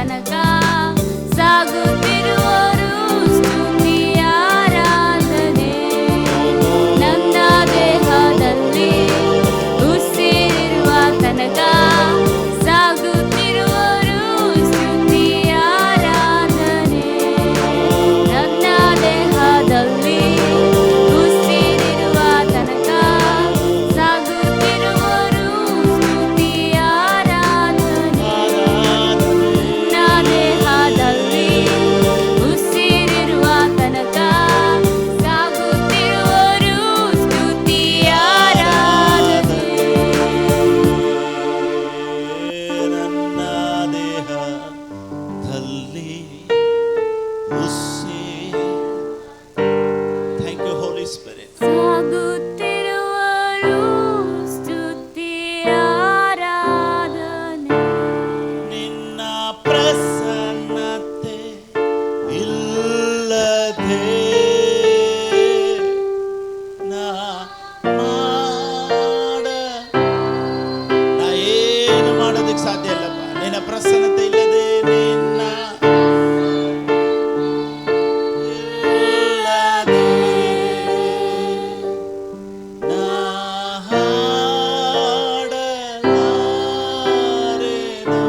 ತನಕ ಸಾಗುತ್ತಿರುವರು ಸ್ತುತಿ ಆರಾಧನೆ. ನನ್ನ ದೇಹದಲ್ಲಿ ಉಸಿರಿರುವ ತನಕ ಸಾಗುತ್ತಿರುವರು ಸ್ತುತಿ ಆರಾಧನೆ. ನನ್ನ ದೇಹದಲ್ಲಿ ಉಸಿರಿರುವ ತನಕ ಸಾಗುತ್ತಿರುವರು ಸ್ತುತಿ ಆರಾಧನೆ. ನನ್ನ ದೇಹದಲ್ಲಿ ಉಸಿರಿರುವ ತನಕ ಸಾಗುತ್ತಿರುವರು ಸ್ತುತಿ ಆರಾಧನೆ. ನನ್ನ ದೇಹದಲ್ಲಿ ಥ್ಯಾಂಕ್ ಯು ಹೋಲಿ ಸ್ಪಿರಿಟ್. ಸಾಗುತ್ತಿರುವರು ಸ್ತುತಿ ಆರಾಧನೆ. ನಿನ್ನ ಪ್ರಸನ್ನತೆ ಇಲ್ಲದೆ ನಾ ಏನು ಮಾಡೋದಕ್ಕೆ ಸಾಧ್ಯ ಇಲ್ಲಪ್ಪ. ನಿನ್ನ ಪ್ರಸನ್ನತೆ ಇಲ್ಲದೆ ನಿನ್ನ ಇಲ್ಲದೆ ನಾ ಹಾಡಲಾರೆನು.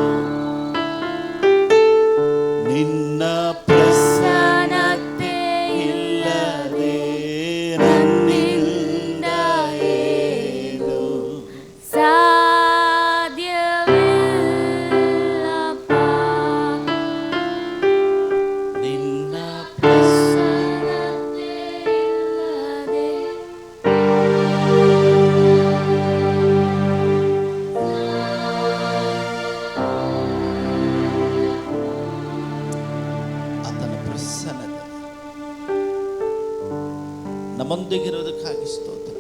ನಿನ್ನ ಪ್ರಸನ್ನತೆ ಇಲ್ಲದೆ ನನ್ನಿಂದ ಏನು ಸಾಧ್ಯವಿಲ್ಲಪ್ಪ. ನಿನ್ನ ಪ್ರಸನ್ನತೆ ಇಲ್ಲದೆ ಆತನ ಪ್ರಸನ್ನತೆ ನಮ್ಮೊಂದಿಗಿರೋದಕ್ಕಾಗಿ ಸ್ತೋತ್ರ.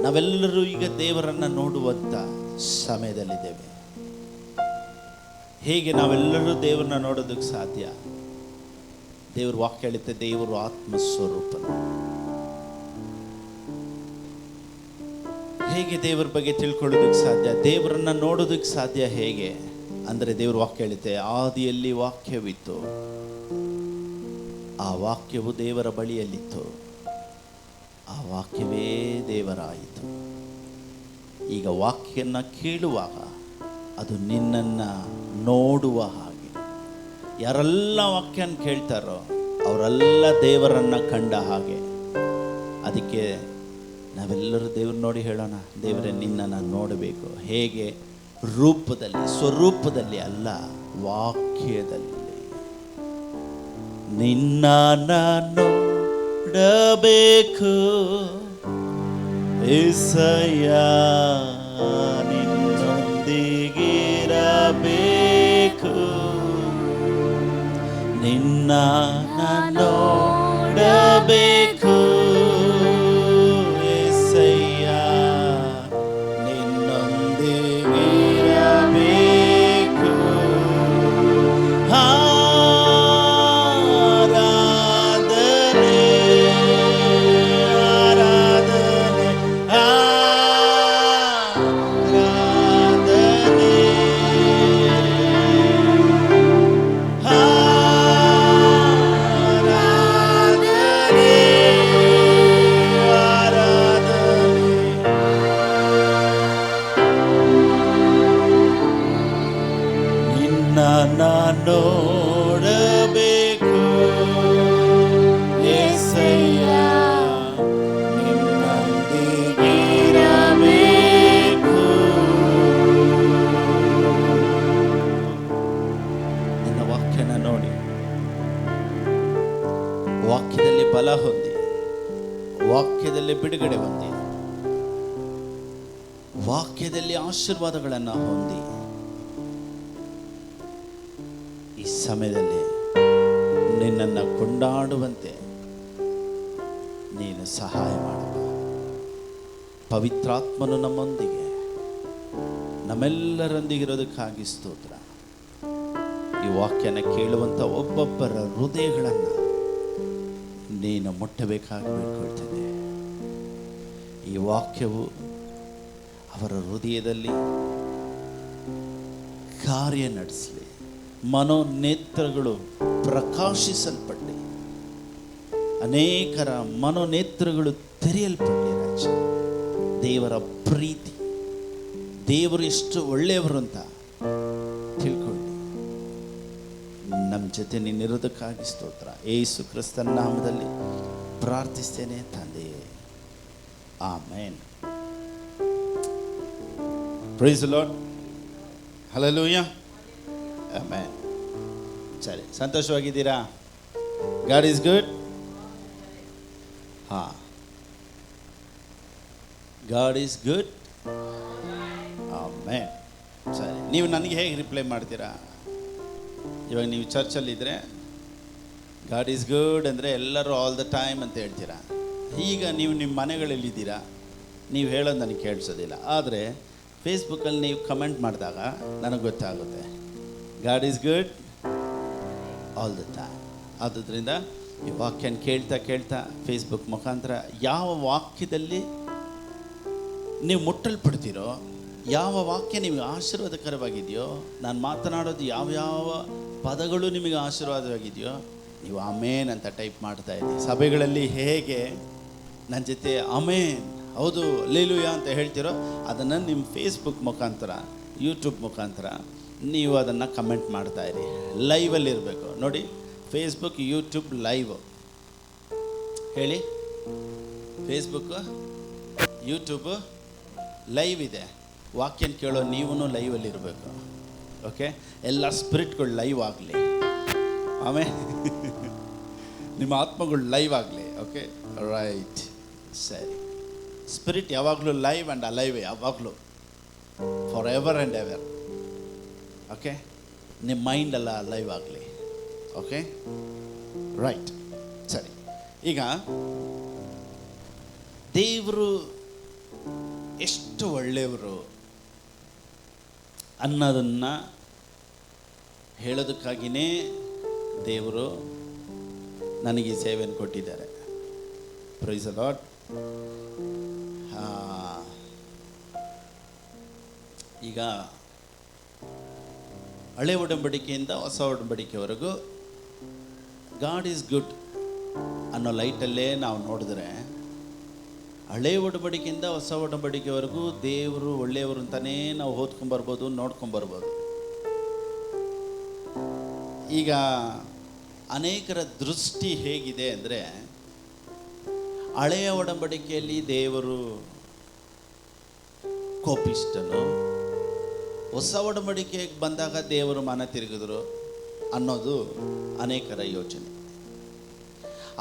ನಾವೆಲ್ಲರೂ ಈಗ ದೇವರನ್ನ ನೋಡುವಂತ ಸಮಯದಲ್ಲಿದ್ದೇವೆ. ಹೇಗೆ ನಾವೆಲ್ಲರೂ ದೇವರನ್ನ ನೋಡೋದಕ್ಕೆ ಸಾಧ್ಯ? ದೇವರು ವಾಕ್ಯ ಹೇಳುತ್ತೆ, ದೇವರು ಆತ್ಮಸ್ವರೂಪನು. ಹೇಗೆ ದೇವರ ಬಗ್ಗೆ ತಿಳ್ಕೊಳ್ಳೋದಕ್ಕೆ ಸಾಧ್ಯ? ದೇವರನ್ನ ನೋಡೋದಕ್ಕೆ ಸಾಧ್ಯ ಹೇಗೆ ಅಂದರೆ ದೇವರು ವಾಕ್ಯ ಹೇಳುತ್ತೆ, ಆದಿಯಲ್ಲಿ ವಾಕ್ಯವಿತ್ತು, ಆ ವಾಕ್ಯವು ದೇವರ ಬಳಿಯಲ್ಲಿತ್ತು, ಆ ವಾಕ್ಯವೇ ದೇವರಾಯಿತು. ಈಗ ವಾಕ್ಯನ ಕೇಳುವಾಗ ಅದು ನಿನ್ನನ್ನು ನೋಡುವ ಹಾಗೆ. ಯಾರೆಲ್ಲ ವಾಕ್ಯನ ಕೇಳ್ತಾರೋ ಅವರೆಲ್ಲ ದೇವರನ್ನ ಕಂಡ ಹಾಗೆ. ಅದಕ್ಕೆ ನಾವೆಲ್ಲರೂ ದೇವ್ರ ನೋಡಿ ಹೇಳೋಣ, ದೇವರೇ ನಿನ್ನನ್ನು ನೋಡಬೇಕು. ಹೇಗೆ? ರೂಪದಲ್ಲಿ, ಸ್ವರೂಪದಲ್ಲಿ ಅಲ್ಲ, ವಾಕ್ಯದಲ್ಲಿ. ನಿನ್ನ ನೋಡಬೇಕು ಏಸಯ್ಯ, ನಿನ್ನೊಂದಿಗಿರಬೇಕು. ನಿನ್ನ ನೋಡಬೇಕು ಏಸಯ್ಯ, ನಿನ್ನೊಂದಿಗಿರಬೇಕು. ಆರಾಧನೆ ಆರಾಧನೆ ಆರಾಧನೆ ಆರಾಧನೆ ನಿನ್ನ ನೋಡಬೇಕು ಏಸಯ್ಯ, ನಿನ್ನೊಂದಿಗಿರಬೇಕು. ನಿನ್ನ ವಾಕ್ಯನ ನೋಡಿ, ವಾಕ್ಯದಲ್ಲಿ ಬಲ ಹೊಂದಿ, ವಾಕ್ಯದಲ್ಲಿ ಬಿಡುಗಡೆ ಹೊಂದಿ, ವಾಕ್ಯದಲ್ಲಿ ಆಶೀರ್ವಾದಗಳನ್ನು ಹೊಂದಿ. ಈ ಸಮಯದಲ್ಲಿ ನಿನ್ನನ್ನು ಕೊಂಡಾಡುವಂತೆ ನೀನು ಸಹಾಯ ಮಾಡುವ. ಪವಿತ್ರಾತ್ಮನು ನಮ್ಮೊಂದಿಗೆ, ನಮ್ಮೆಲ್ಲರೊಂದಿಗಿರೋದಕ್ಕಾಗಿ ಸ್ತೋತ್ರ. ಈ ವಾಕ್ಯನ ಕೇಳುವಂಥ ಒಬ್ಬೊಬ್ಬರ ಹೃದಯಗಳನ್ನು ನೀನು ಮುಟ್ಟಬೇಕಾಗಿ ಬೇಡ್ಕೊಳ್ತೇನೆ. ಈ ವಾಕ್ಯವು ಅವರ ಹೃದಯದಲ್ಲಿ ಕಾರ್ಯ ನಡೆಸಲಿ, ಮನೋನೇತ್ರಗಳು ಪ್ರಕಾಶಿಸಲ್ಪಡಲಿ, ಅನೇಕರ ಮನೋನೇತ್ರಗಳು ತೆರೆಯಲ್ಪಡಲಿ. ರಾಜ, ದೇವರ ಪ್ರೀತಿ, ದೇವರು ಎಷ್ಟು ಒಳ್ಳೆಯವರು ಅಂತ ತಿಳ್ಕೊಳ್ಳಿ. ನಮ್ಮ ಜೊತೆ ನೀನಿರೋದಕ್ಕಾಗಿ ಸ್ತೋತ್ರ. ಯೇಸು ಕ್ರಿಸ್ತನ ನಾಮದಲ್ಲಿ ಪ್ರಾರ್ಥಿಸ್ತೇನೆ ತಂದೆಯೇ, amen. Praise the lord, hallelujah, amen. ಸರಿ, ಸಂತೋಷವಾಗಿದ್ದೀರಾ? God is good. ಹಾಂ, ಗಾಡ್ ಈಸ್ ಗುಡ್. ಆಮೇನ್. ಸರಿ, ನೀವು ನನಗೆ ಹೇಗೆ ರಿಪ್ಲೈ ಮಾಡ್ತೀರಾ? ಇವಾಗ ನೀವು ಚರ್ಚಲ್ಲಿದ್ದರೆ ಗಾಡ್ ಈಸ್ ಗುಡ್ ಅಂದರೆ ಎಲ್ಲರೂ ಆಲ್ ದ ಟೈಮ್ ಅಂತ ಹೇಳ್ತೀರಾ. ಈಗ ನೀವು ನಿಮ್ಮ ಮನೆಗಳಲ್ಲಿದ್ದೀರಾ, ನೀವು ಹೇಳೋದು ನನಗೆ ಕೇಳಿಸೋದಿಲ್ಲ. ಆದರೆ ಫೇಸ್ಬುಕ್ಕಲ್ಲಿ ನೀವು ಕಮೆಂಟ್ ಮಾಡಿದಾಗ ನನಗೆ ಗೊತ್ತಾಗುತ್ತೆ god is good all the time. ಆದುದರಿಂದ ಈ ವಾಕ್ಯನ ಕೇಳ್ತಾ ಫೇಸ್ಬುಕ್ ಮುಖಾಂತರ ಯಾವ ವಾಕ್ಯದಲ್ಲಿ ನೀವು ಮುಟ್ಟಲ್ಪಡ್ತೀರೋ, ಯಾವ ವಾಕ್ಯ ನಿಮಗೆ ಆಶೀರ್ವಾದಕರವಾಗಿದೆಯೋ, ನಾನು ಮಾತನಾಡೋದು ಯಾವ್ಯಾವ ಪದಗಳು ನಿಮಗೆ ಆಶೀರ್ವಾದವಾಗಿದೆಯೋ, ನೀವು ಆಮೇನ್ ಅಂತ ಟೈಪ್ ಮಾಡ್ತಾ ಇದ್ದೀವಿ. ಸಭೆಗಳಲ್ಲಿ ಹೇಗೆ ನನ್ನ ಜೊತೆ ಆಮೇನ್, ಹೌದು, ಹಲ್ಲೆಲೂಯಾ ಅಂತ ಹೇಳ್ತಿರೋ, ಅದನ್ನು ನಿಮ್ಮ ಫೇಸ್ಬುಕ್ ಮುಖಾಂತರ, ಯೂಟ್ಯೂಬ್ ಮುಖಾಂತರ ನೀವು ಅದನ್ನು ಕಮೆಂಟ್ ಮಾಡ್ತಾ ಇರಿ. ಲೈವಲ್ಲಿ ಇರಬೇಕು ನೋಡಿ, ಫೇಸ್ಬುಕ್, ಯೂಟ್ಯೂಬ್ ಲೈವ್ ಹೇಳಿ. ಫೇಸ್ಬುಕ್ಕು, ಯೂಟ್ಯೂಬು ಲೈವ್ ಇದೆ. ವಾಕ್ಯನ ಕೇಳೋ ನೀವೂ ಲೈವಲ್ಲಿ ಇರಬೇಕು. ಓಕೆ, ಎಲ್ಲ ಸ್ಪಿರಿಟ್ಗಳು ಲೈವ್ ಆಗಲಿ. ಆಮೇಲೆ ನಿಮ್ಮ ಆತ್ಮಗಳು ಲೈವ್ ಆಗಲಿ. ಓಕೆ, ರೈಟ್, ಸರಿ. ಸ್ಪಿರಿಟ್ ಯಾವಾಗಲೂ ಲೈವ್ ಆ್ಯಂಡ್ ಅಲೈವ್, ಯಾವಾಗಲೂ for ever and ever. Okay, ನಿಮ್ಮ ಮೈಂಡ್ ಎಲ್ಲ ಲೈವ್ ಆಗಲಿ. ಓಕೆ, ರೈಟ್, ಸರಿ. ಈಗ ದೇವರು ಎಷ್ಟು ಒಳ್ಳೆಯವರು ಅನ್ನೋದನ್ನು ಹೇಳೋದಕ್ಕಾಗಿಯೇ ದೇವರು ನನಗೆ ಈ ಸೇವೆಯನ್ನು ಕೊಟ್ಟಿದ್ದಾರೆ. Praise the lord. ಈಗ ಹಳೆ ಒಡಂಬಡಿಕೆಯಿಂದ ಹೊಸ ಒಡಂಬಡಿಕೆವರೆಗೂ ಗಾಡ್ ಈಸ್ ಗುಡ್ ಅನ್ನೋ ಲೈಟಲ್ಲೇ ನಾವು ನೋಡಿದ್ರೆ, ಹಳೆ ಒಡಂಬಡಿಕೆಯಿಂದ ಹೊಸ ಒಡಂಬಡಿಕೆವರೆಗೂ ದೇವರು ಒಳ್ಳೆಯವರು ಅಂತಲೇ ನಾವು ಓದ್ಕೊಂಬರ್ಬೋದು, ನೋಡ್ಕೊಂಬರ್ಬೋದು. ಈಗ ಅನೇಕರ ದೃಷ್ಟಿ ಹೇಗಿದೆ ಅಂದರೆ, ಹಳೆಯ ಒಡಂಬಡಿಕೆಯಲ್ಲಿ ದೇವರು ಕೋಪಿಷ್ಟನು, ಹೊಸ ಒಡಂಬಡಿಕೆಗೆ ಬಂದಾಗ ದೇವರು ಮನ ತಿರುಗಿದ್ರು ಅನ್ನೋದು ಅನೇಕರ ಯೋಚನೆ.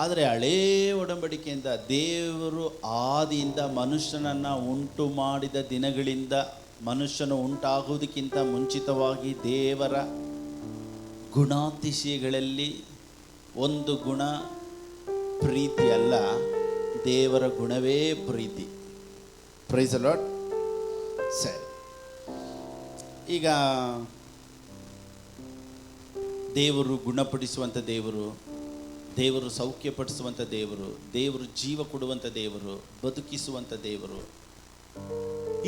ಆದರೆ ಹಳೇ ಒಡಂಬಡಿಕೆಯಿಂದ ದೇವರು ಆದಿಯಿಂದ ಮನುಷ್ಯನನ್ನು ಉಂಟು ಮಾಡಿದ ದಿನಗಳಿಂದ, ಮನುಷ್ಯನು ಉಂಟಾಗುವುದಕ್ಕಿಂತ ಮುಂಚಿತವಾಗಿ ದೇವರ ಗುಣಾತಿಶಯಗಳಲ್ಲಿ ಒಂದು ಗುಣ ಪ್ರೀತಿ ಅಲ್ಲ, ದೇವರ ಗುಣವೇ ಪ್ರೀತಿ. Praise the lord. ಸರಿ, ಈಗ ದೇವರು ಗುಣಪಡಿಸುವಂಥ ದೇವರು, ದೇವರು ಸೌಖ್ಯಪಡಿಸುವಂಥ ದೇವರು, ದೇವರು ಜೀವ ಕೊಡುವಂಥ ದೇವರು, ಬದುಕಿಸುವಂಥ ದೇವರು.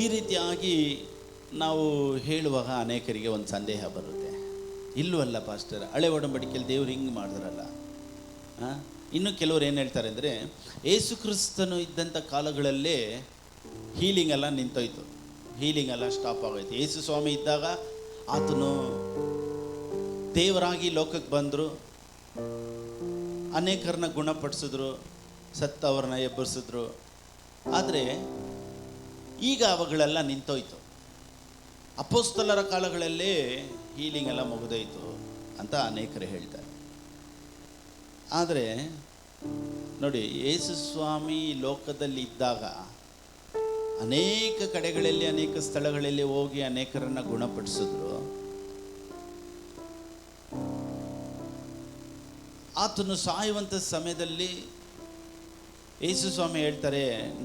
ಈ ರೀತಿಯಾಗಿ ನಾವು ಹೇಳುವಾಗ ಅನೇಕರಿಗೆ ಒಂದು ಸಂದೇಹ ಬರುತ್ತೆ, ಇಲ್ಲೂ ಅಲ್ಲ ಪಾಸ್ಟರ್, ಹಳೆ ಒಡಂಬಡಿಕೆಯಲ್ಲಿ ದೇವರು ಹಿಂಗೆ ಮಾಡಿದ್ರಲ್ಲ. ಇನ್ನು ಕೆಲವರು ಏನು ಹೇಳ್ತಾರೆ ಅಂದರೆ, ಯೇಸು ಕ್ರಿಸ್ತನು ಇದ್ದಂಥ ಕಾಲಗಳಲ್ಲೇ ಹೀಲಿಂಗ್ ಎಲ್ಲ ನಿಂತೋಯ್ತು, ಹೀಲಿಂಗ್ ಎಲ್ಲ ಸ್ಟಾಪ್ ಆಗೋಯ್ತು. ಯೇಸು ಸ್ವಾಮಿ ಇದ್ದಾಗ ಆತನು ದೇವರಾಗಿ ಲೋಕಕ್ಕೆ ಬಂದರು, ಅನೇಕರನ್ನ ಗುಣಪಡಿಸಿದ್ರು, ಸತ್ತವ್ರನ್ನ ಎಬ್ಬರಿಸಿದ್ರು. ಆದರೆ ಈಗ ಅವುಗಳೆಲ್ಲ ನಿಂತೋಯ್ತು. ಅಪೊಸ್ತಲರ ಕಾಲಗಳಲ್ಲೇ ಹೀಲಿಂಗ್ ಎಲ್ಲ ಮುಗಿದೋಯ್ತು ಅಂತ ಅನೇಕರು ಹೇಳ್ತಾರೆ. ಆದರೆ ನೋಡಿ, ಯೇಸು ಸ್ವಾಮಿ ಲೋಕದಲ್ಲಿ ಇದ್ದಾಗ ಅನೇಕ ಕಡೆಗಳಲ್ಲಿ, ಅನೇಕ ಸ್ಥಳಗಳಲ್ಲಿ ಹೋಗಿ ಅನೇಕರನ್ನ ಗುಣಪಡಿಸಿದ್ರು. ಆತನು ಸಾಯುವಂಥ ಸಮಯದಲ್ಲಿ ಯೇಸು ಸ್ವಾಮಿ ಹೇಳ್ತಾರೆ,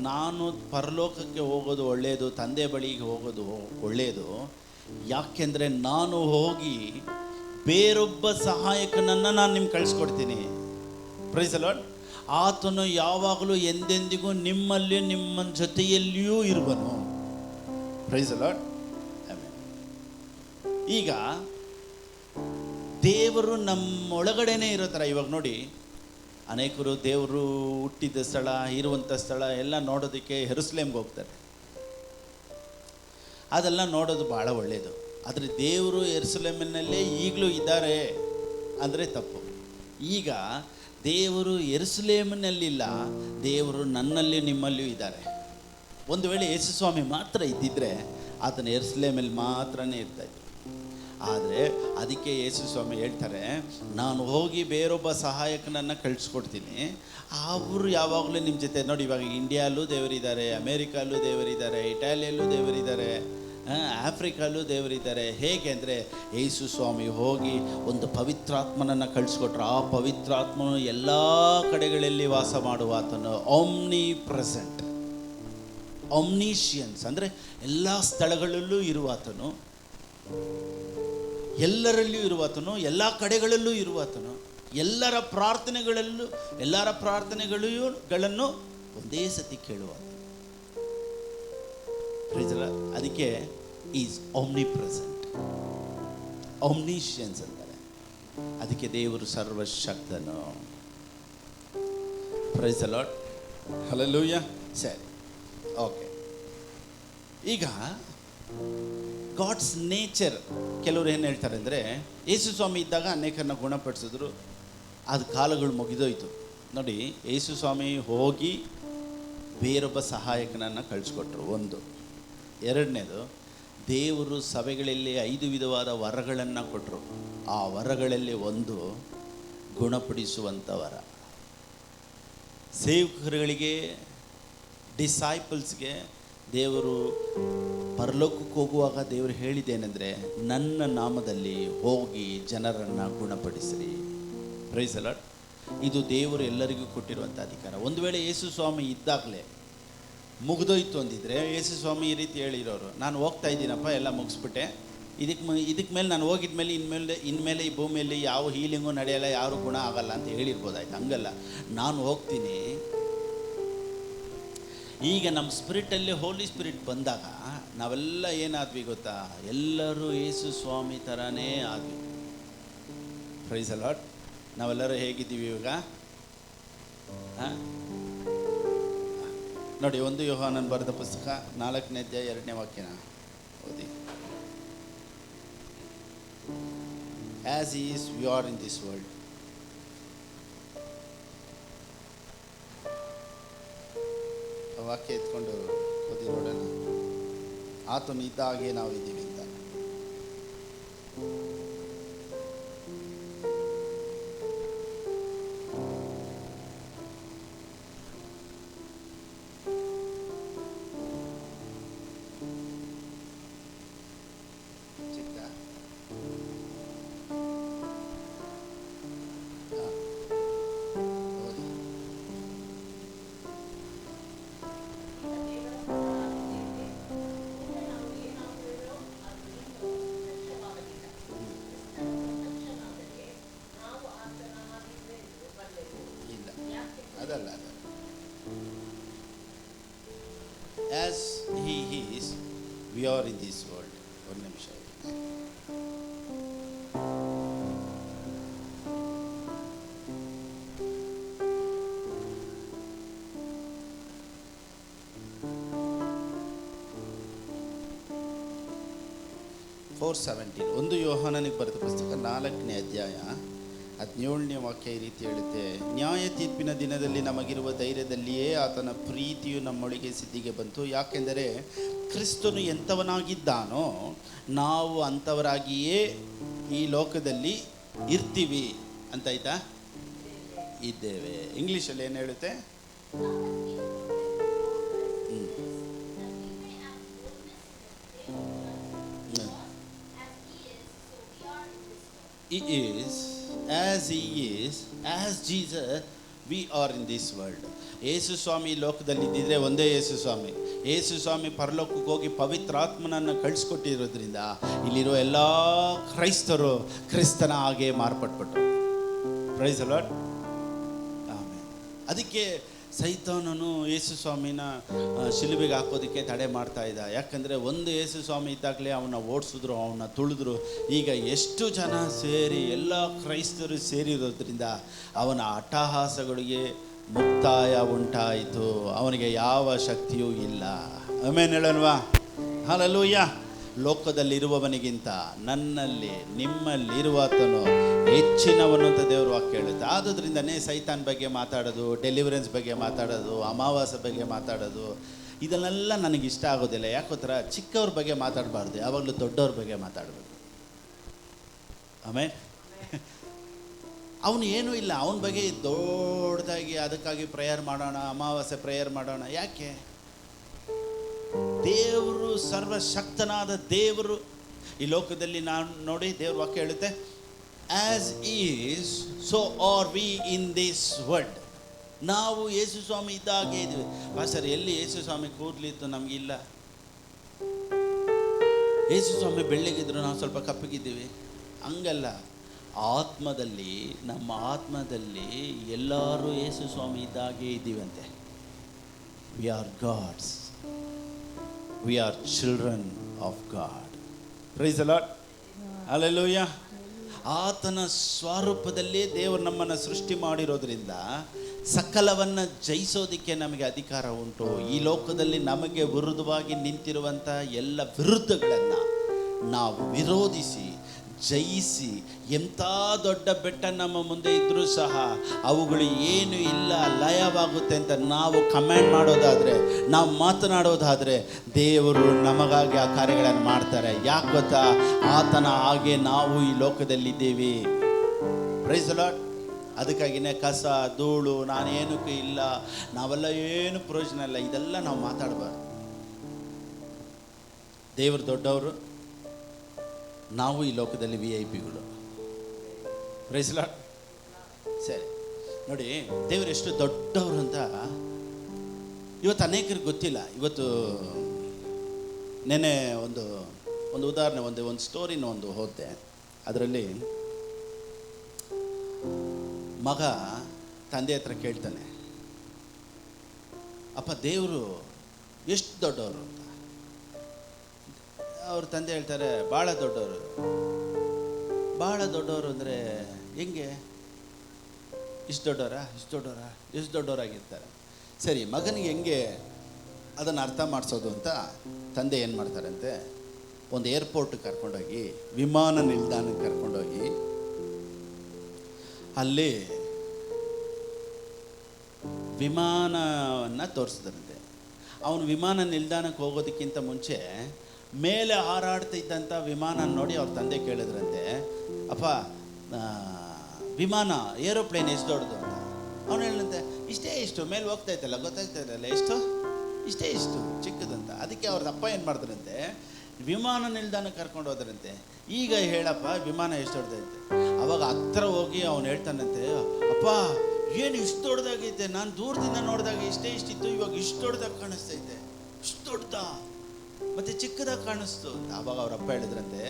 ನಾನು ಪರಲೋಕಕ್ಕೆ ಹೋಗೋದು ಒಳ್ಳೆಯದು, ತಂದೆ ಬಳಿಗೆ ಹೋಗೋದು ಒಳ್ಳೆಯದು. ಯಾಕೆಂದರೆ ನಾನು ಹೋಗಿ ಬೇರೊಬ್ಬ ಸಹಾಯಕನನ್ನು ನಾನು ನಿಮ್ಗೆ ಕಳಿಸ್ಕೊಡ್ತೀನಿ. Praise the lord. ಆತನು ಯಾವಾಗಲೂ ಎಂದೆಂದಿಗೂ ನಿಮ್ಮಲ್ಲಿ, ನಿಮ್ಮ ಜೊತೆಯಲ್ಲಿಯೂ ಇರುವನು. Praise the lord. ಆಮೆನ್. ಈಗ ದೇವರು ನಮ್ಮೊಳಗಡೆನೇ ಇರೋ ಥರ. ಇವಾಗ ನೋಡಿ, ಅನೇಕರು ದೇವರು ಹುಟ್ಟಿದ ಸ್ಥಳ, ಇರುವಂಥ ಸ್ಥಳ ಎಲ್ಲ ನೋಡೋದಕ್ಕೆ ಯೆರೂಸಲೇಮ್ಗೆ ಹೋಗ್ತಾರೆ. ಅದೆಲ್ಲ ನೋಡೋದು ಭಾಳ ಒಳ್ಳೆಯದು. ಆದರೆ ದೇವರು ಯೆರೂಸಲೇಮಿನಲ್ಲೇ ಈಗಲೂ ಇದ್ದಾರೆ ಅಂದರೆ ತಪ್ಪು. ಈಗ ದೇವರು ಯೆರೂಸಲೇಮಿನಲ್ಲಿಲ್ಲ, ದೇವರು ನನ್ನಲ್ಲಿ ನಿಮ್ಮಲ್ಲಿಯೂ ಇದ್ದಾರೆ. ಒಂದು ವೇಳೆ ಯೇಸು ಸ್ವಾಮಿ ಮಾತ್ರ ಇದ್ದಿದ್ದರೆ ಆತನ ಯೆರೂಸಲೇಮಲ್ಲಿ ಮಾತ್ರನೇ ಇರ್ತಾಯಿದ್ರು. ಆದರೆ ಅದಕ್ಕೆ ಯೇಸು ಸ್ವಾಮಿ ಹೇಳ್ತಾರೆ, ನಾನು ಹೋಗಿ ಬೇರೊಬ್ಬ ಸಹಾಯಕನನ್ನು ಕಳಿಸ್ಕೊಡ್ತೀನಿ, ಅವರು ಯಾವಾಗಲೂ ನಿಮ್ಮ ಜೊತೆ. ನೋಡಿ, ಇವಾಗ ಇಂಡಿಯಾಲ್ಲೂ ದೇವರಿದ್ದಾರೆ, ಅಮೇರಿಕಲ್ಲೂ ದೇವರಿದ್ದಾರೆ, ಇಟಾಲಿಯಲ್ಲೂ ದೇವರಿದ್ದಾರೆ, ಆಫ್ರಿಕಲ್ಲೂ ದೇವರಿದ್ದಾರೆ. ಹೇಗೆ ಅಂದರೆ ಯೇಸು ಸ್ವಾಮಿ ಹೋಗಿ ಒಂದು ಪವಿತ್ರಾತ್ಮನನ್ನು ಕಳಿಸ್ಕೊಟ್ರು. ಆ ಪವಿತ್ರಾತ್ಮನು ಎಲ್ಲ ಕಡೆಗಳಲ್ಲಿ ವಾಸ ಮಾಡುವ ಆತನು ಆಮ್ನಿ ಪ್ರೆಸೆಂಟ್, ಆಮ್ನಿಷಿಯನ್ಸ್ ಅಂದರೆ ಎಲ್ಲ ಸ್ಥಳಗಳಲ್ಲೂ ಇರುವಾತನು, ಎಲ್ಲರಲ್ಲಿಯೂ ಇರುವಾತನು, ಎಲ್ಲ ಕಡೆಗಳಲ್ಲೂ ಇರುವಾತನು, ಎಲ್ಲರ ಪ್ರಾರ್ಥನೆಗಳನ್ನು ಒಂದೇ ಸತಿ ಕೇಳುವಾತ. ಅದಕ್ಕೆ ಈಸ್ ಆಮ್ನಿ ಪ್ರೆಸೆಂಟ್, ಆಮ್ನಿಷಿಯನ್ಸ್ ಅಂತಾರೆ. ಅದಕ್ಕೆ ದೇವರು ಸರ್ವಶಕ್ತನು. Praise the Lord, hallelujah. ಸರಿ, ಓಕೆ. ಈಗ ಗಾಡ್ಸ್ ನೇಚರ್, ಕೆಲವರು ಏನು ಹೇಳ್ತಾರೆ ಅಂದರೆ, ಯೇಸು ಸ್ವಾಮಿ ಇದ್ದಾಗ ಅನೇಕರನ್ನ ಗುಣಪಡಿಸಿದ್ರು, ಅದು ಕಾಲಗಳು ಮುಗಿದೋಯ್ತು. ನೋಡಿ, ಯೇಸು ಸ್ವಾಮಿ ಹೋಗಿ ಬೇರೊಬ್ಬ ಸಹಾಯಕನನ್ನು ಕಳಿಸ್ಕೊಟ್ರು. ಒಂದು. ಎರಡನೇದು, ದೇವರು ಸಭೆಗಳಲ್ಲಿ 5 ವಿಧವಾದ ವರಗಳನ್ನು ಕೊಟ್ಟರು. ಆ ವರಗಳಲ್ಲಿ ಒಂದು ಗುಣಪಡಿಸುವಂಥ ವರ. ಸೇವಕರುಗಳಿಗೆ, ಡಿಸೈಪಲ್ಸ್ಗೆ ದೇವರು ಪರಲೋಕಕ್ಕೆ ಹೋಗುವಾಗ ದೇವರು ಹೇಳಿದ್ದೇನೆಂದರೆ, ನನ್ನ ನಾಮದಲ್ಲಿ ಹೋಗಿ ಜನರನ್ನು ಗುಣಪಡಿಸಿರಿ. Price the lord. ಇದು ದೇವರು ಎಲ್ಲರಿಗೂ ಕೊಟ್ಟಿರುವಂಥ ಅಧಿಕಾರ. ಒಂದು ವೇಳೆ ಯೇಸು ಸ್ವಾಮಿ ಇದ್ದಾಗಲೇ ಮುಗಿದೋಯ್ತು ಅಂದಿದ್ರೆ, ಯೇಸು ಸ್ವಾಮಿ ಈ ರೀತಿ ಹೇಳಿರೋರು, ನಾನು ಹೋಗ್ತಾ ಇದ್ದೀನಪ್ಪ, ಎಲ್ಲ ಮುಗಿಸ್ಬಿಟ್ಟೆ, ಇದಕ್ಕೆ ಮೇಲೆ ನಾನು ಹೋಗಿದ ಮೇಲೆ ಇನ್ಮೇಲೆ ಈ ಭೂಮಿಯಲ್ಲಿ ಯಾವ ಹೀಲಿಂಗು ನಡೆಯಲ್ಲ, ಯಾರು ಗುಣ ಆಗಲ್ಲ ಅಂತ ಹೇಳಿರ್ಬೋದಾಯ್ತು. ಹಂಗಲ್ಲ, ನಾನು ಹೋಗ್ತೀನಿ. ಈಗ ನಮ್ಮ ಸ್ಪಿರಿಟಲ್ಲಿ ಹೋಲಿ ಸ್ಪಿರಿಟ್ ಬಂದಾಗ ನಾವೆಲ್ಲ ಏನಾದ್ವಿ ಗೊತ್ತಾ? ಎಲ್ಲರೂ ಯೇಸು ಸ್ವಾಮಿ ಥರನೇ ಆದ್ವಿ. Price the lord. ನಾವೆಲ್ಲರೂ ಹೇಗಿದ್ದೀವಿ ಇವಾಗ? ನೋಡಿ, 1 ಯೋಹಾನನ ಬರೆದ ಪುಸ್ತಕ 4ನೇ ಅಧ್ಯಾಯ 2ನೇ ವಾಕ್ಯನ ಓದಿ. As is we are in this world. ವಾಕ್ಯ ಎತ್ಕೊಂಡು ಓದಿ ನೋಡೋಣ. ಆತನು ಇದ್ದ ಹಾಗೆ ನಾವು ಇದ್ದೀವಿ ಅಂತ. ಅದಲ್ಲ, as he is, we are in this world. ಒಂದು ನಿಮಿಷ. ಒಂದು ಯೋಹಾನನಿಗೆ ಬರೆದ ಪುಸ್ತಕ 4ನೇ ಅಧ್ಯಾಯ 17ನೇ ವಾಕ್ಯ ಈ ರೀತಿ ಹೇಳುತ್ತೆ. ನ್ಯಾಯ ತೀರ್ಪಿನ ದಿನದಲ್ಲಿ ನಮಗಿರುವ ಧೈರ್ಯದಲ್ಲಿಯೇ ಆತನ ಪ್ರೀತಿಯು ನಮ್ಮೊಳಗೆ ಸಿದ್ಧಿಗೆ ಬಂತು. ಯಾಕೆಂದರೆ ಕ್ರಿಸ್ತನು ಎಂಥವನಾಗಿದ್ದಾನೋ ನಾವು ಅಂಥವರಾಗಿಯೇ ಈ ಲೋಕದಲ್ಲಿ ಇರ್ತೀವಿ ಅಂತ ಆಯ್ತಾ, ಇದ್ದೇವೆ. ಇಂಗ್ಲೀಷಲ್ಲಿ ಏನು ಹೇಳುತ್ತೆ? He is, as he is, as Jesus, we are in this world. ಯೇಸು ಸ್ವಾಮಿ ಲೋಕದಲ್ಲಿ ಇದ್ದಿದ್ರೆ ಒಂದೇ ಯೇಸು ಸ್ವಾಮಿ. ಯೇಸು ಸ್ವಾಮಿ ಪರಲೋಕಕ್ಕೆ ಹೋಗಿ ಪವಿತ್ರಾತ್ಮನನ್ನು ಕಳಿಸ್ಕೊಟ್ಟಿರೋದ್ರಿಂದ ಇಲ್ಲಿರೋ ಎಲ್ಲ ಕ್ರೈಸ್ತರು ಕ್ರಿಸ್ತನ ಹಾಗೆ ಮಾರ್ಪಟ್ಬಿಟ್ರು. Praise the Lord. ಆಮೆನ್. ಅದಕ್ಕೆ ಸೈತಾನನು ಯೇಸು ಸ್ವಾಮಿನ ಶಿಲುಬೆಗೆ ಹಾಕೋದಕ್ಕೆ ತಡೆ ಮಾಡ್ತಾ ಇದ್ದ. ಯಾಕಂದರೆ ಒಂದು ಯೇಸು ಸ್ವಾಮಿ ಇದ್ದಾಗಲೇ ಅವನ್ನ ಓಡಿಸಿದ್ರು, ಅವನ್ನ ತುಳಿದ್ರು. ಈಗ ಎಷ್ಟು ಜನ ಸೇರಿ ಎಲ್ಲ ಕ್ರೈಸ್ತರು ಸೇರಿರೋದ್ರಿಂದ ಅವನ ಅಟ್ಟಹಾಸಗಳಿಗೆ ಮುಕ್ತಾಯ ಉಂಟಾಯಿತು. ಅವನಿಗೆ ಯಾವ ಶಕ್ತಿಯೂ ಇಲ್ಲ. ಆಮೇಲೆ ಹೇಳಲ್ವಾ? ಹಲ್ಲೆಲೂಯಾ. ಲೋಕದಲ್ಲಿರುವವನಿಗಿಂತ ನನ್ನಲ್ಲಿ ನಿಮ್ಮಲ್ಲಿರುವಾತನು ಹೆಚ್ಚಿನವನು ಅಂತ ದೇವ್ರ ವಾಕ್ಯ ಹೇಳುತ್ತೆ. ಆದುದರಿಂದನೇ ಸೈತಾನ್ ಬಗ್ಗೆ ಮಾತಾಡೋದು, ಡೆಲಿವರೆನ್ಸ್ ಬಗ್ಗೆ ಮಾತಾಡೋದು, ಅಮಾವಾಸ್ಯೆ ಬಗ್ಗೆ ಮಾತಾಡೋದು, ಇದನ್ನೆಲ್ಲ ನನಗಿಷ್ಟ ಆಗೋದಿಲ್ಲ. ಯಾಕೋತ್ತರ ಚಿಕ್ಕವ್ರ ಬಗ್ಗೆ ಮಾತಾಡಬಾರ್ದು, ಯಾವಾಗಲೂ ದೊಡ್ಡವ್ರ ಬಗ್ಗೆ ಮಾತಾಡಬೇಕು. ಆಮೇಲೆ ಅವನು ಏನೂ ಇಲ್ಲ, ಅವನ ಬಗ್ಗೆ ದೊಡ್ಡದಾಗಿ ಅದಕ್ಕಾಗಿ ಪ್ರೇಯರ್ ಮಾಡೋಣ, ಅಮಾವಾಸ್ಯೆ ಪ್ರೇಯರ್ ಮಾಡೋಣ. ಯಾಕೆ? ದೇವರು ಸರ್ವಶಕ್ತನಾದ ದೇವರು ಈ ಲೋಕದಲ್ಲಿ ನಾವು ನೋಡಿ, ದೇವ್ರ ವಾಕ್ಯ ಹೇಳುತ್ತೆ, as is so are we in this world. ನಾವು ಯೇಸು ಸ್ವಾಮಿ ಇದ್ದಾಗೆ ಇದ್ದೀವಿ. ಸರ್, ಎಲ್ಲಿ ಯೇಸು ಸ್ವಾಮಿ ಕೂದಲಿತ್ತು? ನಮಗಿಲ್ಲ. ಯೇಸು ಸ್ವಾಮಿ ಬೆಳ್ಳಗಿದ್ರು, ನಾವು ಸ್ವಲ್ಪ ಕಪ್ಪಗಿದ್ದೀವಿ. ಹಂಗಲ್ಲ. ಆತ್ಮದಲ್ಲಿ, ನಮ್ಮ ಆತ್ಮದಲ್ಲಿ ಎಲ್ಲರೂ ಯೇಸು ಸ್ವಾಮಿ ಇದ್ದಾಗೆ ಇದ್ದೀವಂತೆ. We are gods. We are children of God. Praise the Lord. Hallelujah. ಆತನ ಸ್ವರೂಪದಲ್ಲಿ ದೇವರು ನಮ್ಮನ್ನು ಸೃಷ್ಟಿ ಮಾಡಿರೋದ್ರಿಂದ ಸಕಲವನ್ನು ಜಯಿಸೋದಕ್ಕೆ ನಮಗೆ ಅಧಿಕಾರ ಉಂಟು. ಈ ಲೋಕದಲ್ಲಿ ನಮಗೆ ವಿರುದ್ಧವಾಗಿ ನಿಂತಿರುವಂಥ ಎಲ್ಲ ವಿರುದ್ಧಗಳನ್ನು ನಾವು ವಿರೋಧಿಸಿ ಜಯಿಸಿ, ಎಂಥ ದೊಡ್ಡ ಬೆಟ್ಟ ನಮ್ಮ ಮುಂದೆ ಇದ್ದರೂ ಸಹ ಅವುಗಳು ಏನು ಇಲ್ಲ, ಲಯವಾಗುತ್ತೆ ಅಂತ ನಾವು ಕಮೆಂಡ್ ಮಾಡೋದಾದರೆ, ನಾವು ಮಾತನಾಡೋದಾದರೆ, ದೇವರು ನಮಗಾಗಿ ಆ ಕಾರ್ಯಗಳನ್ನು ಮಾಡ್ತಾರೆ. ಯಾಕೆ ಗೊತ್ತಾ? ಆತನ ಹಾಗೆ ನಾವು ಈ ಲೋಕದಲ್ಲಿದ್ದೀವಿ. Price the lord. ಅದಕ್ಕಾಗಿಯೇ ಕಸ ಧೂಳು ನಾನೇನಕ್ಕೂ ಇಲ್ಲ, ನಾವೆಲ್ಲ ಏನು ಪ್ರಯೋಜನ ಇಲ್ಲ, ಇದೆಲ್ಲ ನಾವು ಮಾತಾಡಬಾರ್ದು. ದೇವರು ದೊಡ್ಡವರು, ನಾವು ಈ ಲೋಕದಲ್ಲಿ VIP-ಗಳು. Price the lord. ಸರಿ ನೋಡಿ, ದೇವರು ಎಷ್ಟು ದೊಡ್ಡವರು ಅಂತ ಇವತ್ತು ಅನೇಕರಿಗೆ ಗೊತ್ತಿಲ್ಲ. ಇವತ್ತು ನೆನೆ ಒಂದು ಉದಾಹರಣೆ, ಒಂದು ಸ್ಟೋರಿನ ಓದಿದೆ. ಅದರಲ್ಲಿ ಮಗ ತಂದೆ ಹತ್ರ ಕೇಳ್ತಾನೆ, ಅಪ್ಪ ದೇವರು ಎಷ್ಟು ದೊಡ್ಡವರು ಅಂತ. ಅವ್ರ ತಂದೆ ಹೇಳ್ತಾರೆ, ಭಾಳ ದೊಡ್ಡವರು. ಭಾಳ ದೊಡ್ಡವರು ಅಂದರೆ ಹೆಂಗೆ? ಇಷ್ಟು ದೊಡ್ಡವರಾಗಿರ್ತಾರೆ. ಸರಿ, ಮಗನಿಗೆ ಹೆಂಗೆ ಅದನ್ನು ಅರ್ಥ ಮಾಡಿಸೋದು ಅಂತ ತಂದೆ ಏನು ಮಾಡ್ತಾರಂತೆ, ಒಂದು ಏರ್ಪೋರ್ಟ್ಗೆ ಕರ್ಕೊಂಡೋಗಿ, ವಿಮಾನ ನಿಲ್ದಾಣಕ್ಕೆ ಕರ್ಕೊಂಡೋಗಿ, ಅಲ್ಲಿ ವಿಮಾನವನ್ನು ತೋರಿಸಿದ್ರಂತೆ. ಅವನು ವಿಮಾನ ನಿಲ್ದಾಣಕ್ಕೆ ಹೋಗೋದಕ್ಕಿಂತ ಮುಂಚೆ ಮೇಲೆ ಹಾರಾಡ್ತಾ ಇದ್ದಂಥ ವಿಮಾನ ನೋಡಿ ಅವ್ರ ತಂದೆ ಕೇಳಿದ್ರಂತೆ, ಅಪ್ಪ ವಿಮಾನ ಏರೋಪ್ಲೇನ್ ಎಷ್ಟು ದೊಡ್ಡದು ಅಂತ. ಅವನು ಹೇಳಂತೆ, ಇಷ್ಟು ಮೇಲೆ ಹೋಗ್ತಾ ಇತ್ತಲ್ಲ, ಗೊತ್ತಾಗ್ತಾ ಇರಲ್ಲ, ಇಷ್ಟು ಚಿಕ್ಕದಂತ. ಅದಕ್ಕೆ ಅವ್ರದ್ದು ಅಪ್ಪ ಏನು ಮಾಡಿದ್ರಂತೆ, ವಿಮಾನ ನಿಲ್ದಾಣಕ್ಕೆ ಕರ್ಕೊಂಡು ಹೋದ್ರಂತೆ. ಈಗ ಹೇಳಪ್ಪ ವಿಮಾನ ಎಷ್ಟು ದೊಡ್ಡದೈತೆ. ಅವಾಗ ಹತ್ರ ಹೋಗಿ ಅವನು ಹೇಳ್ತಾನಂತೆ, ಅಪ್ಪ ಏನು ಇಷ್ಟು ದೊಡ್ಡದಾಗೈತೆ, ನಾನು ದೂರದಿಂದ ನೋಡಿದಾಗ ಇಷ್ಟಿತ್ತು, ಇವಾಗ ಇಷ್ಟು ದೊಡ್ಡದಾಗಿ ಕಾಣಿಸ್ತೈತೆ. ಇಷ್ಟು ದೊಡ್ಡದ ಮತ್ತು ಚಿಕ್ಕದಾಗಿ ಕಾಣಿಸ್ತು ಅಂತ. ಆವಾಗ ಅವರಪ್ಪ ಹೇಳಿದ್ರಂತೆ,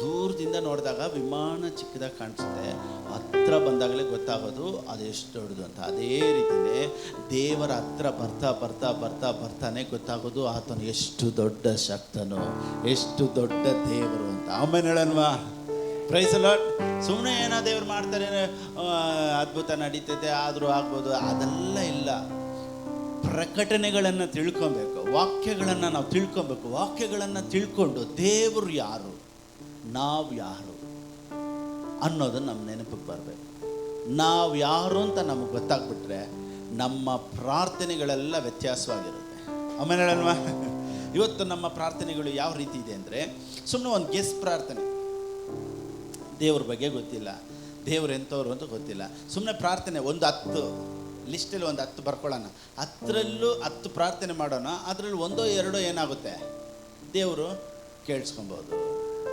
ದೂರದಿಂದ ನೋಡಿದಾಗ ವಿಮಾನ ಚಿಕ್ಕದಾಗಿ ಕಾಣಿಸುತ್ತೆ, ಹತ್ರ ಬಂದಾಗಲೇ ಗೊತ್ತಾಗೋದು ಅದು ಎಷ್ಟು ದೊಡ್ಡದು ಅಂತ. ಅದೇ ರೀತಿಯೇ ದೇವರ ಹತ್ರ ಬರ್ತಾನೆ ಗೊತ್ತಾಗೋದು ಆತನು ಎಷ್ಟು ದೊಡ್ಡ ಶಕ್ತನು, ಎಷ್ಟು ದೊಡ್ಡ ದೇವರು ಅಂತ. ಆಮೇಲೆ ಹೇಳಲ್ವಾ? Price the lord. ಸುಮ್ಮನೆ ಏನೋ ದೇವ್ರು ಮಾಡ್ತಾರೆ, ಅದ್ಭುತ ನಡೀತೈತೆ, ಆದರೂ ಆಗ್ಬೋದು, ಅದೆಲ್ಲ ಇಲ್ಲ. ಪ್ರಕಟಣೆಗಳನ್ನು ತಿಳ್ಕೊಬೇಕು, ವಾಕ್ಯಗಳನ್ನು ನಾವು ತಿಳ್ಕೊಬೇಕು. ವಾಕ್ಯಗಳನ್ನು ತಿಳ್ಕೊಂಡು ದೇವರು ಯಾರು, ನಾವು ಯಾರು ಅನ್ನೋದು ನಮ್ಮ ನೆನಪಿಗೆ ಬರಬೇಕು. ನಾವು ಯಾರು ಅಂತ ನಮಗೆ ಗೊತ್ತಾಗ್ಬಿಟ್ರೆ ನಮ್ಮ ಪ್ರಾರ್ಥನೆಗಳೆಲ್ಲ ವ್ಯತ್ಯಾಸವಾಗಿರುತ್ತೆ. ಆಮೇಲೆ ಹೇಳಲ್ವಾ? ಇವತ್ತು ನಮ್ಮ ಪ್ರಾರ್ಥನೆಗಳು ಯಾವ ರೀತಿ ಇದೆ ಅಂದರೆ, ಸುಮ್ಮನೆ ಒಂದು ಗೆಸ್ ಪ್ರಾರ್ಥನೆ. ದೇವ್ರ ಬಗ್ಗೆ ಗೊತ್ತಿಲ್ಲ, ದೇವ್ರು ಎಂಥವ್ರು ಅಂತ ಗೊತ್ತಿಲ್ಲ, ಸುಮ್ಮನೆ ಪ್ರಾರ್ಥನೆ. ಒಂದು 10 ಲಿಸ್ಟಲ್ಲಿ ಒಂದು 10 ಬರ್ಕೊಳ್ಳೋಣ, 10ರಲ್ಲೂ 10 ಪ್ರಾರ್ಥನೆ ಮಾಡೋಣ. ಅದರಲ್ಲಿ 1-2 ಏನಾಗುತ್ತೆ, ದೇವರು ಕೇಳಿಸ್ಕೊಬೋದು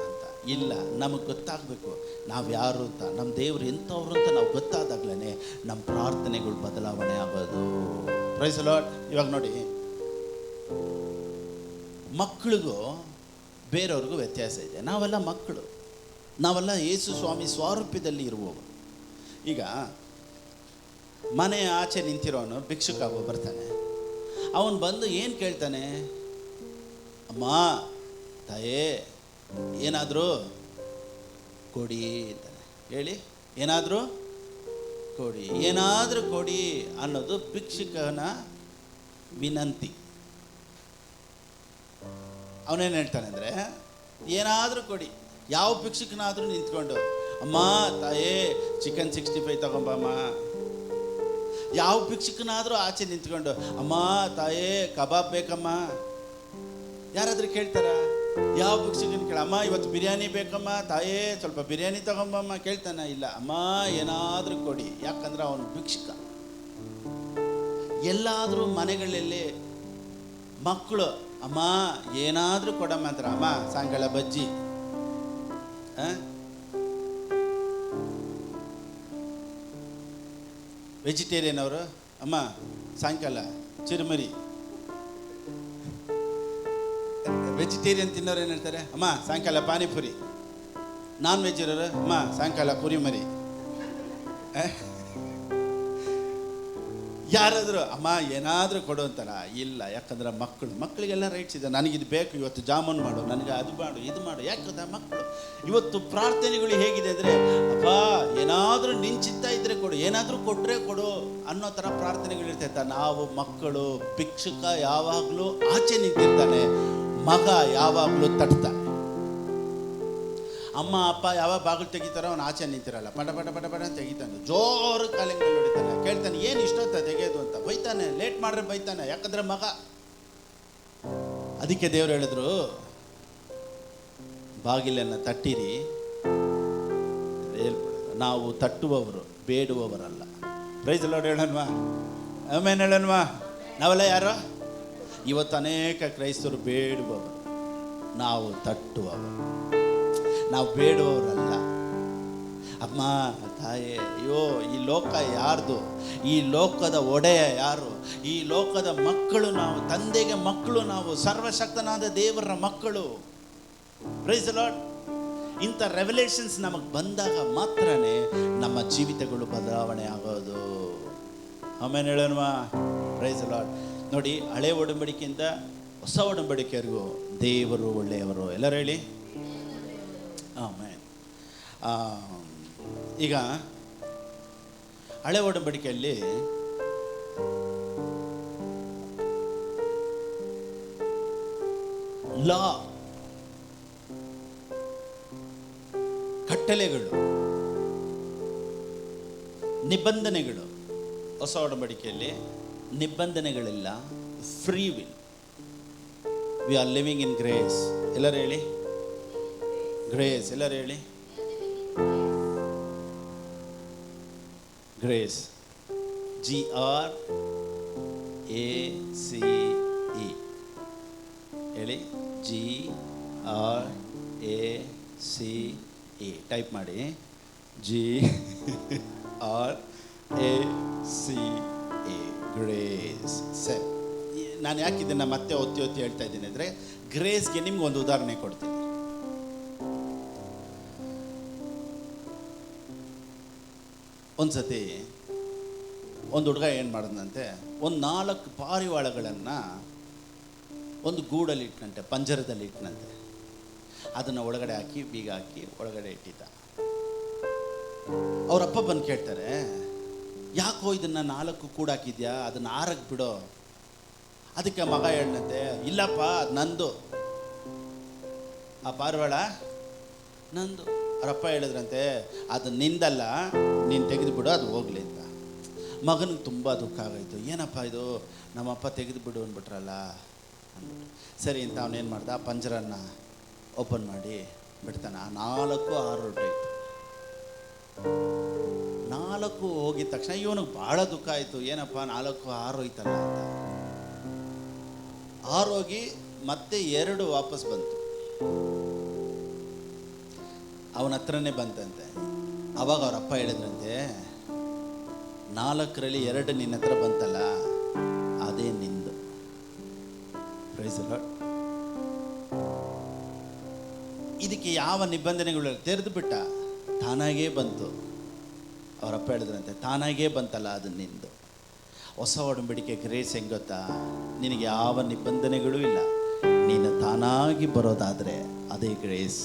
ಅಂತ. ಇಲ್ಲ, ನಮಗೆ ಗೊತ್ತಾಗಬೇಕು ನಾವು ಯಾರು ಅಂತ, ನಮ್ಮ ದೇವರು ಎಂಥವ್ರು ಅಂತ ನಾವು ಗೊತ್ತಾದಾಗಲೇ ನಮ್ಮ ಪ್ರಾರ್ಥನೆಗಳು ಬದಲಾವಣೆ ಆಗೋದು. Praise the lord. ಇವಾಗ ನೋಡಿ, ಮಕ್ಕಳಿಗೂ ಬೇರೆಯವ್ರಿಗೂ ವ್ಯತ್ಯಾಸ ಇದೆ. ನಾವೆಲ್ಲ ಮಕ್ಕಳು, ನಾವೆಲ್ಲ ಯೇಸು ಸ್ವಾಮಿ ಸ್ವರೂಪದಲ್ಲಿ ಇರುವವರು. ಈಗ ಮನೆ ಆಚೆ ನಿಂತಿರೋನು ಭಿಕ್ಷುಕ ಬರ್ತಾನೆ. ಅವನು ಬಂದು ಏನು ಕೇಳ್ತಾನೆ? ಅಮ್ಮ, ತಾಯೇ, ಏನಾದರೂ ಕೊಡಿ ಅಂತಾನೆ. ಹೇಳಿ, ಏನಾದರೂ ಕೊಡಿ, ಏನಾದರೂ ಕೊಡಿ ಅನ್ನೋದು ಭಿಕ್ಷುಕನ ವಿನಂತಿ. ಅವನೇನು ಹೇಳ್ತಾನೆ ಅಂದರೆ, ಏನಾದರೂ ಕೊಡಿ. ಯಾವ ಭಿಕ್ಷುಕನಾದರೂ ನಿಂತ್ಕೊಂಡು, ಅಮ್ಮ ತಾಯೇ ಚಿಕನ್ 65 ತಗೊಂಬಮ್ಮ. ಯಾವ ಭಿಕ್ಷುಕನಾದರೂ ಆಚೆ ನಿಂತ್ಕೊಂಡು, ಅಮ್ಮ ತಾಯೇ ಕಬಾಬ್ ಬೇಕಮ್ಮ. ಯಾರಾದರೂ ಕೇಳ್ತಾರ? ಯಾವ ಭಿಕ್ಷುಕನ ಕೇಳ, ಅಮ್ಮ ಇವತ್ತು ಬಿರಿಯಾನಿ ಬೇಕಮ್ಮ ತಾಯೇ, ಸ್ವಲ್ಪ ಬಿರಿಯಾನಿ ತಗೊಂಬಮ್ಮ ಕೇಳ್ತಾನೆ? ಇಲ್ಲ, ಅಮ್ಮ ಏನಾದರೂ ಕೊಡಿ. ಯಾಕಂದ್ರೆ ಅವನು ಭಿಕ್ಷುಕ. ಎಲ್ಲಾದರೂ ಮನೆಗಳಲ್ಲಿ ಮಕ್ಕಳು, ಅಮ್ಮ ಏನಾದರೂ ಕೊಡಮ್ಮ ಅಂತಾರೆ. ಅಮ್ಮ ಸಾಯಂಕಾಲ ಬಜ್ಜಿ, ವೆಜಿಟೇರಿಯನ್ ಅವರು, ಅಮ್ಮ ಸಾಯಂಕಾಲ ಚಿರುಮರಿ. ವೆಜಿಟೇರಿಯನ್ ತಿನ್ನೋರು ಏನು ಹೇಳ್ತಾರೆ? ಅಮ್ಮ ಸಾಯಂಕಾಲ ಪಾನಿಪುರಿ. ನಾನ್ ವೆಜ್ ಇರೋರು, ಅಮ್ಮ ಸಾಯಂಕಾಲ ಕುರಿ ಮರಿ. ಯಾರಾದರೂ ಅಮ್ಮ ಏನಾದರೂ ಕೊಡು ಅಂತಾರ? ಇಲ್ಲ, ಯಾಕಂದ್ರೆ ಮಕ್ಕಳಿಗೆಲ್ಲ ರೈಟ್ಸ್ ಇದೆ. ನನಗಿದು ಬೇಕು, ಇವತ್ತು ಜಾಮೂನು ಮಾಡು, ನನಗೆ ಅದು ಮಾಡು, ಇದು ಮಾಡು. ಯಾಕಂದ್ರೆ ಮಕ್ಕಳು ಇವತ್ತು ಪ್ರಾರ್ಥನೆಗಳು ಹೇಗಿದೆ ಅಂದರೆ, ಅಪ್ಪ ಏನಾದರೂ ನಿನ್ನ ಚಿತ್ತ ಇದ್ದರೆ ಕೊಡು, ಏನಾದರೂ ಕೊಟ್ಟರೆ ಕೊಡು ಅನ್ನೋ ಥರ ಪ್ರಾರ್ಥನೆಗಳಿರ್ತೈತೆ. ನಾವು ಮಕ್ಕಳು, ಭಿಕ್ಷುಕ ಯಾವಾಗಲೂ ಆಚೆ ನಿಂತಿರ್ತಾನೆ, ಮಗ ಯಾವಾಗಲೂ ತಟ್ತಾನೆ. ಅಮ್ಮ ಅಪ್ಪ ಯಾವಾಗ ಬಾಗಿಲು ತೆಗಿತಾರೋ ಅವನು ಆಚೆ ನಿಂತಿರಲ್ಲ, ಪಟ ಪಟ ಪಟ ಪಟ ಅಂತ ತೆಗಿತಾನೆ, ಜೋರು ಕಾಲಿಂಗಲ್ಲಿ ಹೊಡಿತಾನೆ. ಕೇಳ್ತಾನೆ, ಏನು ಇಷ್ಟೊತ್ತ ತೆಗೆಯೋದು ಅಂತ. ಬೈತಾನೆ, ಲೇಟ್ ಮಾಡ್ರೆ ಬೈತಾನೆ, ಯಾಕಂದ್ರೆ ಮಗ. ಅದಕ್ಕೆ ದೇವ್ರು ಹೇಳಿದ್ರು, ಬಾಗಿಲನ್ನು ತಟ್ಟಿರಿ. ನಾವು ತಟ್ಟುವವರು, ಬೇಡುವವರಲ್ಲ. ಪ್ರೈಸ್ ಲಾರ್ಡ್ ಹೇಳನ್ವಾ? ಆಮೆನ್ ಹೇಳನ್ವಾ? ನಾವೆಲ್ಲ ಯಾರು? ಇವತ್ತು ಅನೇಕ ಕ್ರೈಸ್ತರು ಬೇಡುವವರು, ನಾವು ತಟ್ಟುವವರು. ನಾವು ಬೇಡುವವರಲ್ಲ. ಅಮ್ಮ ತಾಯೇ, ಅಯ್ಯೋ ಈ ಲೋಕ ಯಾರ್ದು? ಈ ಲೋಕದ ಒಡೆಯ ಯಾರು? ಈ ಲೋಕದ ಮಕ್ಕಳು ನಾವು, ತಂದೆಗೆ ಮಕ್ಕಳು ನಾವು, ಸರ್ವಶಕ್ತನಾದ ದೇವರ ಮಕ್ಕಳು. Praise the lord. ಇಂಥ ರೆವಲೇಷನ್ಸ್ ನಮಗೆ ಬಂದಾಗ ಮಾತ್ರನೇ ನಮ್ಮ ಜೀವಿತಗಳು ಬದಲಾವಣೆ ಆಗೋದು. ಆಮೇಲೆ ಹೇಳೋಣವಾ? Price the lord. ನೋಡಿ, ಹಳೆ ಒಡಂಬಡಿಕೆಯಿಂದ ಹೊಸ ಒಡಂಬಡಿಕೆಯವರೆಗೂ ದೇವರು ಒಳ್ಳೆಯವರು. ಎಲ್ಲರೂ ಹೇಳಿ ಆಮೇಲೆ. ಈಗ ಹಳೆ ಒಡಂಬಡಿಕೆಯಲ್ಲಿ ಲಾ, ಕಟ್ಟಳೆಗಳು, ನಿಬಂಧನೆಗಳು. ಹೊಸ ಒಡಂಬಡಿಕೆಯಲ್ಲಿ ನಿಬಂಧನೆಗಳಿಲ್ಲ, free will. We are living in grace. ಎಲ್ಲರೂ ಹೇಳಿ ಗ್ರೇಸ್. ಎಲ್ಲರೂ ಹೇಳಿ ಗ್ರೇಸ್. GRACE. ಹೇಳಿ GRACE. ಟೈಪ್ ಮಾಡಿ, GRACE, ಗ್ರೇಸ್. ಸರಿ, ನಾನು ಯಾಕೆ ಇದನ್ನು ಮತ್ತೆ ಒತ್ತಿ ಹೇಳ್ತಾ ಇದ್ದೀನಿ ಅಂದರೆ, ಗ್ರೇಸ್ಗೆ ನಿಮ್ಗೆ ಒಂದು ಉದಾಹರಣೆ ಕೊಡ್ತೀನಿ. ಒಂದು ಸತಿ ಒಂದು ಹುಡುಗ ಏನು ಮಾಡಿದಂತೆ, ಒಂದು 4 ಪಾರಿವಾಳಗಳನ್ನು ಒಂದು ಗೂಡಲ್ಲಿ ಇಟ್ಟನಂತೆ, ಪಂಜರದಲ್ಲಿ ಇಟ್ಟನಂತೆ. ಅದನ್ನು ಒಳಗಡೆ ಹಾಕಿ ಬೀಗ ಹಾಕಿ ಒಳಗಡೆ ಇಟ್ಟಿದ್ದ. ಅವರಪ್ಪ ಬಂದು ಕೇಳ್ತಾರೆ, ಯಾಕೋ ಇದನ್ನು 4 ಕೂಡಾಕಿದ್ಯಾ, ಅದನ್ನು 6ಕ್ಕೆ ಬಿಡೋ. ಅದಕ್ಕೆ ಮಗ ಹೇಳನಂತೆ, ಇಲ್ಲಪ್ಪ ಅದು ನಂದು, ಆ ಪಾರಿವಾಳ ನಂದು. ಅವರಪ್ಪ ಹೇಳಿದ್ರಂತೆ, ಅದು ನಿಂದಲ್ಲ, ನೀನು ತೆಗೆದು ಬಿಡು, ಅದು ಹೋಗ್ಲಿ ಅಂತ. ಮಗನಿಗೆ ತುಂಬ ದುಃಖ ಆಗೋಯ್ತು. ಏನಪ್ಪ ಇದು, ನಮ್ಮಪ್ಪ ತೆಗೆದು ಬಿಡು ಅಂದ್ಬಿಟ್ರಲ್ಲ ಅಂದ್ಬಿಟ್ಟು. ಸರಿ ಅಂತ ಅವನೇನು ಮಾಡ್ದ, ಪಂಜರನ್ನ ಓಪನ್ ಮಾಡಿ ಬಿಡ್ತಾನೆ. 4 6 ಹೊರಟೋಯ್ತು. 4 ಹೋಗಿದ ತಕ್ಷಣ ಇವನಿಗೆ ಭಾಳ ದುಃಖ ಆಯಿತು. ಏನಪ್ಪ 4 6 ಹೋಯ್ತಲ್ಲ ಅಂತ. 6 ಹೋಗಿ ಮತ್ತೆ 2 ವಾಪಸ್ ಬಂತು. ಅವನ ಹತ್ರನೇ ಬಂತಂತೆ. ಅವಾಗ ಅವರಪ್ಪ ಹೇಳಿದ್ರಂತೆ, 4ರಲ್ಲಿ 2 ನಿನ್ನ ಹತ್ರ ಬಂತಲ್ಲ, ಅದೇ ನಿಂದು. Praise the lord. ಇದಕ್ಕೆ ಯಾವ ನಿಬಂಧನೆಗಳು ತೆರೆದು ಬಿಟ್ಟ, ತಾನಾಗೇ ಬಂತು. ಅವರಪ್ಪ ಹೇಳಿದ್ರಂತೆ, ತಾನಾಗೇ ಬಂತಲ್ಲ ಅದು ನಿಂದು. ಹೊಸ ಒಡಂಬಡಿಕೆ ಗ್ರೇಸ್ ಹೆಂಗೆ ಗೊತ್ತಾ? ನಿನಗೆ ಯಾವ ನಿಬಂಧನೆಗಳೂ ಇಲ್ಲ, ನೀನು ತಾನಾಗಿ ಬರೋದಾದರೆ ಅದೇ ಗ್ರೇಸ್.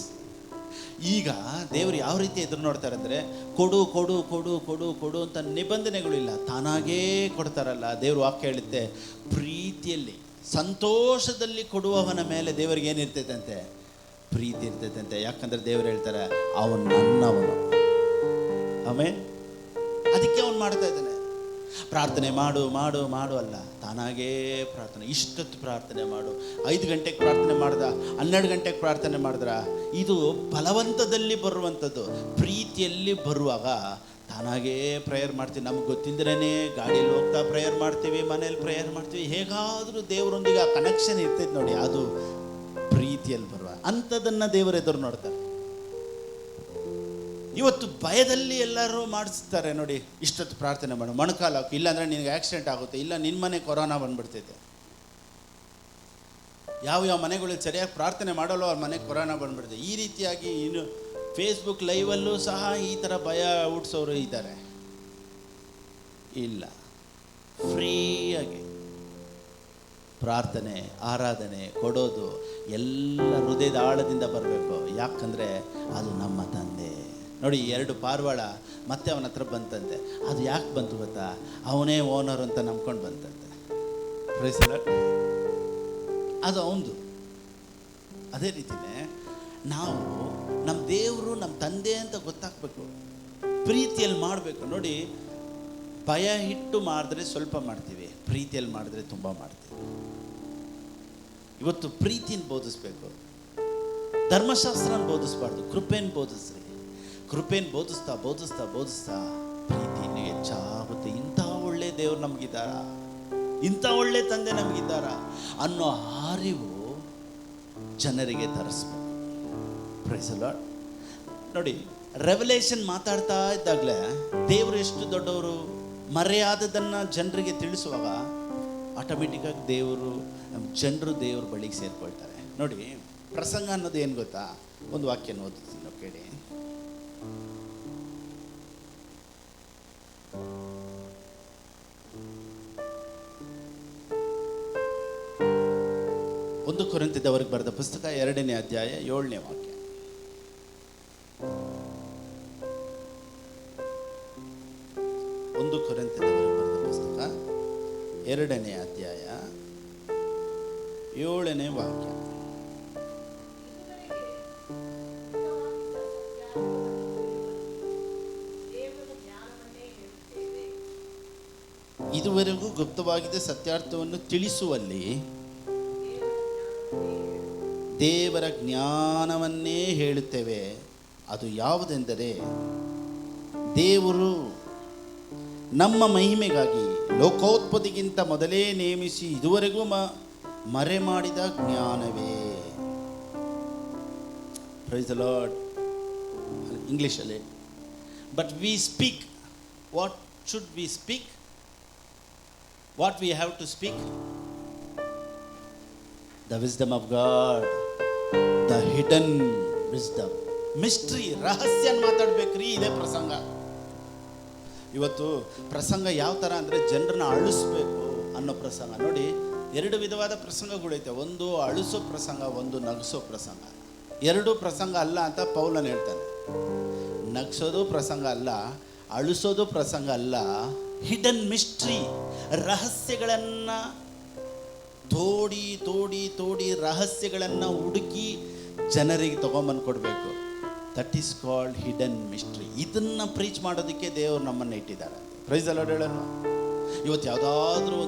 ಈಗ ದೇವರು ಯಾವ ರೀತಿ ಎದುರು ನೋಡ್ತಾರೆ ಅಂದರೆ, ಕೊಡು ಕೊಡು ಕೊಡು ಕೊಡು ಕೊಡು ಅಂತ ನಿಬಂಧನೆಗಳಿಲ್ಲ, ತಾನಾಗೇ ಕೊಡ್ತಾರಲ್ಲ. ದೇವರು ವಾಕ್ಯ ಹೇಳುತ್ತೆ, ಪ್ರೀತಿಯಲ್ಲಿ ಸಂತೋಷದಲ್ಲಿ ಕೊಡುವವನ ಮೇಲೆ ದೇವರಿಗೆ ಏನಿರ್ತೈತಂತೆ? ಪ್ರೀತಿ ಇರ್ತೈತಂತೆ. ಯಾಕಂದರೆ ದೇವರು ಹೇಳ್ತಾರೆ, ಅವನು ನನ್ನವನು. ಆಮೇಲೆ ಅದಕ್ಕೆ ಅವನು ಮಾಡ್ತಾ ಇದ್ದಾನೆ. ಪ್ರಾರ್ಥನೆ ಮಾಡು ಮಾಡು ಮಾಡು ಅಲ್ಲ, ತಾನಾಗೇ ಪ್ರಾರ್ಥನೆ. ಇಷ್ಟೊತ್ತು ಪ್ರಾರ್ಥನೆ ಮಾಡು, 5 ಗಂಟೆಗೆ ಪ್ರಾರ್ಥನೆ ಮಾಡ್ದ, 12 ಗಂಟೆಗೆ ಪ್ರಾರ್ಥನೆ ಮಾಡಿದ್ರ, ಇದು ಬಲವಂತದಲ್ಲಿ ಬರುವಂಥದ್ದು. ಪ್ರೀತಿಯಲ್ಲಿ ಬರುವಾಗ ತಾನಾಗೇ ಪ್ರೇಯರ್ ಮಾಡ್ತೀವಿ. ನಮ್ಗೆ ಗೊತ್ತಿಲ್ಲದೇ ಗಾಡಿಯಲ್ಲಿ ಹೋಗ್ತಾ ಪ್ರೇಯರ್ ಮಾಡ್ತೀವಿ, ಮನೇಲಿ ಪ್ರೇಯರ್ ಮಾಡ್ತೀವಿ. ಹೇಗಾದರೂ ದೇವರೊಂದಿಗೆ ಆ ಕನೆಕ್ಷನ್ ಇರ್ತೈತೆ ನೋಡಿ, ಅದು ಪ್ರೀತಿಯಲ್ಲಿ ಬರುವ ಅಂಥದನ್ನು ದೇವರು ಎದುರು ನೋಡ್ತಾರೆ. ಇವತ್ತು ಭಯದಲ್ಲಿ ಎಲ್ಲರೂ ಮಾಡಿಸ್ತಾರೆ ನೋಡಿ, ಇಷ್ಟೊತ್ತು ಪ್ರಾರ್ಥನೆ ಮಾಡು, ಮೊಣಕಾಲು ಹಾಕು, ಇಲ್ಲಾಂದರೆ ನಿನಗೆ ಆಕ್ಸಿಡೆಂಟ್ ಆಗುತ್ತೆ, ಇಲ್ಲ ನಿನ್ನ ಮನೆ ಕೊರೋನಾ ಬಂದ್ಬಿಡ್ತೈತೆ. ಯಾವ ಮನೆಗಳಲ್ಲಿ ಸರಿಯಾಗಿ ಪ್ರಾರ್ಥನೆ ಮಾಡಲ್ಲ ಅವ್ರ ಮನೆಗೆ ಕೊರೋನಾ ಬಂದ್ಬಿಡ್ತದೆ. ಈ ರೀತಿಯಾಗಿ ಇನ್ನು ಫೇಸ್ಬುಕ್ ಲೈವಲ್ಲೂ ಸಹ ಈ ಥರ ಭಯ ಹುಟ್ಟಿಸೋರು ಇದ್ದಾರೆ. ಇಲ್ಲ, ಫ್ರೀಯಾಗಿ ಪ್ರಾರ್ಥನೆ ಆರಾಧನೆ ಕೊಡೋದು ಎಲ್ಲ ಹೃದಯದ ಆಳದಿಂದ ಬರಬೇಕು. ಯಾಕಂದರೆ ಅದು ನಮ್ಮ ತಂದೆ. ನೋಡಿ, 2 ಪಾರಿವಾಳ ಮತ್ತೆ ಅವನ ಹತ್ರ ಬಂತಂತೆ. ಅದು ಯಾಕೆ ಬಂತು ಗೊತ್ತಾ? ಅವನೇ ಓನರ್ ಅಂತ ನಂಬ್ಕೊಂಡು ಬಂತಂತೆ. ಅದು ಅವನದು. ಅದೇ ರೀತಿಯೇ ನಾವು ನಮ್ಮ ದೇವರು ನಮ್ಮ ತಂದೆ ಅಂತ ಗೊತ್ತಾಗಬೇಕು, ಪ್ರೀತಿಯಲ್ಲಿ ಮಾಡಬೇಕು. ನೋಡಿ, ಭಯ ಇಟ್ಟು ಮಾಡಿದ್ರೆ ಸ್ವಲ್ಪ ಮಾಡ್ತೀವಿ, ಪ್ರೀತಿಯಲ್ಲಿ ಮಾಡಿದ್ರೆ ತುಂಬ ಮಾಡ್ತೀವಿ. ಇವತ್ತು ಪ್ರೀತಿನ ಬೋಧಿಸ್ಬೇಕು, ಧರ್ಮಶಾಸ್ತ್ರನ ಬೋಧಿಸ್ಬಾರ್ದು, ಕೃಪೆನ ಬೋಧಿಸ್ರಿ. ಕೃಪೆನ ಬೋಧಿಸ್ತಾ ಬೋಧಿಸ್ತಾ ಬೋಧಿಸ್ತಾ ಪ್ರೀತಿ ಇನ್ನೂ ಹೆಚ್ಚಾಗುತ್ತೆ. ಇಂಥ ಒಳ್ಳೆ ದೇವ್ರು ನಮಗಿದ್ದಾರ, ಇಂಥ ಒಳ್ಳೆ ತಂದೆ ನಮಗಿದ್ದಾರ ಅನ್ನೋ ಅರಿವು ಜನರಿಗೆ ತರಿಸ್ಬೇಕು. Praise the lord. ನೋಡಿ, ರೆವಲೇಷನ್ ಮಾತಾಡ್ತಾ ಇದ್ದಾಗಲೇ ದೇವರು ಎಷ್ಟು ದೊಡ್ಡವರು ಮರೆಯಾದದನ್ನು ಜನರಿಗೆ ತಿಳಿಸುವಾಗ ಆಟೋಮೆಟಿಕ್ಕಾಗಿ ಜನರು ದೇವ್ರ ಬಳಿಗೆ ಸೇರ್ಕೊಳ್ತಾರೆ. ನೋಡಿ, ಪ್ರಸಂಗ ಅನ್ನೋದು ಏನು ಗೊತ್ತಾ? ಒಂದು ವಾಕ್ಯನ ಓದುತ್ತೀನಿ ನಾವು, ಕೇಳಿ. ಒಂದು ಕೊರಿಂಥದವರಿಗೆ ಬರೆದ ಪುಸ್ತಕ 2ನೇ ಅಧ್ಯಾಯ 7ನೇ ವಾಕ್ಯ. ಒಂದು ಕೊರಿಂಥದವರಿಗೆ ಬರೆದ ಪುಸ್ತಕ 2ನೇ ಅಧ್ಯಾಯ 7ನೇ ವಾಕ್ಯ. ಇದುವರೆಗೂ ಗುಪ್ತವಾಗಿದೆ ಸತ್ಯಾರ್ಥವನ್ನು ತಿಳಿಸುವಲ್ಲಿ ದೇವರ ಜ್ಞಾನವನ್ನೇ ಹೇಳುತ್ತೇವೆ. ಅದು ಯಾವುದೆಂದರೆ, ದೇವರು ನಮ್ಮ ಮಹಿಮೆಗಾಗಿ ಲೋಕೋತ್ಪತ್ತಿಗಿಂತ ಮೊದಲೇ ನೇಮಿಸಿ ಇದುವರೆಗೂ ಮರೆ ಮಾಡಿದ ಜ್ಞಾನವೇ. Praise the Lord. ಇಂಗ್ಲೀಷಲ್ಲಿ, but we speak. What should we speak? What we have to speak? The wisdom of God, the hidden wisdom, mystery, ರಹಸ್ಯ ಮಾತಾಡ್ಬೇಕ್ರಿ. ಇದೇ ಪ್ರಸಂಗ. ಇವತ್ತು ಪ್ರಸಂಗ ಯಾವ ಥರ ಅಂದರೆ ಜನರನ್ನ ಅಳಿಸ್ಬೇಕು ಅನ್ನೋ ಪ್ರಸಂಗ. ನೋಡಿ, 2 ವಿಧವಾದ ಪ್ರಸಂಗಗಳೈತೆ. ಒಂದು ಅಳಿಸೋ ಪ್ರಸಂಗ, ಒಂದು ನಗಿಸೋ ಪ್ರಸಂಗ. 2 ಪ್ರಸಂಗ ಅಲ್ಲ ಅಂತ ಪೌಲನ್ ಹೇಳ್ತಾನೆ. ನಗಿಸೋದು ಪ್ರಸಂಗ ಅಲ್ಲ, ಅಳಿಸೋದು ಪ್ರಸಂಗ ಅಲ್ಲ. ಹಿಡನ್ ಮಿಸ್ಟ್ರಿ, ರಹಸ್ಯಗಳನ್ನು ತೋಡಿ ತೋಡಿ ತೋಡಿ ರಹಸ್ಯಗಳನ್ನು ಹುಡುಕಿ ಜನರಿಗೆ ತೊಗೊಂಬಂದು ಕೊಡಬೇಕು. That is called hidden mystery. ಇದನ್ನು ಪ್ರೀಚ್ ಮಾಡೋದಕ್ಕೆ ದೇವರು ನಮ್ಮನ್ನು ಇಟ್ಟಿದ್ದಾರೆ. ಪ್ರೈಸ್ ದಿ ಲಾರ್ಡ್ ಹೇಳೋಣ. ಇವತ್ತು ಯಾವುದಾದ್ರೂ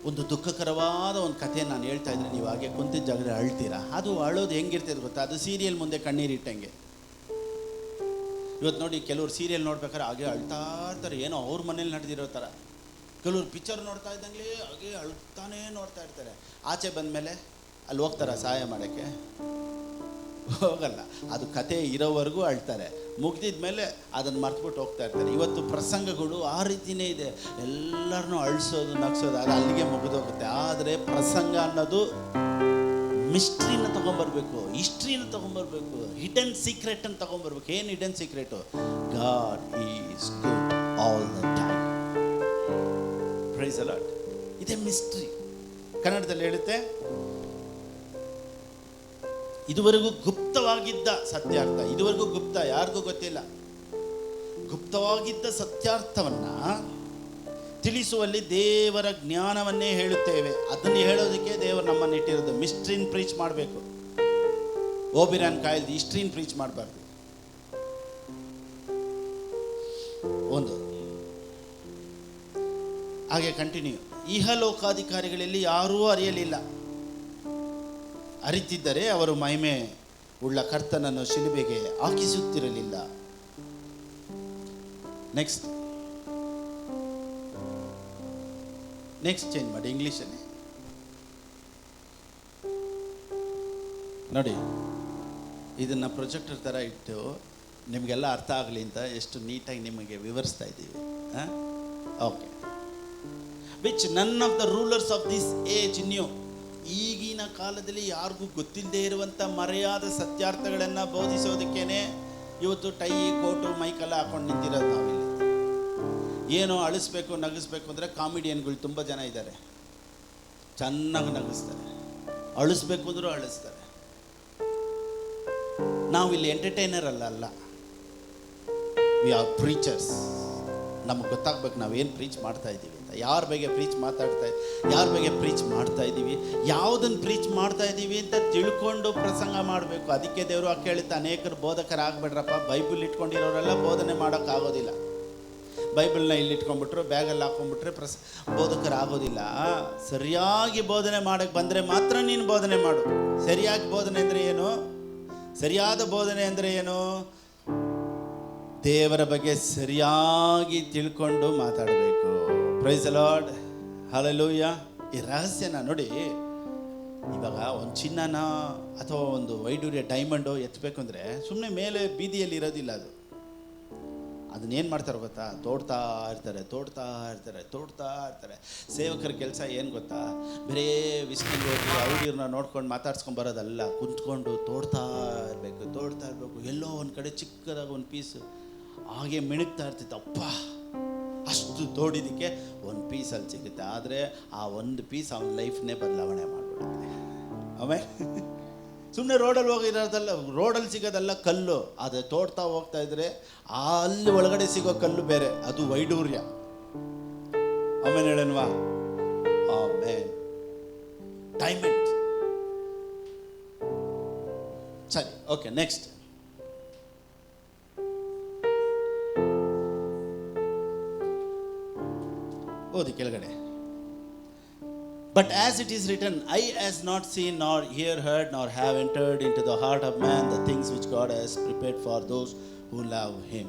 ಒಂದು ದುಃಖಕರವಾದ ಒಂದು ಕಥೆ ನಾನು ಹೇಳ್ತಾ ಇದ್ರೆ ನೀವು ಹಾಗೆ ಕುಂತಿದ್ದ ಜಾಗದಲ್ಲಿ ಅಳ್ತೀರಾ. ಅದು ಅಳೋದು ಹೆಂಗಿರ್ತದೆ ಗೊತ್ತಾ? ಅದು ಸೀರಿಯಲ್ ಮುಂದೆ ಕಣ್ಣೀರಿಟ್ಟಂಗೆ. ಇವತ್ತು ನೋಡಿ, ಕೆಲವರು ಸೀರಿಯಲ್ ನೋಡ್ಬೇಕಾದ್ರೆ ಹಾಗೆ ಅಳ್ತಾ ಇರ್ತಾರೆ, ಏನೋ ಅವ್ರ ಮನೇಲಿ ನಡೆದಿರೋ ಥರ. ಕೆಲವರು ಪಿಕ್ಚರ್ ನೋಡ್ತಾ ಇದ್ದಂಗೆ ಹಾಗೆ ಅಳ್ತಾನೇ ನೋಡ್ತಾ ಇರ್ತಾರೆ. ಆಚೆ ಬಂದಮೇಲೆ ಅಲ್ಲಿ ಹೋಗ್ತಾರ ಸಹಾಯ ಮಾಡೋಕ್ಕೆ? ಹೋಗಲ್ಲ. ಅದು ಕತೆ ಇರೋವರೆಗೂ ಅಳ್ತಾರೆ, ಮುಗ್ದಿದ ಮೇಲೆ ಅದನ್ನು ಮರ್ತ್ಬಿಟ್ಟು ಹೋಗ್ತಾ ಇರ್ತಾರೆ. ಇವತ್ತು ಪ್ರಸಂಗಗಳು ಆ ರೀತಿಯೇ ಇದೆ. ಎಲ್ಲರನ್ನೂ ಅಳಿಸೋದು ನಗಿಸೋದು, ಅದು ಅಲ್ಲಿಗೆ ಮುಗಿದೋಗುತ್ತೆ. ಆದರೆ ಪ್ರಸಂಗ ಅನ್ನೋದು ಮಿಸ್ಟ್ರಿನ ತಗೊಂಡ್ಬರ್ಬೇಕು, ಹಿಸ್ಟ್ರಿನ ತಗೊಂಡ್ಬರ್ಬೇಕು, ಹಿಡನ್ ಸೀಕ್ರೆಟ್ ಅಂತ ತಗೊಂಡ್ಬರ್ಬೇಕು. ಏನು hidden secret? God is good all the time. Praise the lord. ಇದೇ ಮಿಸ್ಟ್ರಿ. ಕನ್ನಡದಲ್ಲಿ ಹೇಳುತ್ತೆ, ಇದುವರೆಗೂ ಗುಪ್ತವಾಗಿದ್ದ ಸತ್ಯಾರ್ಥ, ಇದುವರೆಗೂ ಗುಪ್ತ, ಯಾರಿಗೂ ಗೊತ್ತಿಲ್ಲ. ಗುಪ್ತವಾಗಿದ್ದ ಸತ್ಯಾರ್ಥವನ್ನ ತಿಳಿಸುವಲ್ಲಿ ದೇವರ ಜ್ಞಾನವನ್ನೇ ಹೇಳುತ್ತೇವೆ. ಅದನ್ನು ಹೇಳೋದಕ್ಕೆ ದೇವರು ನಮ್ಮನ್ನು ಇಟ್ಟಿರೋದು. ಮಿಸ್ಟ್ರಿನ್ ಪ್ರೀಚ್ ಮಾಡಬೇಕು. ಓಬಿರಾನ್ ಕಾಯ್ದು ಹಿಸ್ಟ್ರಿನ್ ಪ್ರೀಚ್ ಮಾಡಬಾರ್ದು. ಒಂದು ಹಾಗೆ ಕಂಟಿನ್ಯೂ. ಇಹಲೋಕಾಧಿಕಾರಿಗಳಲ್ಲಿ ಯಾರೂ ಅರಿಯಲಿಲ್ಲ. ಅರಿತಿದ್ದರೆ ಅವರು ಮಹಿಮೆ ಉಳ್ಳ ಕರ್ತನನ್ನು ಶಿಲುಬೆಗೆ ಹಾಕಿಸುತ್ತಿರಲಿಲ್ಲ. ನೆಕ್ಸ್ಟ್ ಚೇಂಜ್ ಮಾಡಿ ಇಂಗ್ಲೀಷಲ್ಲಿ ನೋಡಿ. ಇದನ್ನು ಪ್ರೊಜೆಕ್ಟರ್ ಥರ ಇಟ್ಟು ನಿಮಗೆಲ್ಲ ಅರ್ಥ ಆಗಲಿ ಅಂತ ಎಷ್ಟು ನೀಟಾಗಿ ನಿಮಗೆ ವಿವರಿಸ್ತಾ ಇದ್ದೀವಿ. Okay. Which none of the rulers of this age new. ಈಗಿನ ಕಾಲದಲ್ಲಿ ಯಾರಿಗೂ ಗೊತ್ತಿಲ್ಲದೆ ಇರುವಂಥ ಮರೆಯಾದ ಸತ್ಯಾರ್ಥಗಳನ್ನು ಬೋಧಿಸೋದಕ್ಕೇನೆ ಇವತ್ತು ಟೈ, ಕೋಟು, ಮೈಕೆಲ್ಲ ಹಾಕೊಂಡು ನಿಂತಿರೋದು ನಾವಿಲ್ಲಿ. ಏನೋ ಅಳಿಸ್ಬೇಕು, ನಗಿಸ್ಬೇಕು ಅಂದರೆ ಕಾಮಿಡಿಯನ್ಗಳು ತುಂಬ ಜನ ಇದ್ದಾರೆ. ಚೆನ್ನಾಗಿ ನಗಿಸ್ತಾರೆ. ಅಳಿಸ್ಬೇಕು ಅಂದರೂ ಅಳಿಸ್ತಾರೆ. ನಾವಿಲ್ಲಿ ಎಂಟರ್ಟೈನರ್ ಅಲ್ಲ, ವಿ ಆರ್ ಪ್ರೀಚರ್ಸ್. ನಮಗೆ ಗೊತ್ತಾಗ್ಬೇಕು ನಾವೇನು ಪ್ರೀಚ್ ಮಾಡ್ತಾ ಇದ್ದೀವಿ ಅಂತ, ಯಾರ ಬಗ್ಗೆ ಪ್ರೀಚ್ ಯಾರ ಬಗ್ಗೆ ಪ್ರೀಚ್ ಮಾಡ್ತಾ ಇದ್ದೀವಿ, ಯಾವುದನ್ನು ಪ್ರೀಚ್ ಮಾಡ್ತಾ ಇದ್ದೀವಿ ಅಂತ ತಿಳ್ಕೊಂಡು ಪ್ರಸಂಗ ಮಾಡಬೇಕು. ಅದಕ್ಕೆ ದೇವರು ಆ ಕೇಳುತ್ತೆ, ಅನೇಕರು ಬೋಧಕರಾಗಬೇಡ್ರಪ್ಪ. ಬೈಬಲ್ ಇಟ್ಕೊಂಡಿರೋರೆಲ್ಲ ಬೋಧನೆ ಮಾಡೋಕ್ಕಾಗೋದಿಲ್ಲ. ಬೈಬಲ್ನ ಇಲ್ಲಿ ಇಟ್ಕೊಂಡ್ಬಿಟ್ರು, ಬ್ಯಾಗಲ್ಲಿ ಹಾಕೊಂಡ್ಬಿಟ್ರೆ ಬೋಧಕರಾಗೋದಿಲ್ಲ. ಸರಿಯಾಗಿ ಬೋಧನೆ ಮಾಡೋಕ್ಕೆ ಬಂದರೆ ಮಾತ್ರ ನೀನು ಬೋಧನೆ ಮಾಡು. ಸರಿಯಾಗಿ ಬೋಧನೆ ಅಂದರೆ ಏನು? ಸರಿಯಾದ ಬೋಧನೆ ಅಂದರೆ ಏನು? ದೇವರ ಬಗ್ಗೆ ಸರಿಯಾಗಿ ತಿಳ್ಕೊಂಡು ಮಾತಾಡಬೇಕು. Praise the lord, hallelujah. ಈ ರಹಸ್ಯನ ನೋಡಿ. ಇವಾಗ ಒಂದು ಚಿನ್ನನ ಅಥವಾ ಒಂದು ವೈಡೂರ್ಯ ಡೈಮಂಡು ಎತ್ತಬೇಕು ಅಂದರೆ ಸುಮ್ಮನೆ ಮೇಲೆ ಬೀದಿಯಲ್ಲಿ ಇರೋದಿಲ್ಲ. ಅದನ್ನೇನು ಮಾಡ್ತಾರೆ ಗೊತ್ತಾ? ತೋಡ್ತಾ ಇರ್ತಾರೆ. ಸೇವಕರ ಕೆಲಸ ಏನು ಗೊತ್ತಾ? ಬರೇ ವಿಸ್ಕಿಗೆ ಹೋಗಿ ಅವ್ರನ್ನ ನೋಡ್ಕೊಂಡು ಮಾತಾಡ್ಸ್ಕೊಂಡು ಬರೋದಲ್ಲ. ಕುಂತ್ಕೊಂಡು ತೋಡ್ತಾ ಇರಬೇಕು. ಎಲ್ಲೋ ಒಂದು ಕಡೆ ಚಿಕ್ಕದಾಗ ಒಂದು ಪೀಸು ಹಾಗೆ ಮಿಣುಕ್ತಾ ಇರ್ತಿತ್ತು. ಅಪ್ಪ, ಅಷ್ಟು ತೋಡಿದ್ದಕ್ಕೆ ಒಂದು ಪೀಸಲ್ಲಿ ಸಿಗುತ್ತೆ. ಆದರೆ ಆ ಒಂದು ಪೀಸ್ ಅವನ ಲೈಫ್ನೇ ಬದಲಾವಣೆ ಮಾಡಿಬಿಡುತ್ತೆ. ಆಮೇಲೆ ಸುಮ್ಮನೆ ರೋಡಲ್ಲಿ ಹೋಗಿರೋದಲ್ಲ, ರೋಡಲ್ಲಿ ಸಿಗೋದಲ್ಲ ಕಲ್ಲು. ಅದು ತೋಡ್ತಾ ಹೋಗ್ತಾ ಇದ್ರೆ ಅಲ್ಲಿ ಒಳಗಡೆ ಸಿಗೋ ಕಲ್ಲು ಬೇರೆ, ಅದು ವೈಡೂರ್ಯ. ಆಮೇಲೆ ಹೇಳನ್ವಾ? ಆಮೇಲೆ ಡೈಮಂಡ್. ಸರಿ, ಓಕೆ. ನೆಕ್ಸ್ಟ್ ಓದಿ ಕೆಳಗಡೆ. But as it is written, eye has not seen, nor ear heard, nor have entered into the heart of man the things which God has prepared for those who love him.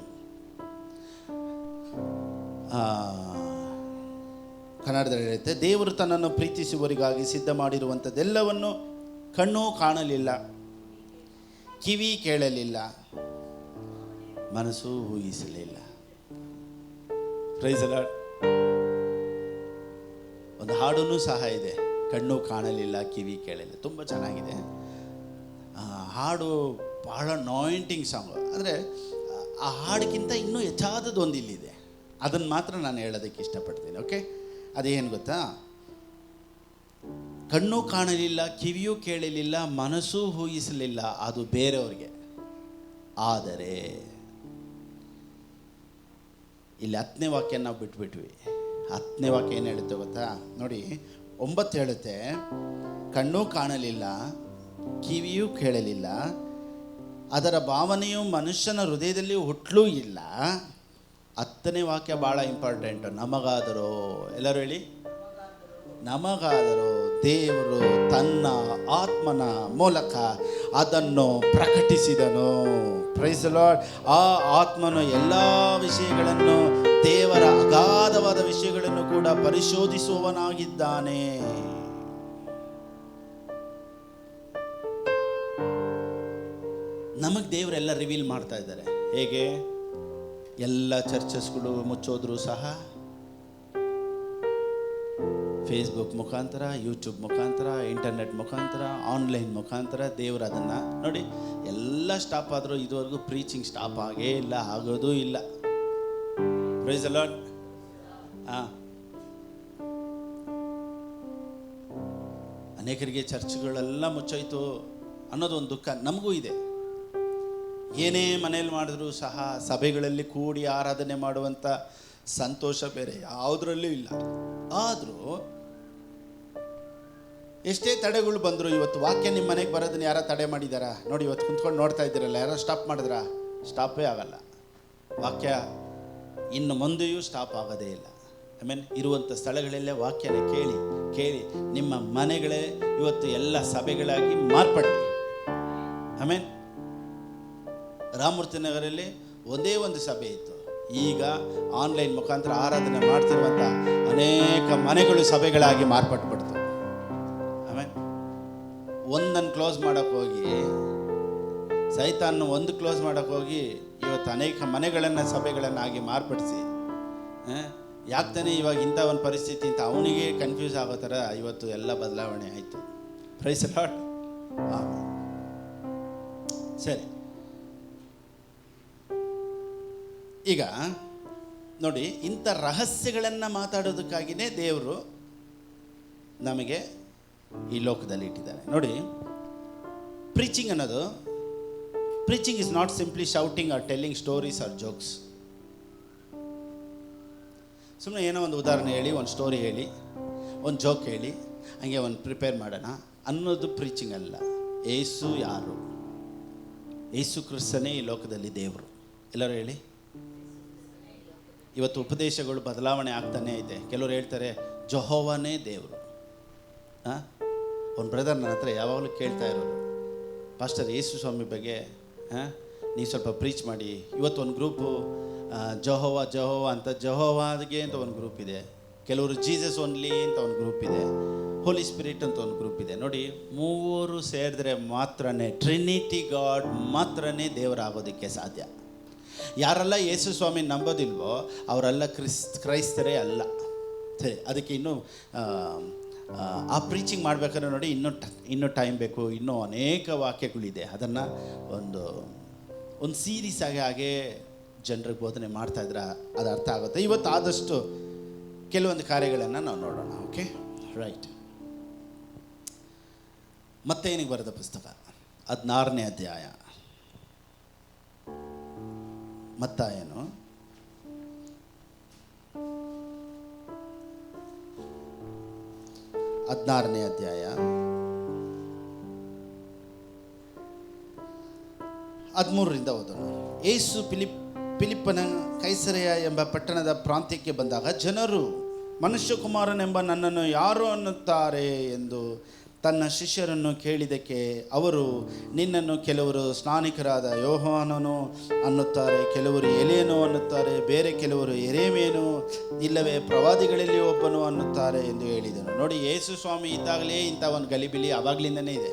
ಕನ್ನಡದಲ್ಲಿ ಹೇಳುತ್ತೆ, ದೇವರು ತನ್ನನ್ನು ಪ್ರೀತಿಸುವವರಿಗಾಗಿ ಸಿದ್ಧ ಮಾಡಿರುವಂಥದ್ದೆಲ್ಲವನ್ನು ಕಣ್ಣು ಕಾಣಲಿಲ್ಲ, ಕಿವಿ ಕೇಳಲಿಲ್ಲ, ಮನಸ್ಸು ಊಹಿಸಲಿಲ್ಲ. Price the lord. ಒಂದು ಹಾಡೂ ಸಹ ಇದೆ, ಕಣ್ಣು ಕಾಣಲಿಲ್ಲ, ಕಿವಿ ಕೇಳಲಿಲ್ಲ. ತುಂಬ ಚೆನ್ನಾಗಿದೆ ಹಾಡು. ಬಹಳ ನಾಯಿಂಟಿಂಗ್ ಸಾಂಗು. ಅಂದರೆ ಆ ಹಾಡಿಗಿಂತ ಇನ್ನೂ ಹೆಚ್ಚಾದದ್ದು ಒಂದು ಇಲ್ಲಿದೆ. ಅದನ್ನು ಮಾತ್ರ ನಾನು ಹೇಳೋದಕ್ಕೆ ಇಷ್ಟಪಡ್ತೀನಿ. ಓಕೆ, ಅದೇನು ಗೊತ್ತಾ? ಕಣ್ಣು ಕಾಣಲಿಲ್ಲ, ಕಿವಿಯೂ ಕೇಳಲಿಲ್ಲ, ಮನಸ್ಸು ಊಹಿಸಲಿಲ್ಲ, ಅದು ಬೇರೆಯವ್ರಿಗೆ. ಆದರೆ ಇಲ್ಲಿ 10ನೇ ವಾಕ್ಯ ನಾವು ಬಿಟ್ಬಿಟ್ವಿ. 10ನೇ ವಾಕ್ಯ ಏನು ಹೇಳುತ್ತೆ ಗೊತ್ತಾ? ನೋಡಿ, 9 ಹೇಳುತ್ತೆ, ಕಣ್ಣು ಕಾಣಲಿಲ್ಲ, ಕಿವಿಯೂ ಕೇಳಲಿಲ್ಲ, ಅದರ ಭಾವನೆಯು ಮನುಷ್ಯನ ಹೃದಯದಲ್ಲಿ ಹುಟ್ಟಲೂ ಇಲ್ಲ. 10ನೇ ವಾಕ್ಯ ಭಾಳ ಇಂಪಾರ್ಟೆಂಟು. ನಮಗಾದರೂ, ಎಲ್ಲರೂ ಹೇಳಿ, ನಮಗಾದರೂ ದೇವರು ತನ್ನ ಆತ್ಮನ ಮೂಲಕ ಅದನ್ನು ಪ್ರಕಟಿಸಿದನು. Price the lord. ಆ ಆತ್ಮನು ಎಲ್ಲ ವಿಷಯಗಳನ್ನು, ದೇವರ ಅಗಾಧವಾದ ವಿಷಯಗಳನ್ನು ಕೂಡ ಪರಿಶೋಧಿಸುವವನಾಗಿದ್ದಾನೆ. ನಮಗೆ ದೇವರೆಲ್ಲ ರಿವೀಲ್ ಮಾಡ್ತಾ ಇದ್ದಾರೆ. ಹೇಗೆ? ಎಲ್ಲ ಚರ್ಚಸ್ಗಳು ಮುಚ್ಚೋದ್ರು ಸಹ ಫೇಸ್ಬುಕ್ ಮುಖಾಂತರ, ಯೂಟ್ಯೂಬ್ ಮುಖಾಂತರ, ಇಂಟರ್ನೆಟ್ ಮುಖಾಂತರ, ಆನ್ಲೈನ್ ಮುಖಾಂತರ ದೇವರು ಅದನ್ನು ನೋಡಿ ಎಲ್ಲ ಸ್ಟಾಪ್ ಆದರೂ ಇದುವರೆಗೂ ಪ್ರೀಚಿಂಗ್ ಸ್ಟಾಪ್ ಆಗೇ ಇಲ್ಲ, ಆಗೋದೂ ಇಲ್ಲ. Praise the lord. ಅನೇಕರಿಗೆ ಚರ್ಚ್ಗಳೆಲ್ಲ ಮುಚ್ಚೋಯ್ತು ಅನ್ನೋದೊಂದು ದುಃಖ ನಮಗೂ ಇದೆ. ಏನೇ ಮನೇಲಿ ಮಾಡಿದ್ರೂ ಸಹ ಸಭೆಗಳಲ್ಲಿ ಕೂಡಿ ಆರಾಧನೆ ಮಾಡುವಂಥ ಸಂತೋಷ ಬೇರೆ ಯಾವುದರಲ್ಲೂ ಇಲ್ಲ. ಆದರೂ ಎಷ್ಟೇ ತಡೆಗಳು ಬಂದರು, ಇವತ್ತು ವಾಕ್ಯ ನಿಮ್ಮ ಮನೆಗೆ ಬರೋದನ್ನ ಯಾರೋ ತಡೆ ಮಾಡಿದಾರಾ? ನೋಡಿ, ಇವತ್ತು ಕುಂತ್ಕೊಂಡು ನೋಡ್ತಾ ಇದ್ದೀರಲ್ಲ, ಯಾರೋ ಸ್ಟಾಪ್ ಮಾಡಿದ್ರಾ? ಸ್ಟಾಪೇ ಆಗಲ್ಲ. ವಾಕ್ಯ ಇನ್ನು ಮುಂದೆಯೂ ಸ್ಟಾಪ್ ಆಗೋದೇ ಇಲ್ಲ. ಇರುವಂಥ ಸ್ಥಳಗಳಲ್ಲೇ ವಾಕ್ಯನ ಕೇಳಿ ಕೇಳಿ ನಿಮ್ಮ ಮನೆಗಳೇ ಇವತ್ತು ಎಲ್ಲ ಸಭೆಗಳಾಗಿ ಮಾರ್ಪಡಲಿ. ರಾಮಮೂರ್ತಿ ನಗರಲ್ಲಿ ಒಂದೇ ಒಂದು ಸಭೆ ಇತ್ತು, ಈಗ ಆನ್ಲೈನ್ ಮುಖಾಂತರ ಆರಾಧನೆ ಮಾಡ್ತಿರುವಂಥ ಅನೇಕ ಮನೆಗಳು ಸಭೆಗಳಾಗಿ ಮಾರ್ಪಟ್ಬಿಡ್ತು. ಒಂದನ್ನು ಕ್ಲೋಸ್ ಮಾಡೋಕ್ಕೆ ಹೋಗಿ, ಸೈತಾನ್ನ ಒಂದು ಕ್ಲೋಸ್ ಮಾಡೋಕ್ಕೆ ಹೋಗಿ ಇವತ್ತು ಅನೇಕ ಮನೆಗಳನ್ನು ಸಭೆಗಳನ್ನಾಗಿ ಮಾರ್ಪಡಿಸಿ, ಯಾಕೆ ತಾನೇ ಇವಾಗ ಇಂಥ ಒಂದು ಪರಿಸ್ಥಿತಿ ಅಂತ ಅವನಿಗೆ ಕನ್ಫ್ಯೂಸ್ ಆಗೋ ಥರ ಇವತ್ತು ಎಲ್ಲ ಬದಲಾವಣೆ ಆಯಿತು. Praise the lord. ಸರಿ, ಈಗ ನೋಡಿ, ಇಂಥ ರಹಸ್ಯಗಳನ್ನು ಮಾತಾಡೋದಕ್ಕಾಗಿಯೇ ದೇವರು ನಮಗೆ ಈ ಲೋಕದಲ್ಲಿ ಇಟ್ಟಿದ್ದಾರೆ. ನೋಡಿ, ಪ್ರೀಚಿಂಗ್ ಅನ್ನೋದು, preaching is not simply shouting or telling stories or jokes. ಸುಮ್ಮನೆ ಏನೋ ಒಂದು ಉದಾಹರಣೆ ಹೇಳಿ, ಒಂದು ಸ್ಟೋರಿ ಹೇಳಿ, ಒಂದು ಜೋಕ್ ಹೇಳಿ, ಹಂಗೆ ಒಂದು ಪ್ರಿಪೇರ್ ಮಾಡೋಣ ಅನ್ನೋದು ಪ್ರೀಚಿಂಗ್ ಅಲ್ಲ. ಏಸು ಯಾರು? ಏಸು ಕ್ರಿಸ್ತನೇ ಈ ಲೋಕದಲ್ಲಿ ದೇವರು. ಎಲ್ಲರೂ ಹೇಳಿ. ಇವತ್ತು ಉಪದೇಶಗಳು ಬದಲಾವಣೆ ಆಗ್ತಾನೇ ಇದೆ. ಕೆಲವರು ಹೇಳ್ತಾರೆ ಜೆಹೋವನೇ ದೇವರು. ಒಂದು ಬ್ರದರ್ ನನ್ನ ಹತ್ರ ಯಾವಾಗಲೂ ಕೇಳ್ತಾ ಇರೋರು, ಪಾಸ್ಟರ್ ಯೇಸು ಸ್ವಾಮಿ ಬಗ್ಗೆ ನೀವು ಸ್ವಲ್ಪ ಪ್ರೀಚ್ ಮಾಡಿ. ಇವತ್ತು ಒಂದು ಗ್ರೂಪು ಜೆಹೋವಾ ಅಂತ, ಜೆಹೋವಾಗೆ ಅಂತ ಒಂದು ಗ್ರೂಪ್ ಇದೆ. ಕೆಲವರು ಜೀಸಸ್ ಓನ್ಲಿ ಅಂತ ಒಂದು ಗ್ರೂಪ್ ಇದೆ. ಹೋಲಿ ಸ್ಪಿರಿಟ್ ಅಂತ ಒಂದು ಗ್ರೂಪ್ ಇದೆ. ನೋಡಿ, ಮೂವರು ಸೇರಿದ್ರೆ ಮಾತ್ರನೇ, ಟ್ರಿನಿಟಿ ಗಾಡ್ ಮಾತ್ರನೇ ದೇವರಾಗೋದಕ್ಕೆ ಸಾಧ್ಯ. ಯಾರೆಲ್ಲ ಯೇಸು ಸ್ವಾಮಿ ನಂಬೋದಿಲ್ವೋ ಅವರೆಲ್ಲ ಕ್ರೈಸ್ತರೇ ಅಲ್ಲ. ಸರಿ, ಅದಕ್ಕೆ ಇನ್ನೂ ಆ ಪ್ರೀಚಿಂಗ್ ಮಾಡ್ಬೇಕಾದ್ರೆ ನೋಡಿ ಇನ್ನೂ ಟೈಮ್ ಬೇಕು. ಇನ್ನೂ ಅನೇಕ ವಾಕ್ಯಗಳಿದೆ. ಅದನ್ನು ಒಂದು ಸೀರೀಸ್ ಆಗಿ ಹಾಗೇ ಜನರಿಗೆ ಬೋಧನೆ ಮಾಡ್ತಾಯಿದ್ರೆ ಅದು ಅರ್ಥ ಆಗುತ್ತೆ. ಇವತ್ತು ಆದಷ್ಟು ಕೆಲವೊಂದು ಕಾರ್ಯಗಳನ್ನು ನಾವು ನೋಡೋಣ. Okay, right. ಮತ್ತೆ ಏನಿಗೆ ಬರೆದ ಪುಸ್ತಕ 16ನೇ ಅಧ್ಯಾಯ. ಮತ್ತಾಯನು 16ನೇ ಅಧ್ಯಾಯ 13ರಿಂದ ಓದೋಣ. ಯೇಸು ಫಿಲಿಪ್ಪನ ಕೈಸರೆಯ ಎಂಬ ಪಟ್ಟಣದ ಪ್ರಾಂತ್ಯಕ್ಕೆ ಬಂದಾಗ ಜನರು ಮನುಷ್ಯಕುಮಾರನೆಂಬ ನನ್ನನ್ನು ಯಾರು ಅನ್ನುತ್ತಾರೆ ಎಂದು ತನ್ನ ಶಿಷ್ಯರನ್ನು ಕೇಳಿದಕ್ಕೆ ಅವರು, ನಿನ್ನನ್ನು ಕೆಲವರು ಸ್ನಾನಿಕರಾದ ಯೋಹಾನನು ಅನ್ನುತ್ತಾರೆ, ಕೆಲವರು ಎಲೇನೋ ಅನ್ನುತ್ತಾರೆ, ಬೇರೆ ಕೆಲವರು ಎರೇಮೇನು, ಇಲ್ಲವೇ ಪ್ರವಾದಿಗಳಲ್ಲಿ ಒಬ್ಬನು ಅನ್ನುತ್ತಾರೆ ಎಂದು ಹೇಳಿದನು. ನೋಡಿ, ಯೇಸು ಸ್ವಾಮಿ ಇದ್ದಾಗಲೇ ಇಂಥ ಒಂದು ಗಲಿಬಿಲಿ ಆವಾಗಲಿಂದನೇ ಇದೆ.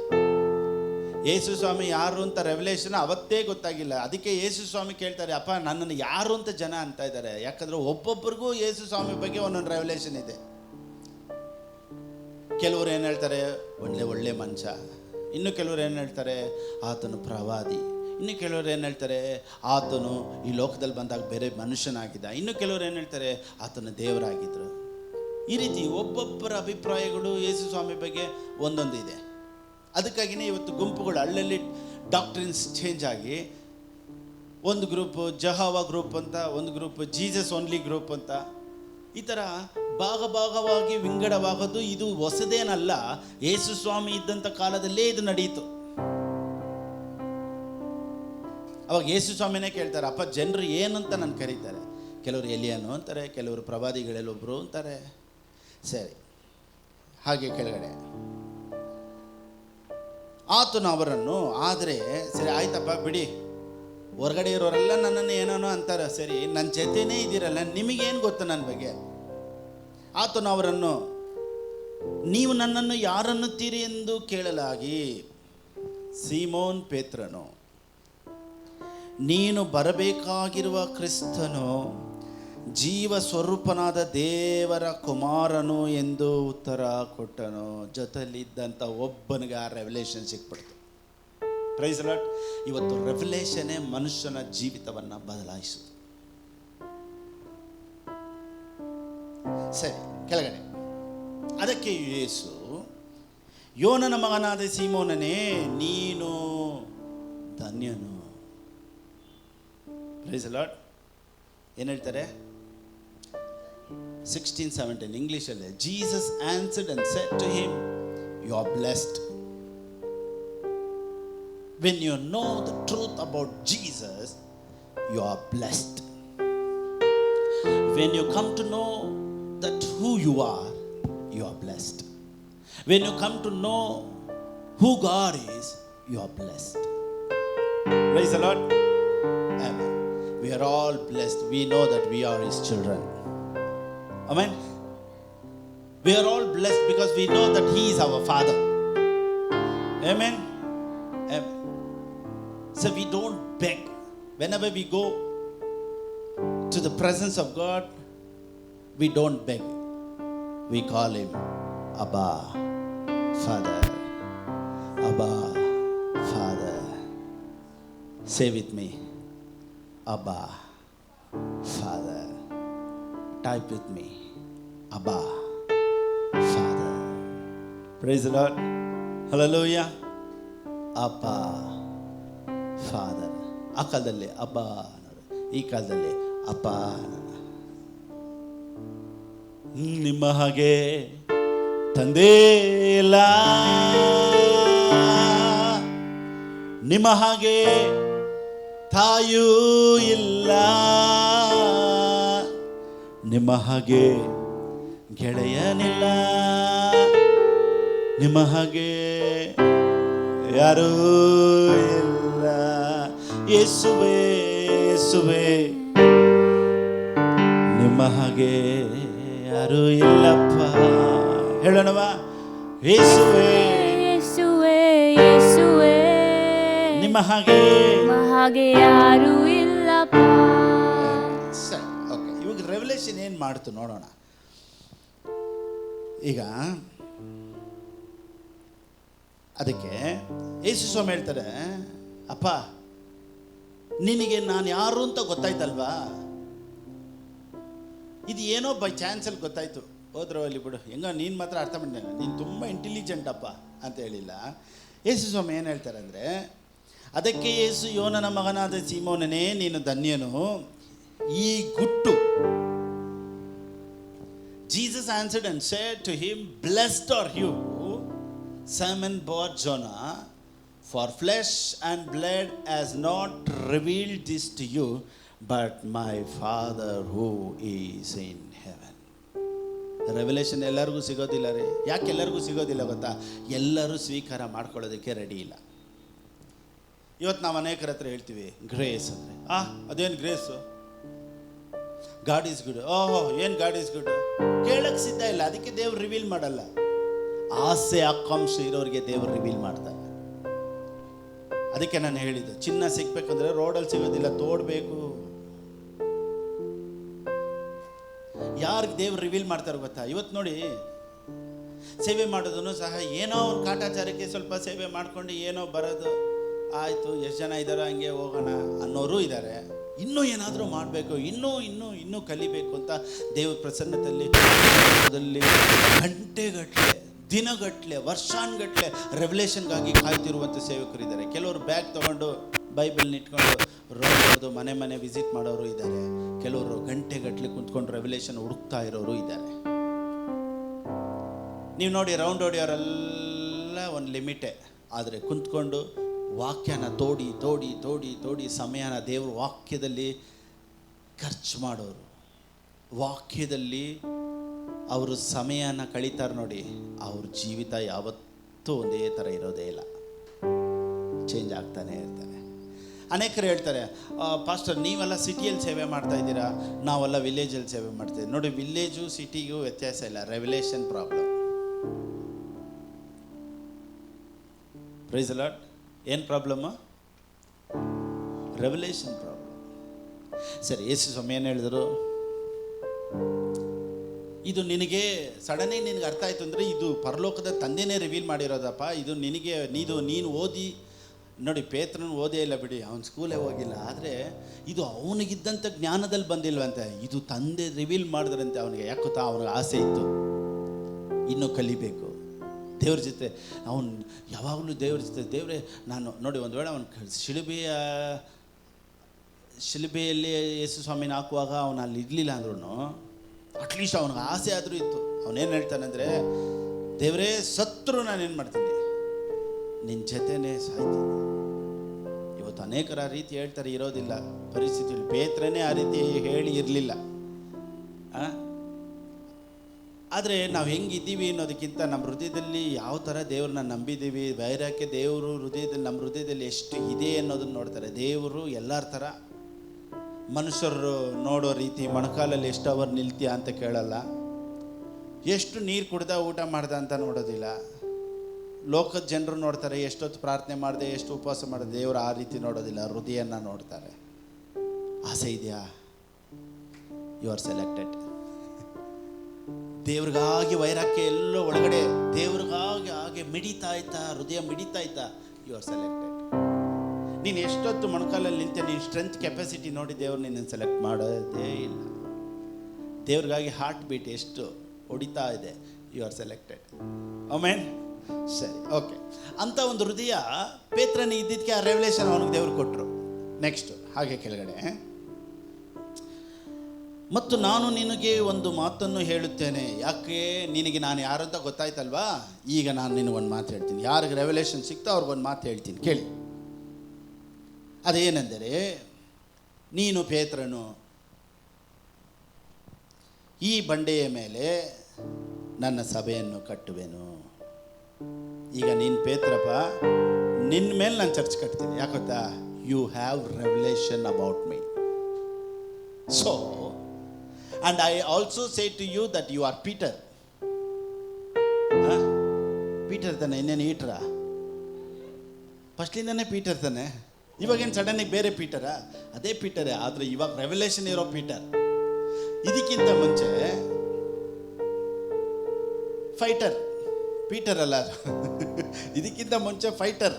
ಯೇಸು ಸ್ವಾಮಿ ಯಾರು ಅಂತ ರೆವಲೇಷನ್ ಅವತ್ತೇ ಗೊತ್ತಾಗಿಲ್ಲ. ಅದಕ್ಕೆ ಯೇಸು ಸ್ವಾಮಿ ಕೇಳ್ತಾರೆ, ಅಪ್ಪ ನನ್ನನ್ನು ಯಾರು ಅಂತ ಜನ ಅಂತ ಇದ್ದಾರೆ. ಯಾಕಂದರೆ ಒಬ್ಬೊಬ್ಬರಿಗೂ ಯೇಸು ಸ್ವಾಮಿ ಬಗ್ಗೆ ಒಂದೊಂದು ರೆವಲೇಷನ್ ಇದೆ. ಕೆಲವರು ಏನು ಹೇಳ್ತಾರೆ, ಒಳ್ಳೆ ಮನುಷ್ಯ. ಇನ್ನು ಕೆಲವರು ಏನು ಹೇಳ್ತಾರೆ, ಆತನು ಪ್ರವಾದಿ. ಇನ್ನು ಕೆಲವರು ಏನು ಹೇಳ್ತಾರೆ, ಆತನು ಈ ಲೋಕದಲ್ಲಿ ಬಂದಾಗ ಬೇರೆ ಮನುಷ್ಯನಾಗಿದ್ದ. ಇನ್ನು ಕೆಲವರು ಏನು ಹೇಳ್ತಾರೆ, ಆತನು ದೇವರಾಗಿದ್ದರು. ಈ ರೀತಿ ಒಬ್ಬೊಬ್ಬರ ಅಭಿಪ್ರಾಯಗಳು ಯೇಸು ಸ್ವಾಮಿ ಬಗ್ಗೆ ಒಂದೊಂದು ಇದೆ. ಅದಕ್ಕಾಗಿಯೇ ಇವತ್ತು ಗುಂಪುಗಳು ಅಲ್ಲಲ್ಲಿ ಡಾಕ್ಟ್ರಿನ್ಸ್ ಚೇಂಜ್ ಆಗಿ ಒಂದು ಗ್ರೂಪು ಜೆಹೋವಾ ಗ್ರೂಪ್ ಅಂತ, ಒಂದು ಗ್ರೂಪು ಜೀಸಸ್ ಓನ್ಲಿ ಗ್ರೂಪ್ ಅಂತ, ಈ ಥರ ಭಾಗವಾಗಿ ವಿಂಗಡವಾಗೋದು ಇದು ಹೊಸದೇನಲ್ಲ. ಯೇಸು ಸ್ವಾಮಿ ಇದ್ದಂಥ ಕಾಲದಲ್ಲೇ ಇದು ನಡೆಯಿತು. ಅವಾಗ ಯೇಸು ಸ್ವಾಮಿನೇ ಕೇಳ್ತಾರೆ, ಅಪ್ಪ ಜನರು ಏನಂತ ನನ್ನ ಕರೀತಾರೆ? ಕೆಲವರು ಎಲಿಯನು ಅಂತಾರೆ, ಕೆಲವರು ಪ್ರವಾದಿಗಳಲ್ಲಿ ಒಬ್ಬರು ಅಂತಾರೆ. ಸರಿ, ಹಾಗೆ ಕೆಳಗಡೆ ಆತನು ಅವರನ್ನು, ಆದರೆ ಸರಿ ಆಯ್ತಪ್ಪ ಬಿಡಿ, ಹೊರಗಡೆ ಇರೋರೆಲ್ಲ ನನ್ನನ್ನು ಏನೇನೋ ಅಂತಾರೆ. ಸರಿ, ನನ್ನ ಜೊತೆನೇ ಇದ್ದೀರಲ್ಲ, ನಿಮಗೇನು ಗೊತ್ತು ನನ್ನ ಬಗ್ಗೆ? ಆತನು ಅವರನ್ನು, ನೀವು ನನ್ನನ್ನು ಯಾರನ್ನುತ್ತೀರಿ ಎಂದು ಕೇಳಲಾಗಿ, ಸೀಮೋನ್ ಪೇತ್ರನು, ನೀನು ಬರಬೇಕಾಗಿರುವ ಕ್ರಿಸ್ತನು ಜೀವ ಸ್ವರೂಪನಾದ ದೇವರ ಕುಮಾರನು ಎಂದು ಉತ್ತರ ಕೊಟ್ಟನು. ಜೊತೆಲಿದ್ದಂಥ ಒಬ್ಬನಿಗೆ ಆ ರೆವಲೇಷನ್ ಸಿಕ್ಬಿಡ್ತು. Price lord. ಇವತ್ತು ರೆವಲೇಷನ್ನೇ ಮನುಷ್ಯನ ಜೀವಿತವನ್ನು ಬದಲಾಯಿಸಿತು. ಸರಿ, ಕೆಳಗಡೆ. ಅದಕ್ಕೆ ಯೇಸು, ಯೋನನ ಮಗನಾದ ಸೀಮೋನನೇ, ನೀನು ಧನ್ಯನು. Praise Lord. ಏನು ಹೇಳ್ತಾರೆ? 16:17 ಇಂಗ್ಲೀಷಲ್ಲೇ. Jesus answered and said to him, you are blessed. When you know the truth about Jesus, you are blessed. When you come to know that who you are blessed. When you come to know who God is, you are blessed. Praise the Lord. Amen. We are all blessed. We know that we are His children. Amen. We are all blessed because we know that He is our Father. Amen. Amen. So we don't beg. Whenever we go to the presence of God, we don't beg. We call Him Abba, Father. Abba, Father. Say with me, Abba, Father. Type with me, Abba, Father. Praise the Lord. Hallelujah. Abba, Father. ಆ ಕಾಲದಲ್ಲಿ ಅಬ್ಬ ಅನ್ನೋರು, ಈ ಕಾಲದಲ್ಲಿ ಅಪ್ಪ. ನಿಮ್ಮ ಹಾಗೆ ತಂದೆ ಇಲ್ಲ, ನಿಮ್ಮ ಹಾಗೆ ತಾಯೂ ಇಲ್ಲ, ನಿಮ್ಮ ಹಾಗೆ ಗೆಳೆಯನಿಲ್ಲ, ನಿಮ್ಮ ಹಾಗೆ ಯಾರೂ ಇಲ್ಲ. ಯೇಸುವೇ, ಯೇಸುವೇ, ನಿಮ್ಮ ಹಾಗೆ ಯಾರೂ ಇಲ್ಲಪ್ಪ. ಹೇಳೋಣವಾ? ಯೇಸುವೇ, ಯೇಸುವೇ, ಯೇಸುವೇ, ನಿಮ್ಮ ಹಾಗೆ ಯಾರೂ ಇಲ್ಲಪ್ಪ. ಸರಿ, ಓಕೆ. ಇವಾಗ ರೆವಲೇಷನ್ ಏನು ಮಾಡ್ತು ನೋಡೋಣ. ಈಗ ಅದಕ್ಕೆ ಯೇಸು ಸ್ವಾಮಿ ಹೇಳ್ತಾರೆ, ಅಪ್ಪ ನಿನಗೆ ನಾನು ಯಾರು ಅಂತ ಗೊತ್ತಾಯ್ತಲ್ವಾ? ಇದು ಏನೋ ಬೈ ಚಾನ್ಸಲ್ಲಿ ಗೊತ್ತಾಯ್ತು. ಹೋದ್ರೋ ಅಲ್ಲಿ ಬಿಡು, ಹೆಂಗ ನೀನು ಮಾತ್ರ ಅರ್ಥ ಮಾಡಿದೆ, ನೀನು ತುಂಬ ಇಂಟೆಲಿಜೆಂಟ್ ಅಪ್ಪ ಅಂತ ಹೇಳಿಲ್ಲ. ಯೇಸು ಸ್ವಾಮಿ ಏನು ಹೇಳ್ತಾರೆ ಅಂದರೆ, ಅದಕ್ಕೆ ಯೇಸು, ಯೋನನ ಮಗನಾದ ಸೀಮೋನನೇ, ನೀನು ಧನ್ಯನು. ಈ ಗುಟ್ಟು, Jesus answered and said to him, blessed are you, Simon Bar-Jonah, for flesh and blood has not revealed this to you, but my Father who is in heaven. Revelation ಎಲ್ಲರಿಗೂ ಸಿಗೋದಿಲ್ಲ ರೀ. ಯಾಕೆ ಎಲ್ಲರಿಗೂ ಸಿಗೋದಿಲ್ಲ ಗೊತ್ತಾ? ಎಲ್ಲರೂ ಸ್ವೀಕಾರ ಮಾಡ್ಕೊಳ್ಳೋದಕ್ಕೆ ರೆಡಿ ಇಲ್ಲ. ಇವತ್ತು ನಾವು ಅನೇಕರ ಹತ್ರ ಹೇಳ್ತೀವಿ ಗ್ರೇಸ್ ಅಂದರೆ, ಅದೇನು ಗ್ರೇಸು? God is good. ಓಹೋ, ಏನು ಗಾಡ್ ಈಸ್ ಗುಡ್? ಕೇಳಕ್ಕೆ ಸಿದ್ಧ ಇಲ್ಲ, ಅದಕ್ಕೆ ದೇವ್ರು ರಿವೀಲ್ ಮಾಡಲ್ಲ. ಆಸೆ ಆಕಾಂಕ್ಷೆ ಇರೋರಿಗೆ ದೇವರು ರಿವೀಲ್ ಮಾಡ್ತಾರೆ. ಅದಕ್ಕೆ ನಾನು ಹೇಳಿದ್ದು, ಚಿನ್ನ ಸಿಗ್ಬೇಕಂದ್ರೆ ರೋಡಲ್ಲಿ ಸಿಗೋದಿಲ್ಲ, ತೋಡ್ಬೇಕು. ಯಾರಿಗೆ ದೇವ್ರು ರಿವೀಲ್ ಮಾಡ್ತಾರೆ ಗೊತ್ತಾ? ಇವತ್ತು ನೋಡಿ, ಸೇವೆ ಮಾಡೋದನ್ನು ಸಹ ಏನೋ ಒಂದು ಕಾಟಾಚಾರಕ್ಕೆ ಸ್ವಲ್ಪ ಸೇವೆ ಮಾಡ್ಕೊಂಡು ಏನೋ ಬರೋದು, ಆಯಿತು ಎಷ್ಟು ಜನ ಇದ್ದಾರೋ ಹಂಗೆ ಹೋಗೋಣ ಅನ್ನೋರು ಇದ್ದಾರೆ. ಇನ್ನೂ ಏನಾದರೂ ಮಾಡಬೇಕು, ಇನ್ನೂ ಕಲಿಬೇಕು ಅಂತ ದೇವ್ರ ಪ್ರಸನ್ನತೆಯಲ್ಲಿ ಗಂಟೆಗಟ್ಟಲೆ, ದಿನಗಟ್ಟಲೆ, ವರ್ಷಾನ್ಗಟ್ಟಲೆ ರೆವಲೇಷನ್ಗಾಗಿ ಕಾಯ್ತಿರುವಂಥ ಸೇವಕರಿದ್ದಾರೆ. ಕೆಲವರು ಬ್ಯಾಗ್ ತೊಗೊಂಡು ಬೈಬಲ್ನ ಇಟ್ಕೊಂಡು ರೋಡ್ ಹೊಡೆದು ಮನೆ ವಿಸಿಟ್ ಮಾಡೋರು ಇದ್ದಾರೆ. ಕೆಲವರು ಗಂಟೆಗಟ್ಟಲೆ ಕುಂತ್ಕೊಂಡು ರೆವಲೇಷನ್ ಹುಡುಕ್ತಾ ಇರೋರು ಇದ್ದಾರೆ. ನೀವು ನೋಡಿ, ರೌಂಡ್ ಹೊಡೆಯೋರೆಲ್ಲ ಒಂದು ಲಿಮಿಟೇ, ಆದರೆ ಕುಂತ್ಕೊಂಡು ವಾಕ್ಯನ ತೋಡಿ ಸಮಯನ ದೇವ್ರ ವಾಕ್ಯದಲ್ಲಿ ಖರ್ಚು ಮಾಡೋರು, ವಾಕ್ಯದಲ್ಲಿ ಅವರು ಸಮಯನ ಕಳೀತಾರೆ ನೋಡಿ, ಅವ್ರ ಜೀವಿತ ಯಾವತ್ತೂ ಒಂದೇ ಥರ ಇರೋದೇ ಇಲ್ಲ, ಚೇಂಜ್ ಆಗ್ತಾನೆ ಇರ್ತಾರೆ. ಅನೇಕರು ಹೇಳ್ತಾರೆ, ಪಾಸ್ಟರ್ ನೀವೆಲ್ಲ ಸಿಟಿಯಲ್ಲಿ ಸೇವೆ ಮಾಡ್ತಾ ಇದ್ದೀರಾ, ನಾವೆಲ್ಲ ವಿಲೇಜಲ್ಲಿ ಸೇವೆ ಮಾಡ್ತೀವಿ. ನೋಡಿ, ವಿಲೇಜು ಸಿಟಿಗೂ ವ್ಯತ್ಯಾಸ ಇಲ್ಲ, revelation problem. Praise the lord. ಏನು ಪ್ರಾಬ್ಲಮ್ಮು? Revelation problem. ಸರಿ, ಯೇಸು ಸ್ವಾಮಿ ಏನು ಹೇಳಿದರು? ಇದು ನಿನಗೆ ಸಡನ್ನಾಗಿ ನಿನಗೆ ಅರ್ಥ ಆಯಿತು ಅಂದರೆ ಇದು ಪರಲೋಕದ ತಂದೆನೇ ರಿವೀಲ್ ಮಾಡಿರೋದಪ್ಪ. ಇದು ನಿನಗೆ ನೀನು ಓದಿ ನೋಡಿ, ಪೇತ್ರನ ಓದೇ ಇಲ್ಲ ಬಿಡಿ, ಅವನ ಸ್ಕೂಲೇ ಹೋಗಿಲ್ಲ, ಆದರೆ ಇದು ಅವನಿಗಿದ್ದಂಥ ಜ್ಞಾನದಲ್ಲಿ ಬಂದಿಲ್ವಂತೆ, ಇದು ತಂದೆ ರಿವೀಲ್ ಮಾಡಿದ್ರಂತೆ ಅವನಿಗೆ. ಯಾಕೆ ಗೊತ್ತಾ, ಅವನಿಗೆ ಆಸೆ ಇತ್ತು ಇನ್ನೂ ಕಲಿಬೇಕು ದೇವ್ರ ಜೊತೆ. ಅವನು ಯಾವಾಗಲೂ ದೇವ್ರ ಜೊತೆ, ದೇವರೇ ನಾನು ನೋಡಿ, ಒಂದು ವೇಳೆ ಅವನು ಶಿಲುಬೆಯಲ್ಲಿ ಯೇಸು ಸ್ವಾಮಿನ ಹಾಕುವಾಗ ಅವನು ಅಲ್ಲಿ ಇರಲಿಲ್ಲ ಅಂದ್ರೂ ಅಟ್ಲೀಸ್ಟ್ ಅವನಿಗೆ ಆಸೆ ಆದರೂ ಇತ್ತು. ಅವನೇನು ಹೇಳ್ತಾನಂದರೆ, ದೇವರೇ ಸತ್ರು ನಾನೇನು ಮಾಡ್ತೀನಿ, ನಿನ್ನ ಜೊತೆನೇ ಸಾಯ್ತೀನಿ. ಇವತ್ತು ಅನೇಕರ ರೀತಿ ಹೇಳ್ತಾರೆ, ಇರೋದಿಲ್ಲ ಪರಿಸ್ಥಿತಿಯಲ್ಲಿ. ಪೇತ್ರನೇ ಆ ರೀತಿ ಹೇಳಿ ಇರಲಿಲ್ಲ. ಆದರೆ ನಾವು ಹೆಂಗಿದ್ದೀವಿ ಅನ್ನೋದಕ್ಕಿಂತ ನಮ್ಮ ಹೃದಯದಲ್ಲಿ ಯಾವ ಥರ ದೇವ್ರನ್ನ ನಂಬಿದ್ದೀವಿ, ವೈರಾಗ್ಯ ದೇವರು ಹೃದಯದಲ್ಲಿ, ನಮ್ಮ ಹೃದಯದಲ್ಲಿ ಎಷ್ಟು ಇದೆ ಅನ್ನೋದನ್ನು ನೋಡ್ತಾರೆ. ದೇವರು ಎಲ್ಲರ ಥರ ಮನುಷ್ಯರು ನೋಡೋ ರೀತಿ, ಮೊಣಕಾಲಲ್ಲಿ ಎಷ್ಟು ಅವರ್ ನಿಲ್ತೀಯ ಅಂತ ಕೇಳಲ್ಲ, ಎಷ್ಟು ನೀರು ಕುಡ್ದ ಊಟ ಮಾಡ್ದ ಅಂತ ನೋಡೋದಿಲ್ಲ. ಲೋಕದ ಜನರು ನೋಡ್ತಾರೆ ಎಷ್ಟೊತ್ತು ಪ್ರಾರ್ಥನೆ ಮಾಡಿದೆ, ಎಷ್ಟು ಉಪವಾಸ ಮಾಡಿದೆ. ದೇವರು ಆ ರೀತಿ ನೋಡೋದಿಲ್ಲ, ಹೃದಯನ ನೋಡ್ತಾರೆ. ಆಸೆ ಇದೆಯಾ? You are selected. ದೇವ್ರಿಗಾಗಿ ವೈರಾಗ್ಯ ಎಲ್ಲೋ ಒಳಗಡೆ ದೇವ್ರಿಗಾಗಿ ಹಾಗೆ ಮಿಡಿತಾ ಇತ್ತಾ, ಹೃದಯ ಮಿಡಿತಾ ಇತ್ತಾ, ಯು ಆರ್ ಸೆಲೆಕ್ಟೆಡ್. ನೀನು ಎಷ್ಟೊತ್ತು ಮೊಣಕಾಲಲ್ಲಿ ನಿಂತೆ, ನೀನು ಸ್ಟ್ರೆಂತ್ ಕೆಪಾಸಿಟಿ ನೋಡಿ ದೇವ್ರು ನಿನ್ನನ್ನು ಸೆಲೆಕ್ಟ್ ಮಾಡೋದೇ ಇಲ್ಲ. ದೇವ್ರಿಗಾಗಿ ಹಾರ್ಟ್ ಬೀಟ್ ಎಷ್ಟು ಹೊಡಿತಾ ಇದೆ, ಯು ಆರ್ ಸೆಲೆಕ್ಟೆಡ್. ಆಮೆನ್. ಸರಿ, ಓಕೆ. ಅಂಥ ಒಂದು ಹೃದಯ ಪೇತ್ರನಿಗೆ ಇದ್ದಿದ್ದಕ್ಕೆ ಆ ರೆವಲೇಷನ್ ಅವನಿಗೆ ದೇವ್ರು ಕೊಟ್ಟರು. ನೆಕ್ಸ್ಟು ಹಾಗೆ ಕೆಳಗಡೆ, ಮತ್ತು ನಾನು ನಿನಗೆ ಒಂದು ಮಾತನ್ನು ಹೇಳುತ್ತೇನೆ. ಯಾಕೆ? ನಿನಗೆ ನಾನು ಯಾರಂತ ಗೊತ್ತಾಯ್ತಲ್ವಾ, ಈಗ ನಾನು ನಿನಗೊಂದು ಮಾತು ಹೇಳ್ತೀನಿ. ಯಾರಿಗೆ ರೆವಲೇಷನ್ ಸಿಗ್ತಾ ಅವ್ರಿಗೊಂದು ಮಾತು ಹೇಳ್ತೀನಿ, ಕೇಳಿ. ಅದೇನೆಂದರೆ, ನೀನು ಪೇತ್ರನು, ಈ ಬಂಡೆಯ ಮೇಲೆ ನನ್ನ ಸಭೆಯನ್ನು ಕಟ್ಟುವೆನು. ಈಗ ನೀನು ಪೇತ್ರಪ್ಪ, ನಿನ್ನ ಮೇಲೆ ನಾನು ಚರ್ಚ್ ಕಟ್ತೀನಿ. ಯಾಕೊತ್ತಾ? You have revelation about me. So and I also say to you that you are Peter. Peter ತಾನೆ, ಇನ್ನೇನು ಈಟ್ರಾ? ಫಸ್ಟ್ಲಿಂದನೇ ಪೀಟರ್ ತಾನೆ. ಇವಾಗೇನು ಸಡನ್ನಾಗಿ ಬೇರೆ ಪೀಟರಾ? ಅದೇ ಪೀಟರೇ, ಆದರೆ ಇವಾಗ ರೆವಲೇಷನ್ ಇರೋ ಪೀಟರ್. ಇದಕ್ಕಿಂತ ಮುಂಚೆ ಫೈಟರ್ ಪೀಟರ್ ಅಲ್ಲ, ಇದಕ್ಕಿಂತ ಮುಂಚೆ ಫೈಟರ್,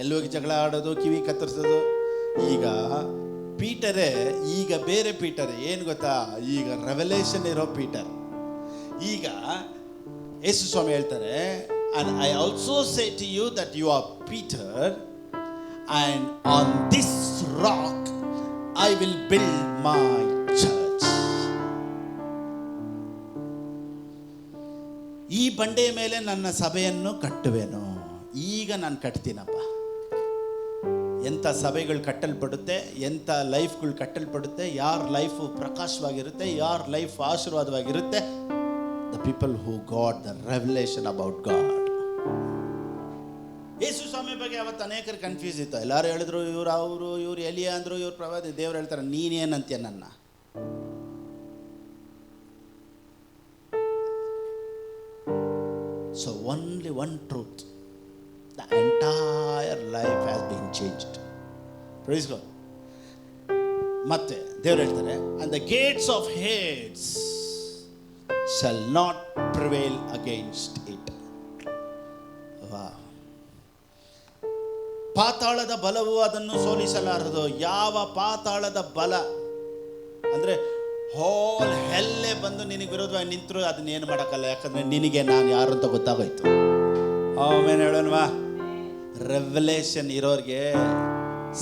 ಎಲ್ಲೋಗಿ ಜಗಳ ಆಡೋದು, ಕಿವಿ ಕತ್ತರಿಸೋದು. ಈಗ ಪೀಟರೇ, ಈಗ ಬೇರೆ ಪೀಟರ್. ಏನು ಗೊತ್ತಾ? ಈಗ ರೆವಲೇಷನ್ ಇರೋ ಪೀಟರ್. ಈಗ ಯೇಸು ಸ್ವಾಮಿ ಹೇಳ್ತಾರೆ, and I also say to you that you are Peter, and on this rock I will build my church. ಈ ಬಂಡೆಯ ಮೇಲೆ ನನ್ನ ಸಭೆಯನ್ನು ಕಟ್ಟುವೆನು. ಈಗ ನಾನು ಕಟ್ತೀನಪ್ಪ. ಎಂಥ ಸಭೆಗಳು ಕಟ್ಟಲ್ಪಡುತ್ತೆ, ಎಂಥ ಲೈಫ್ಗಳು ಕಟ್ಟಲ್ಪಡುತ್ತೆ, ಯಾರ ಲೈಫು ಪ್ರಕಾಶವಾಗಿರುತ್ತೆ, ಯಾರ ಲೈಫ್ ಆಶೀರ್ವಾದವಾಗಿರುತ್ತೆ, the people who got the revelation about God. Yesu ಸ್ವಾಮಿ ಬಗ್ಗೆ ಅವತ್ತು ಅನೇಕರು ಕನ್ಫ್ಯೂಸ್ ಇತ್ತು. ಎಲ್ಲರೂ ಹೇಳಿದ್ರು, ಇವ್ರು ಎಲಿಯಾ ಅಂದರು, ಇವ್ರು ಪ್ರವಾದಿ. ದೇವ್ರು ಹೇಳ್ತಾರೆ, ನೀನೇನಂತೀಯ ನನ್ನ? So only one truth, the entire life has been changed. Praise God. ಮತ್ತೆ ದೇವರು ಹೇಳ್ತಾರೆ, and the gates of Hades shall not prevail against it. Wow. ಪಾತಾಳದ ಬಲವು ಅದನ್ನು ಸೋಲಿಸಲಾರದು. ಯಾವ ಪಾತಾಳದ ಬಲ ಅಂದರೆ ಹೋಲ್ ಹೆಲ್ಲೆ ಬಂದು ನಿನಗೆ ವಿರೋಧವಾಗಿ ನಿಂತರೂ ಅದನ್ನೇನು ಮಾಡೋಕ್ಕಲ್ಲ. ಯಾಕಂದರೆ ನಿನಗೆ ನಾನು ಯಾರು ಅಂತ ಗೊತ್ತಾಗೋಯ್ತು. ಆಮೇಲೆ ಹೇಳೋಣವಾ? ರೆವಲೇಷನ್ ಇರೋರಿಗೆ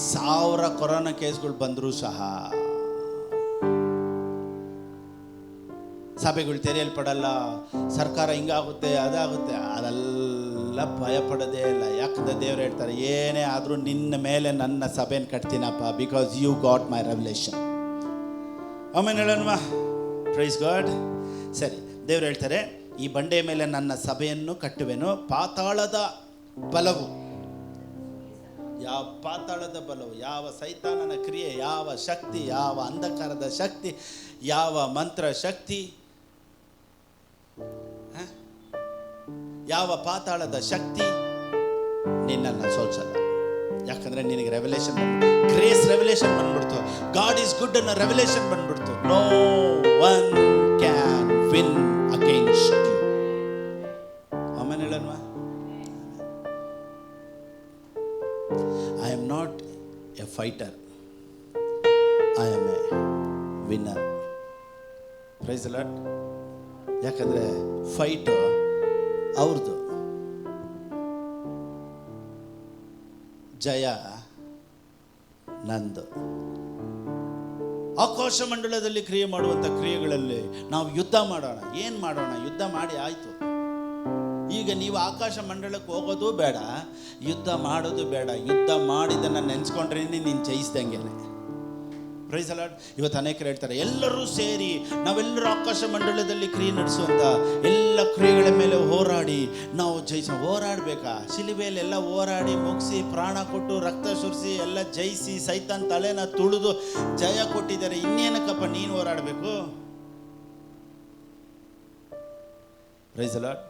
1000 ಕೊರೋನಾ ಕೇಸ್ಗಳು ಬಂದರೂ ಸಹ, ಸಭೆಗಳು ತೆರೆಯಲ್ಪಡಲ್ಲ, ಸರ್ಕಾರ ಹಿಂಗಾಗುತ್ತೆ ಅದಾಗುತ್ತೆ, ಅದೆಲ್ಲ ಭಯಪಡೋದೇ ಇಲ್ಲ. ಯಾಕಂದ್ರೆ ದೇವ್ರು ಹೇಳ್ತಾರೆ, ಏನೇ ಆದರೂ ನಿನ್ನ ಮೇಲೆ ನನ್ನ ಸಭೆನ ಕಟ್ತೀನಪ್ಪ, because you got my revelation. ಆಮೇಲೆ ಹೇಳೋಣವಾ? Praise God. ಸರಿ, ದೇವ್ರು ಹೇಳ್ತಾರೆ, ಈ ಬಂಡೆಯ ಮೇಲೆ ನನ್ನ ಸಭೆಯನ್ನು ಕಟ್ಟುವೆನು. ಪಾತಾಳದ ಬಲವು, ಯಾವ ಪಾತಾಳದ ಬಲವು, ಯಾವ ಸೈತಾನನ ಕ್ರಿಯೆ, ಯಾವ ಶಕ್ತಿ, ಯಾವ ಅಂಧಕಾರದ ಶಕ್ತಿ, ಯಾವ ಮಂತ್ರ ಶಕ್ತಿ, ಯಾವ ಪಾತಾಳದ ಶಕ್ತಿ ನಿನ್ನನ್ನು ಸೋಲ್ಸಲ್ಲ. ಯಾಕಂದ್ರೆ ನಿನಗೆ ರೆವಲೇಷನ್, ಗ್ರೇಸ್ ರೆವಲೇಷನ್ ಬಂದ್ಬಿಡ್ತು. ಗಾಡ್ ಈಸ್ ಗುಡ್ ಅನ್ನೋ ರೆವಲೇಷನ್ ಬಂದ್ಬಿಡ್ತು. No one can win fighter, I am a winner. Praise the lord. ಯಾಕಂದರೆ ಫೈಟು ಅವ್ರದ್ದು, ಜಯ ನಂದು. ಆಕಾಶ ಮಂಡಲದಲ್ಲಿ ಕ್ರಿಯೆ ಮಾಡುವಂಥ ಕ್ರಿಯೆಗಳಲ್ಲಿ ನಾವು ಯುದ್ಧ ಮಾಡೋಣ. ಏನು ಮಾಡೋಣ? ಯುದ್ಧ ಮಾಡಿ ಆಯಿತು. ಈಗ ನೀವು ಆಕಾಶ ಮಂಡಲಕ್ಕೆ ಹೋಗೋದು ಬೇಡ, ಯುದ್ಧ ಮಾಡೋದು ಬೇಡ. ಯುದ್ಧ ಮಾಡಿದ್ದನ್ನು ನೆನೆಸ್ಕೊಂಡ್ರೆ ನೀನು ಜಯಿಸ್ದಂಗೆನೆ. Price the lord. ಇವತ್ತು ಅನೇಕರು ಹೇಳ್ತಾರೆ, ಎಲ್ಲರೂ ಸೇರಿ ನಾವೆಲ್ಲರೂ ಆಕಾಶ ಮಂಡಲದಲ್ಲಿ ಕ್ರಿಯೆ ನಡೆಸುವಂಥ ಎಲ್ಲ ಕ್ರಿಯೆಗಳ ಮೇಲೆ ಹೋರಾಡಿ ನಾವು ಹೋರಾಡಬೇಕಾ? ಶಿಲುಬೆಯಲ್ಲಿ ಎಲ್ಲ ಹೋರಾಡಿ ಮುಗಿಸಿ ಪ್ರಾಣ ಕೊಟ್ಟು ರಕ್ತ ಸುರಿಸಿ ಎಲ್ಲ ಜಯಿಸಿ ಸೈತಾನ್ ತಲೆನ ತುಳಿದು ಜಯ ಕೊಟ್ಟಿದ್ದಾರೆ. ಇನ್ನೇನಕ್ಕಪ್ಪ ನೀನು ಹೋರಾಡಬೇಕು? Price the lord.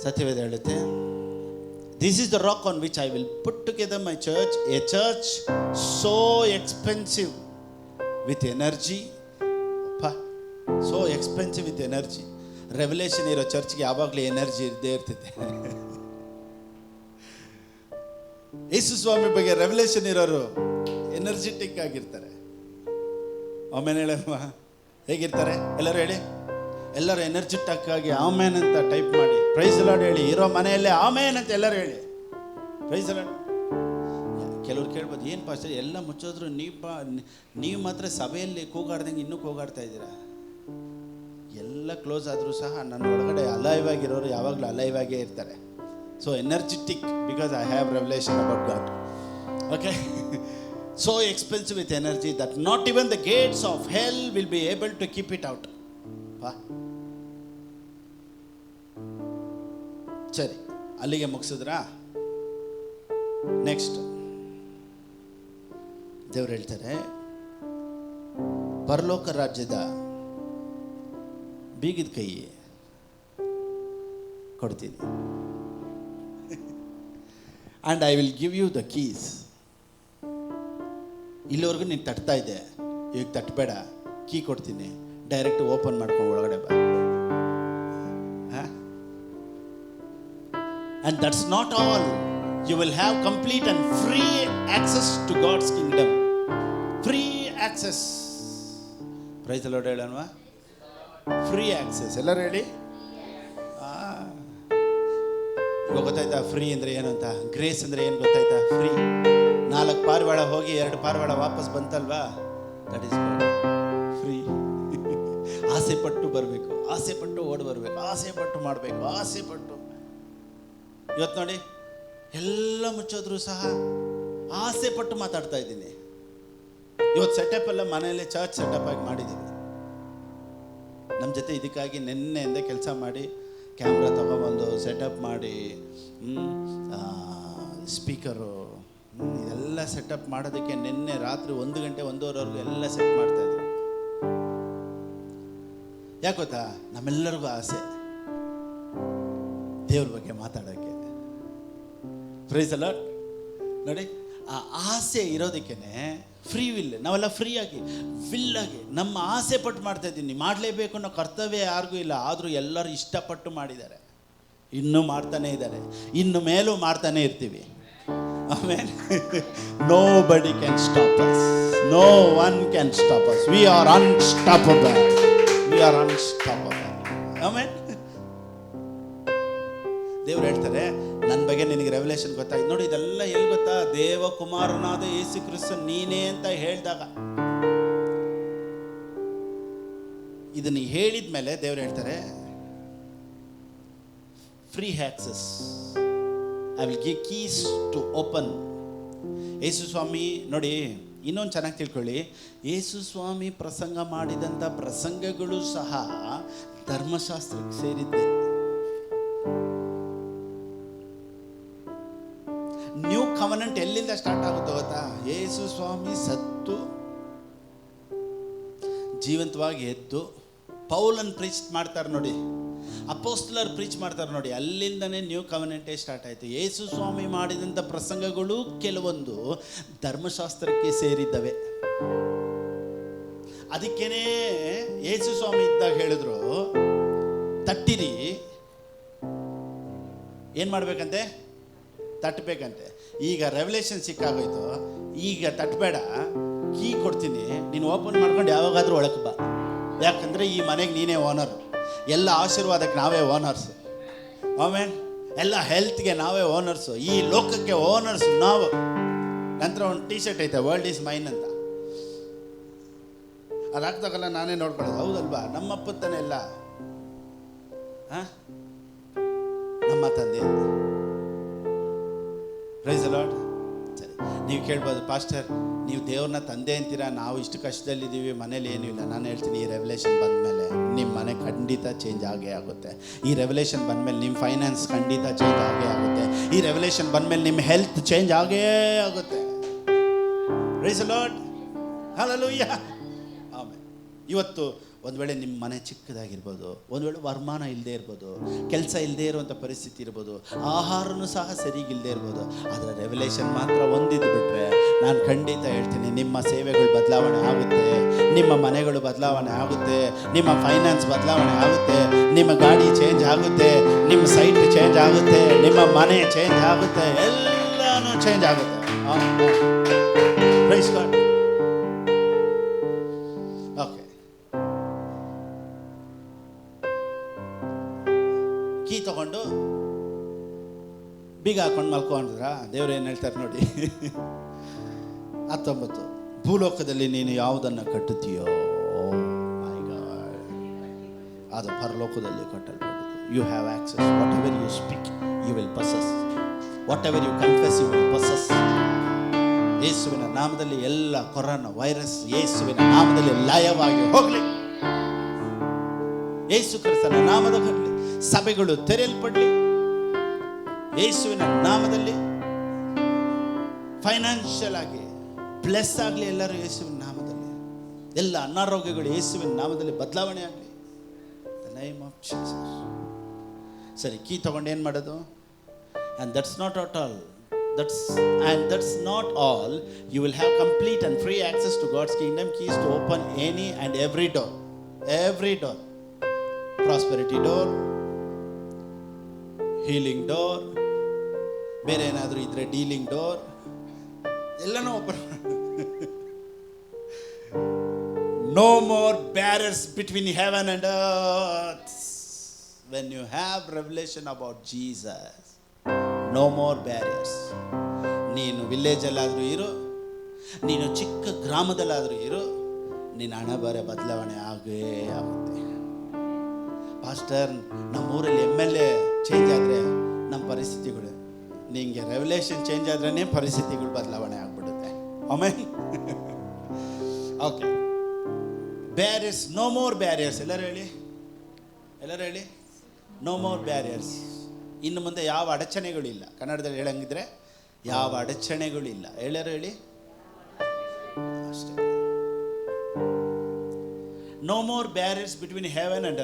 ಸತ್ಯವೇದ ಹೇಳುತ್ತೆ, this is the rock on which I will put together my church, a church so expensive with energy. So expensive with energy. Revelation ಇರೋ ಚರ್ಚ್ಗೆ ಯಾವಾಗಲೂ ಎನರ್ಜಿ ಇದ್ದೇ ಇರ್ತದೆ. ಯೇಸು ಸ್ವಾಮಿ ಬಗ್ಗೆ ರೆವಲೇಷನ್ ಇರೋರು ಎನರ್ಜೆಟಿಕ್ ಆಗಿರ್ತಾರೆ. ಆಮೇಲೆ ಹೇಳಲ್ವಾ? ಹೇಗಿರ್ತಾರೆ? ಎಲ್ಲರೂ ಹೇಳಿ. ಎಲ್ಲರೂ ಎನರ್ಜೆಟಿಕ್ ಆಗಿ ಆಮೇನ್ ಅಂತ ಟೈಪ್ ಮಾಡಿ ಪ್ರೈಸ್ ದಿ ಲಾರ್ಡ್ ಹೇಳಿ. ಇರೋ ಮನೆಯಲ್ಲೇ ಆಮೇನ್ ಅಂತ ಎಲ್ಲರೂ ಹೇಳಿ ಪ್ರೈಸ್ ದಿ ಲಾರ್ಡ್. ಕೆಲವ್ರು ಕೇಳ್ಬೋದು, ಏನು ಪಾಸ್ಟರ್ ಎಲ್ಲ ಮುಚ್ಚೋದ್ರು ನೀವು ಮಾತ್ರ ಸಭೆಯಲ್ಲಿ ಕೂಗಾಡ್ದಂಗೆ ಇನ್ನೂ ಕೂಗಾಡ್ತಾ ಇದ್ದೀರಾ? ಎಲ್ಲ ಕ್ಲೋಸ್ ಆದರೂ ಸಹ ನನ್ನ ಒಳಗಡೆ ಅಲೈವ್ ಆಗಿರೋರು ಯಾವಾಗಲೂ ಅಲೈವ್ ಆಗೇ ಇರ್ತಾರೆ. So energetic because I have revelation about god. Okay. So expensive with energy that not even the gates of hell will be able to keep it out. ಸರಿ, ಅಲ್ಲಿಗೆ ಮುಗಿಸಿದ್ರಾ? ನೆಕ್ಸ್ಟ್ ದೇವ್ರು ಹೇಳ್ತಾರೆ, ಪರಲೋಕ ರಾಜ್ಯದ ಬೀಗಿದ ಕೈ ಕೊಡ್ತೀನಿ. And I will give you the keys. ಇಲ್ಲಿವರೆಗೂ ನೀನು ತಟ್ತಾ ಇದ್ದೆ, ಈಗ ತಟ್ಟಬೇಡ, ಕೀ ಕೊಡ್ತೀನಿ, ಡೈರೆಕ್ಟ್ ಓಪನ್ ಮಾಡ್ಕೊಂಡು ಒಳಗಡೆ ಬಾ. And that's not all. You will have complete and free access to God's kingdom. Free access. Praise the Lord. ಹೇಳೋಣವಾ? Free access. ಎಲ್ಲರೂ ಹೇಳಿ. ಇವಾಗ ಗೊತ್ತಾಯ್ತಾ ಫ್ರೀ ಅಂದರೆ ಏನು ಅಂತ? ಗ್ರೇಸ್ ಅಂದರೆ ಏನು ಗೊತ್ತಾಯ್ತಾ? ಫ್ರೀ. 4 ಪಾರಿವಾಳ ಹೋಗಿ 2 ಪಾರಿವಾಳ ವಾಪಸ್ ಬಂತಲ್ವಾ? That is free. ಆಸೆ ಪಟ್ಟು ಬರಬೇಕು, ಆಸೆ ಪಟ್ಟು ಓಡಿ ಬರಬೇಕು, ಆಸೆ ಪಟ್ಟು ಮಾಡಬೇಕು, ಆಸೆ ಪಟ್ಟು. ಇವತ್ತು ನೋಡಿ, ಎಲ್ಲ ಮುಚ್ಚೋದ್ರು ಸಹ ಆಸೆ ಪಟ್ಟು ಮಾತಾಡ್ತಾ ಇದ್ದೀನಿ. ಇವತ್ತು ಸೆಟಪ್ ಎಲ್ಲ ಮನೆಯಲ್ಲೇ ಚರ್ಚ್ ಸೆಟಪ್ ಆಗಿ ಮಾಡಿದ್ದೀವಿ. ನಮ್ಮ ಜೊತೆ ಇದಕ್ಕಾಗಿ ನಿನ್ನೆಯಿಂದ ಕೆಲಸ ಮಾಡಿ ಕ್ಯಾಮ್ರಾ ತಗೊಬಂದು ಸೆಟಪ್ ಮಾಡಿ ಸ್ಪೀಕರು ಇದೆಲ್ಲ ಸೆಟಪ್ ಮಾಡೋದಕ್ಕೆ ನಿನ್ನೆ ರಾತ್ರಿ 1 ಗಂಟೆ 1:15 ಎಲ್ಲ ಸೆಟ್ ಮಾಡ್ತಾಯಿದ್ರು. ಯಾಕೆ ಗೊತ್ತಾ? ನಮ್ಮೆಲ್ಲರಿಗೂ ಆಸೆ ದೇವ್ರ ಬಗ್ಗೆ ಮಾತಾಡೋಕ್ಕೆ. Praise the lord. ನೋಡಿ, ಆ ಆಸೆ ಇರೋದಕ್ಕೇನೆ ಫ್ರೀ ವಿಲ್. ನಾವೆಲ್ಲ ಫ್ರೀಯಾಗಿ ವಿಲ್ಲಾಗಿ ನಮ್ಮ ಆಸೆ ಪಟ್ಟು ಮಾಡ್ತಾ ಇದ್ದೀನಿ. ಮಾಡಲೇಬೇಕು ಅನ್ನೋ ಕರ್ತವ್ಯ ಯಾರಿಗೂ ಇಲ್ಲ, ಆದರೂ ಎಲ್ಲರೂ ಇಷ್ಟಪಟ್ಟು ಮಾಡಿದ್ದಾರೆ, ಇನ್ನೂ ಮಾಡ್ತಾನೆ ಇದ್ದಾರೆ, ಇನ್ನು ಮೇಲೂ ಮಾಡ್ತಾನೆ ಇರ್ತೀವಿ. ಆಮೇಲೆ nobody can stop us. No one can stop us. We are unstoppable. We are unstoppable. ಆಮೇಲೆ ದೇವ್ರು ಹೇಳ್ತಾರೆ, ನನ್ನ ಬಗ್ಗೆ ನಿನಗೆ ರೆವಲೇಷನ್ ಗೊತ್ತಾಯ್ತು ನೋಡಿ. ಇದೆಲ್ಲ ಎಲ್ಲಿ ಗೊತ್ತಾ? ದೇವಕುಮಾರನಾದ ಯೇಸು ಕ್ರಿಸ್ತ ನೀನೇ ಅಂತ ಹೇಳಿದಾಗ. ಇದನ್ನು ಹೇಳಿದ ಮೇಲೆ ದೇವ್ರು ಹೇಳ್ತಾರೆ, free access. I will give keys to open. Yesu Swami ನೋಡಿ, ಇನ್ನೊಂದು ಚೆನ್ನಾಗಿ ತಿಳ್ಕೊಳ್ಳಿ, ಯೇಸು ಸ್ವಾಮಿ ಪ್ರಸಂಗ ಮಾಡಿದಂಥ ಪ್ರಸಂಗಗಳು ಸಹ ಧರ್ಮಶಾಸ್ತ್ರಕ್ಕೆ ಸೇರಿದ್ದೆ. ನ್ಯೂ ಕವನೆಂಟ್ ಎಲ್ಲಿಂದ ಸ್ಟಾರ್ಟ್ ಆಗುತ್ತೆ ಗೊತ್ತಾ? ಯೇಸು ಸ್ವಾಮಿ ಸತ್ತು ಜೀವಂತವಾಗಿ ಎದ್ದು ಪೌಲನ್ ಪ್ರೀಚ್ ಮಾಡ್ತಾರೆ ನೋಡಿ, ಅಪೋಸ್ತಲರ್ ಪ್ರೀಚ್ ಮಾಡ್ತಾರೆ ನೋಡಿ, ಅಲ್ಲಿಂದನೇ ನ್ಯೂ ಕವನೆಂಟೇ ಸ್ಟಾರ್ಟ್ ಆಯಿತು. ಯೇಸು ಸ್ವಾಮಿ ಮಾಡಿದಂಥ ಪ್ರಸಂಗಗಳು ಕೆಲವೊಂದು ಧರ್ಮಶಾಸ್ತ್ರಕ್ಕೆ ಸೇರಿದ್ದವೆ. ಅದಕ್ಕೇನೆ ಯೇಸು ಸ್ವಾಮಿ ಇದ್ದಾಗ ಹೇಳಿದ್ರು, ತಟ್ಟಿರಿ, ಏನು ಮಾಡ್ಬೇಕಂತೆ? ತಟ್ಟಬೇಕಂತೆ. ಈಗ ರೆವಲೇಷನ್ ಸಿಕ್ಕಾಗೋಯ್ತು, ಈಗ ತಟ್ಟಬೇಡ, ಕೀ ಕೊಡ್ತೀನಿ, ನೀನು ಓಪನ್ ಮಾಡ್ಕೊಂಡು ಯಾವಾಗಾದರೂ ಒಳಗೆ ಬಾ. ಯಾಕಂದರೆ ಈ ಮನೆಗೆ ನೀನೇ ಓನರ್, ಎಲ್ಲ ಆಶೀರ್ವಾದಕ್ಕೆ ನಾವೇ ಓನರ್ಸು. ಆಮೇಲೆ ಎಲ್ಲ ಹೆಲ್ತ್ಗೆ ನಾವೇ ಓನರ್ಸು, ಈ ಲೋಕಕ್ಕೆ ಓನರ್ಸು ನಾವು. ನಂತರ ಒಂದು ಟಿ ಶರ್ಟ್ ಐತೆ, ವರ್ಲ್ಡ್ ಈಸ್ ಮೈನ್ ಅಂತ. ಅದು ಹಾಕ್ದಾಗಲ್ಲ ನಾನೇ ನೋಡ್ಕೊಳ್ಳೋದು, ಹೌದಲ್ವಾ? ನಮ್ಮಪ್ಪತ್ತಾನೆ ಎಲ್ಲ, ನಮ್ಮ ತಂದೆ. Praise the lord. ಸರಿ, ನೀವು ಕೇಳ್ಬೋದು, ಪಾಸ್ಟರ್ ನೀವು ದೇವ್ರನ್ನ ತಂದೆ ಅಂತೀರಾ, ನಾವು ಇಷ್ಟು ಕಷ್ಟದಲ್ಲಿದ್ದೀವಿ, ಮನೇಲಿ ಏನೂ ಇಲ್ಲ. ನಾನು ಹೇಳ್ತೀನಿ, ಈ ರೆವಲೇಷನ್ ಬಂದಮೇಲೆ ನಿಮ್ಮ ಮನೆ ಖಂಡಿತ ಚೇಂಜ್ ಆಗೇ ಆಗುತ್ತೆ. ಈ ರೆವಲೇಷನ್ ಬಂದಮೇಲೆ ನಿಮ್ಮ ಫೈನಾನ್ಸ್ ಖಂಡಿತ ಚೇಂಜ್ ಆಗೇ ಆಗುತ್ತೆ. ಈ ರೆವಲೇಷನ್ ಬಂದಮೇಲೆ ನಿಮ್ಮ ಹೆಲ್ತ್ ಚೇಂಜ್ ಆಗೇ ಆಗುತ್ತೆ. Praise the lord. ಹಲ್ಲೆಲೂಯಾ. ಆಮೇಲೆ ಇವತ್ತು ಒಂದು ವೇಳೆ ನಿಮ್ಮ ಮನೆ ಚಿಕ್ಕದಾಗಿರ್ಬೋದು, ಒಂದು ವೇಳೆ ವರಮಾನ ಇಲ್ಲದೆ ಇರ್ಬೋದು, ಕೆಲಸ ಇಲ್ಲದೆ ಇರುವಂಥ ಪರಿಸ್ಥಿತಿ ಇರ್ಬೋದು, ಆಹಾರನೂ ಸಹ ಸರಿಗಿಲ್ಲದೆ ಇರ್ಬೋದು. ಆದರೆ ರೆವಲೇಷನ್ ಮಾತ್ರ ಒಂದಿದ್ದು ಬಿಟ್ಟರೆ ನಾನು ಖಂಡಿತ ಹೇಳ್ತೀನಿ, ನಿಮ್ಮ ಸೇವೆಗಳು ಬದಲಾವಣೆ ಆಗುತ್ತೆ, ನಿಮ್ಮ ಮನೆಗಳು ಬದಲಾವಣೆ ಆಗುತ್ತೆ, ನಿಮ್ಮ ಫೈನಾನ್ಸ್ ಬದಲಾವಣೆ ಆಗುತ್ತೆ, ನಿಮ್ಮ ಗಾಡಿ ಚೇಂಜ್ ಆಗುತ್ತೆ, ನಿಮ್ಮ ಸೈಟ್ ಚೇಂಜ್ ಆಗುತ್ತೆ, ನಿಮ್ಮ ಮನೆ ಚೇಂಜ್ ಆಗುತ್ತೆ, ಎಲ್ಲನೂ ಚೇಂಜ್ ಆಗುತ್ತೆ. Praise God. ಓಕೆ, ಕೀ ತಗೊಂಡು ಬೀಗ ಹಾಕೊಂಡು ಮಲ್ಕೊಂಡ್ರ ದೇವ್ರು ಏನು ಹೇಳ್ತಾರೆ ನೋಡಿ. 19, ಭೂಲೋಕದಲ್ಲಿ ನೀನು ಯಾವುದನ್ನು ಕಟ್ಟುತ್ತೀಯೋ ಮೈ ಗಾಡ್, ಅದು ಪರಲೋಕದಲ್ಲಿ ಕಟ್ಟಲ್ಪಡುವುದು. You have access. Whatever you speak you will possess, whatever you confess you will possess. ಯೇಸುವಿನ ನಾಮದಲ್ಲಿ ಎಲ್ಲ ಕೊರೋನಾ ವೈರಸ್ ಯೇಸುವಿನ ನಾಮದಲ್ಲಿ ಲಯವಾಗಿ ಹೋಗಲಿ. ಯೇಸು ಕ್ರಿಸ್ತನ ನಾಮದಲ್ಲಿ ಸಭೆಗಳು ತೆರೆಯಲ್ಪಡಲಿ. ಯೇಸುವಿನ ನಾಮದಲ್ಲಿ ಫೈನಾನ್ಷಿಯಲ್ ಆಗಿ ಬ್ಲೆಸ್ ಆಗಲಿ ಎಲ್ಲರೂ ಯೇಸುವಿನ ನಾಮದಲ್ಲಿ. ಎಲ್ಲ ಅನಾರೋಗ್ಯಗಳು ಯೇಸುವಿನ ನಾಮದಲ್ಲಿ ಬದಲಾವಣೆ ಆಗಲಿ. The name of Jesus. ಸರಿ, ಕೀ ತಗೊಂಡು ಏನು ಮಾಡೋದು? And that's not at all. That's not all. You will have complete and free access to God's kingdom keys to open any and every door. Every door. Prosperity door, healing door, ಬೇರೆ ಏನಾದರೂ ಇದ್ರೆ dealing door, ಎಲ್ಲನೂ open. No more barriers between heaven and earth. When you have revelation about Jesus, no more barriers. ನೀನು ವಿಲೇಜಲ್ಲಾದರೂ ಇರು, ನೀನು ಚಿಕ್ಕ ಗ್ರಾಮದಲ್ಲಾದರೂ ಇರು, ನಿನ್ನ ಹಣ ಬರೆ ಬದಲಾವಣೆ ಆಗೇ ಆಗುತ್ತೆ. ಪಾಸ್ಟರ್, ನಮ್ಮೂರಲ್ಲಿ MLA ಚೇಂಜ್ ಆದರೆ ನಮ್ಮ ಪರಿಸ್ಥಿತಿಗಳು, ನಿಮಗೆ ರೆವಲೇಷನ್ ಚೇಂಜ್ ಆದ್ರೇ ಪರಿಸ್ಥಿತಿಗಳು ಬದಲಾವಣೆ ಆಗ್ಬಿಡುತ್ತೆ. ಆಮೇಲೆ okay, barriers, no more barriers. ಎಲ್ಲರೂ ಹೇಳಿ ನೋ ಮೋರ್ ಬ್ಯಾರಿಯರ್ಸ್. ಇನ್ನು ಮುಂದೆ ಯಾವ ಅಡಚಣೆಗಳಿಲ್ಲ. ಕನ್ನಡದಲ್ಲಿ ಹೇಳಂಗಿದ್ರೆ ಯಾವ ಅಡಚಣೆಗಳಿಲ್ಲ. ಎಲ್ಲರೂ ಹೇಳಿ ಅಷ್ಟೇ. No more barriers between heaven and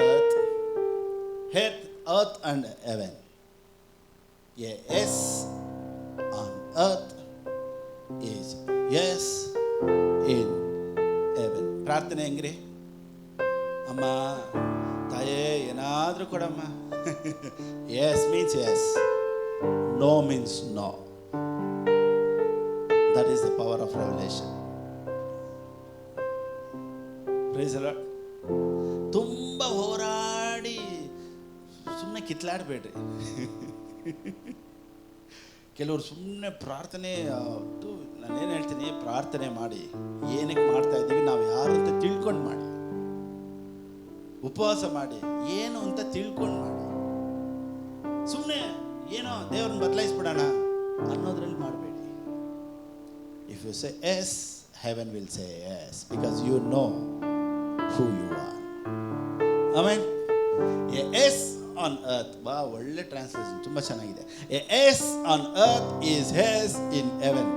earth and heaven. Yes on earth is yes in heaven. ಪ್ರಾರ್ಥನೆ ಹೆಂಗ್ರಿ? ಅಮ್ಮ ತಾಯೇ ಏನಾದರೂ ಕೊಡಮ್ಮ. Yes means yes, no means no. That is the power of revelation. Praise the Lord. ತುಂಬ ಹೋರಾಡಿ ಸುಮ್ಮನೆ ಕಿತ್ಲಾಡಬೇಡ್ರಿ. ಕೆಲವರು ಸುಮ್ಮನೆ ಪ್ರಾರ್ಥನೆ, ನಾನೇನು ಹೇಳ್ತೀನಿ, ಪ್ರಾರ್ಥನೆ ಮಾಡಿ. ಏನಕ್ಕೆ ಮಾಡ್ತಾ ಇದ್ದೀವಿ, ನಾವು ಯಾರು ಅಂತ ತಿಳ್ಕೊಂಡು ಮಾಡಿ. ಉಪವಾಸ ಮಾಡಿ, ಏನು ಅಂತ ತಿಳ್ಕೊಂಡು ಮಾಡಿ. ಸುಮ್ಮನೆ ಏನೋ ದೇವ್ರನ್ನ ಬದಲಾಯಿಸ್ಬಿಡೋಣ ಅನ್ನೋದ್ರಲ್ಲಿ ಮಾಡಬೇಡಿ. If you say yes, heaven will say yes, because you know who you are. Amen. Yes on earth. ವಾ, ಒಳ್ಳೆ ಟ್ರಾನ್ಸ್ಲೇಷನ್, ತುಂಬ ಚೆನ್ನಾಗಿದೆ. Yes on earth is yes in heaven.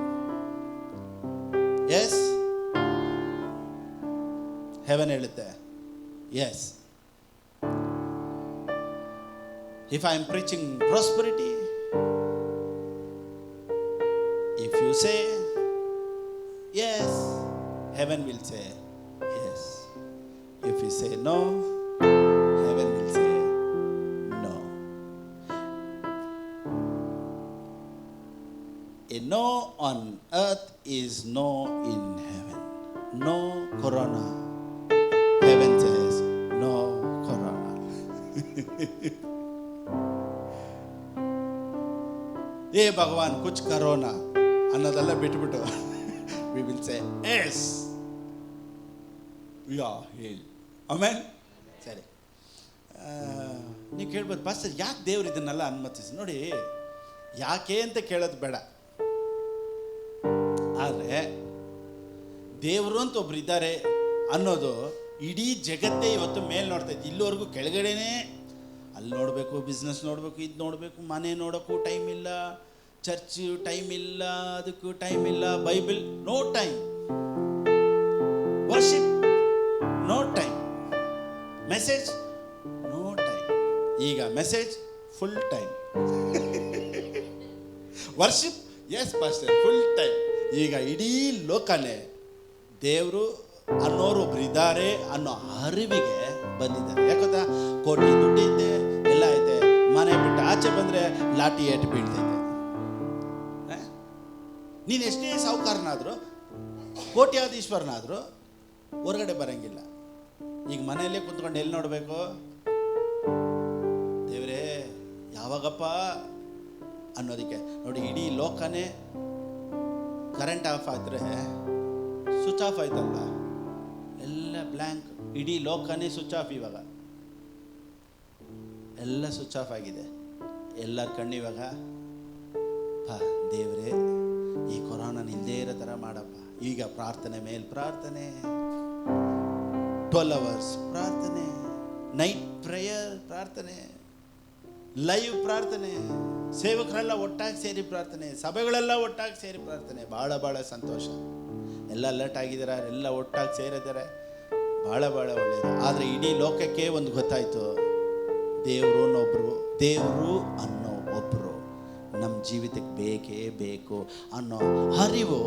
Yes, heaven ಹೇಳುತ್ತೆ yes. If I am preaching prosperity, if you say yes, heaven will say yes. If you say no, heaven will say no. A No on earth is no in heaven. No corona. Heaven says no corona. ಏ ಭಗವಾನ್ ಕುಚ್ corona ಅನ್ನೋದೆಲ್ಲ ಬಿಟ್ಬಿಟ್ಟು we will say yes yeah ಹೇಳಿ ಆಮೇಲೆ ಸರಿ. ನೀವು ಕೇಳ್ಬೋದು pastor ಯಾಕೆ ದೇವ್ರು ಇದನ್ನೆಲ್ಲ ಅನುಮತಿಸಿ? ನೋಡಿ, ಯಾಕೆ ಅಂತ ಕೇಳೋದು ಬೇಡ. ಆದರೆ ದೇವರು ಅಂತ ಒಬ್ರು ಇದ್ದಾರೆ ಅನ್ನೋದು ಇಡೀ ಜಗತ್ತೇ ಇವತ್ತು ಮೇಲೆ ನೋಡ್ತಾ ಇತ್ತು. ಇಲ್ಲಿವರೆಗೂ ಕೆಳಗಡೆನೇ ಅಲ್ಲಿ ನೋಡಬೇಕು, ಬಿಸ್ನೆಸ್ ನೋಡಬೇಕು, ಇದು ನೋಡಬೇಕು, ಮನೆ ನೋಡೋಕ್ಕೂ ಟೈಮ್ ಇಲ್ಲ, ಚರ್ಚ್ ಟೈಮ್ ಇಲ್ಲ, ಅದಕ್ಕೂ ಟೈಮ್ ಇಲ್ಲ, Bible no time, worship no time, message no time. ಈಗ message full time, worship is pastor full time. ಈಗ ಇಡೀ ಲೋಕನೇ ದೇವರು ಅನ್ನೋರು ಒಬ್ರು ಇದ್ದಾರೆ ಅನ್ನೋ ಅರಿವಿಗೆ ಬಂದಿದ್ದಾರೆ. ಯಾಕಂದ್ರೆ ಕೋಟಿ ದುಡ್ಡೈತೆ, ಎಲ್ಲ ಐತೆ, ಮನೆ ಬಿಟ್ಟು ಆಚೆ ಬಂದರೆ ಲಾಠಿ ಏಟು ಬೀಳ್ತೈತೆ. ನೀನು ಎಷ್ಟೇ ಸಾಹುಕಾರನಾದರೂ, ಕೋಟ್ಯಾಧೀಶ್ವರನಾದರೂ ಹೊರಗಡೆ ಬರೋಂಗಿಲ್ಲ. ಈಗ ಮನೆಯಲ್ಲೇ ಕುತ್ಕೊಂಡು ಎಲ್ಲಿ ನೋಡಬೇಕು? ದೇವರೇ ಯಾವಾಗಪ್ಪ ಅನ್ನೋದಕ್ಕೆ. ನೋಡಿ, ಇಡೀ ಲೋಕನೇ ಕರೆಂಟ್ ಆಫ್ ಆದರೆ ಸ್ವಿಚ್ ಆಫ್ ಆಯ್ತಲ್ಲ, ಎಲ್ಲ ಬ್ಲ್ಯಾಂಕ್. ಇಡೀ ಲೋಕನೇ ಸ್ವಿಚ್ ಆಫ್. ಇವಾಗ ಎಲ್ಲ ಸ್ವಿಚ್ ಆಫ್ ಆಗಿದೆ. ಎಲ್ಲರ ಕಣ್ಣಿವಾಗ ದೇವರೇ ಈ ಕೊರೋನಾ ಇಲ್ಲದೇ ಇರೋ ಥರ ಮಾಡಪ್ಪ. ಈಗ ಪ್ರಾರ್ಥನೆ ಮೇಲೆ ಪ್ರಾರ್ಥನೆ, 12 hours ಪ್ರಾರ್ಥನೆ, ನೈಟ್ ಪ್ರೇಯರ್ ಪ್ರಾರ್ಥನೆ, ಲೈವ್ ಪ್ರಾರ್ಥನೆ, ಸೇವಕರೆಲ್ಲ ಒಟ್ಟಾಗಿ ಸೇರಿ ಪ್ರಾರ್ಥನೆ, ಸಭೆಗಳೆಲ್ಲ ಒಟ್ಟಾಗಿ ಸೇರಿ ಪ್ರಾರ್ಥನೆ. ಭಾಳ ಭಾಳ ಸಂತೋಷ. ಎಲ್ಲ ಅಲರ್ಟ್ ಆಗಿದ್ದಾರೆ, ಎಲ್ಲ ಒಟ್ಟಾಗಿ ಸೇರಿದ್ದಾರೆ, ಭಾಳ ಭಾಳ ಒಳ್ಳೆಯದು. ಆದರೆ ಇಡೀ ಲೋಕಕ್ಕೆ ಒಂದು ಗೊತ್ತಾಯಿತು, ದೇವರು ಅನ್ನೋ ಒಬ್ಬರು ನಮ್ಮ ಜೀವಿತಕ್ಕೆ ಬೇಕೇ ಬೇಕು ಅನ್ನೋ ಅರಿವು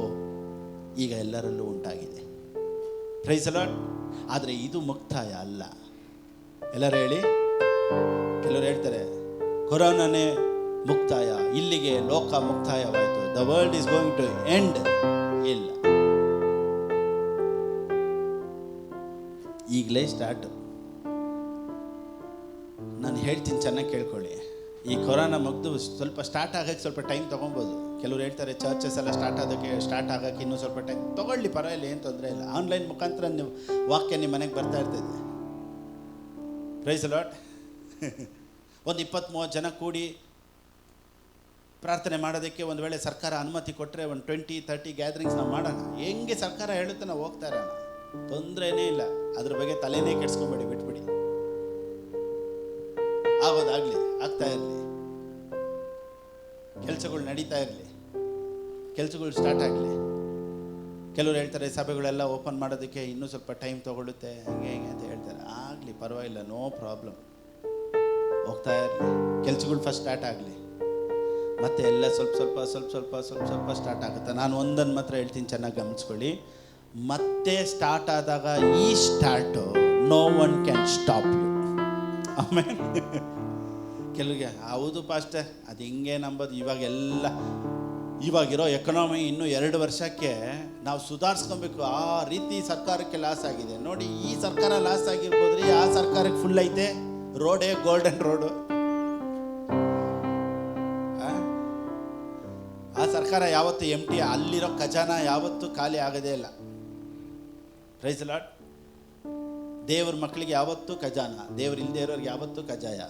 ಈಗ ಎಲ್ಲರಲ್ಲೂ ಉಂಟಾಗಿದೆ. Praise the lord. ಆದರೆ ಇದು ಮುಕ್ತಾಯ ಅಲ್ಲ. ಎಲ್ಲರೂ ಹೇಳಿ. ಕೆಲವರು ಹೇಳ್ತಾರೆ ಕೊರೋನಾನೇ ಮುಕ್ತಾಯ, ಇಲ್ಲಿಗೆ ಲೋಕ ಮುಕ್ತಾಯವಾಯಿತು, the world is going to end. ಇಲ್ಲ, ಈಗಲೇ ಸ್ಟಾರ್ಟ್. ನಾನು ಹೇಳ್ತೀನಿ, ಚೆನ್ನಾಗಿ ಕೇಳ್ಕೊಳ್ಳಿ. ಈ ಕೊರೋನಾ ಮುಗಿದು ಸ್ವಲ್ಪ ಸ್ಟಾರ್ಟ್ ಆಗೋಕ್ಕೆ ಸ್ವಲ್ಪ ಟೈಮ್ ತೊಗೊಬೋದು. ಕೆಲವ್ರು ಹೇಳ್ತಾರೆ ಚರ್ಚಸ್ ಎಲ್ಲ ಸ್ಟಾರ್ಟ್ ಆಗೋಕ್ಕೆ ಇನ್ನೂ ಸ್ವಲ್ಪ ಟೈಮ್ ತೊಗೊಳ್ಳಿ, ಪರವಾಗಿಲ್ಲ, ಏನು ತೊಂದರೆ ಇಲ್ಲ. ಆನ್ಲೈನ್ ಮುಖಾಂತರ ನೀವು ವಾಕ್ಯ ನಿಮ್ಮ ಮನೆಗೆ ಬರ್ತಾ ಇರ್ತದೆ. Praise the lord. ಒಂದು 20-30 ಜನ ಕೂಡಿ ಪ್ರಾರ್ಥನೆ ಮಾಡೋದಕ್ಕೆ ಒಂದು ವೇಳೆ ಸರ್ಕಾರ ಅನುಮತಿ ಕೊಟ್ಟರೆ ಒಂದು 20-30 ಗ್ಯಾದರಿಂಗ್ಸ್ ನಾವು ಮಾಡೋಣ. ಹೆಂಗೆ ಸರ್ಕಾರ ಹೇಳುತ್ತೆ ನಾವು ಹೋಗ್ತಾ ಇರೋಣ, ತೊಂದರೆನೇ ಇಲ್ಲ. ಅದ್ರ ಬಗ್ಗೆ ತಲೆನೇ ಕೆಡ್ಸ್ಕೊಂಬೇಡಿ, ಬಿಟ್ಬಿಡಿ. ಆಗೋದಾಗಲಿ, ಆಗ್ತಾ ಇರಲಿ, ಕೆಲಸಗಳು ನಡೀತಾ ಇರಲಿ, ಕೆಲಸಗಳು ಸ್ಟಾರ್ಟ್ ಆಗಲಿ. ಕೆಲವರು ಹೇಳ್ತಾರೆ ಸಭೆಗಳೆಲ್ಲ ಓಪನ್ ಮಾಡೋದಕ್ಕೆ ಇನ್ನೂ ಸ್ವಲ್ಪ ಟೈಮ್ ತೊಗೊಳುತ್ತೆ, ಹಂಗೆ ಅಂತ ಹೇಳ್ತಾರೆ. ಆಗಲಿ, ಪರವಾಗಿಲ್ಲ, ನೋ ಪ್ರಾಬ್ಲಮ್, ಹೋಗ್ತಾ ಇರಲಿ. ಕೆಲಸಗಳು ಫಸ್ಟ್ ಸ್ಟಾರ್ಟ್ ಆಗಲಿ, ಮತ್ತೆ ಎಲ್ಲ ಸ್ವಲ್ಪ ಸ್ಟಾರ್ಟ್ ಆಗುತ್ತೆ. ನಾನು ಒಂದನ್ನು ಮಾತ್ರ ಹೇಳ್ತೀನಿ, ಚೆನ್ನಾಗಿ ಗಮನಿಸ್ಕೊಳ್ಳಿ. ಮತ್ತೆ ಸ್ಟಾರ್ಟ್ ಆದಾಗ ಈ start no one can stop you. ಆಮೇಲೆ ಕೆಲವಿಗೆ ಹೌದು ಪಾಸ್ಟರ್, ಅದು ಹಿಂಗೆ ನಂಬೋದು. ಇವಾಗಿರೋ ಎಕನಾಮಿ ಇನ್ನೂ 2 ವರ್ಷಕ್ಕೆ ನಾವು ಸುಧಾರಿಸ್ಕೊಬೇಕು. ಆ ರೀತಿ ಸರ್ಕಾರಕ್ಕೆ ಲಾಸ್ ಆಗಿದೆ. ನೋಡಿ, ಈ ಸರ್ಕಾರ ಲಾಸ್ ಆಗಿರ್ಬೋದ್ರಿ, ಆ ಸರ್ಕಾರಕ್ಕೆ ಫುಲ್ ಐತೆ ರೋಡೇ, ಗೋಲ್ಡನ್ ರೋಡು. ಆ ಸರ್ಕಾರ ಯಾವತ್ತು ಎಂಟಿ, ಅಲ್ಲಿರೋ ಖಜಾನ ಯಾವತ್ತೂ ಖಾಲಿ ಆಗೋದೇ ಇಲ್ಲ. Praise the lord. ದೇವ್ರ ಮಕ್ಕಳಿಗೆ ಯಾವತ್ತೂ ಖಜಾನ, ದೇವ್ರು ಇಲ್ಲದೆ ಇರೋರಿಗೆ ಯಾವತ್ತೂ ಖಜಾಯ.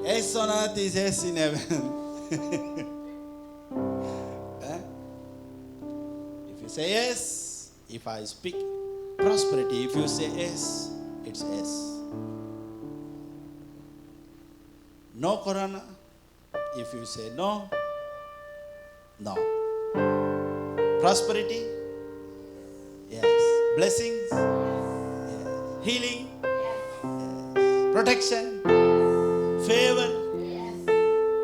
Yes on earth is yes in heaven. If you say yes, if I speak prosperity, if you say yes, it's yes. No corona. If you say no, no. Prosperity, yes. Blessings, yes. Healing, yes. Protection, favor, yes.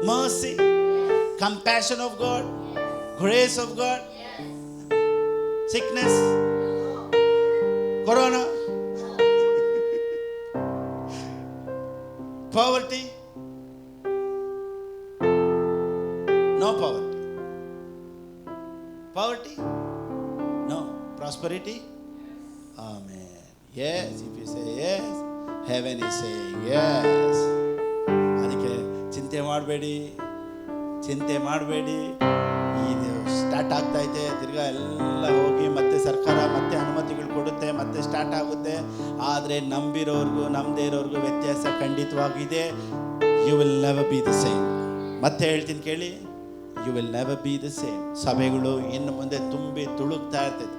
Mercy, yes. Compassion of God, yes. Grace of God, yes. Sickness, no. Corona, no. No poverty. Poverty? No. Prosperity? Amen. Yes, if you say yes, heaven is saying yes. ಅದಕ್ಕೆ ಚಿಂತೆ ಮಾಡಬೇಡಿ. ಇದು start ಆಗ್ತೈತೆ, ತಿರ್ಗಾ ಎಲ್ಲ ಹೋಗಿ ಮತ್ತೆ ಸರ್ಕಾರ ಮತ್ತೆ ಅನುಮತಿಗಳು ಕೊಡುತ್ತೆ, ಮತ್ತೆ ಸ್ಟಾರ್ಟ್ ಆಗುತ್ತೆ. ಆದರೆ ನಂಬಿರೋರ್ಗೂ ನಂಬದೇ ಇರೋರ್ಗೂ ವ್ಯತ್ಯಾಸ ಖಂಡಿತವಾಗಿದೆ. You will never be the same. ಮತ್ತೆ ಹೇಳ್ತೀನಿ ಕೇಳಿ, you will never be the same. ಸಭೆಗಳು ಇನ್ನು ಮುಂದೆ ತುಂಬಿ ತುಳುಕ್ತಾ ಇರ್ತೈತೆ.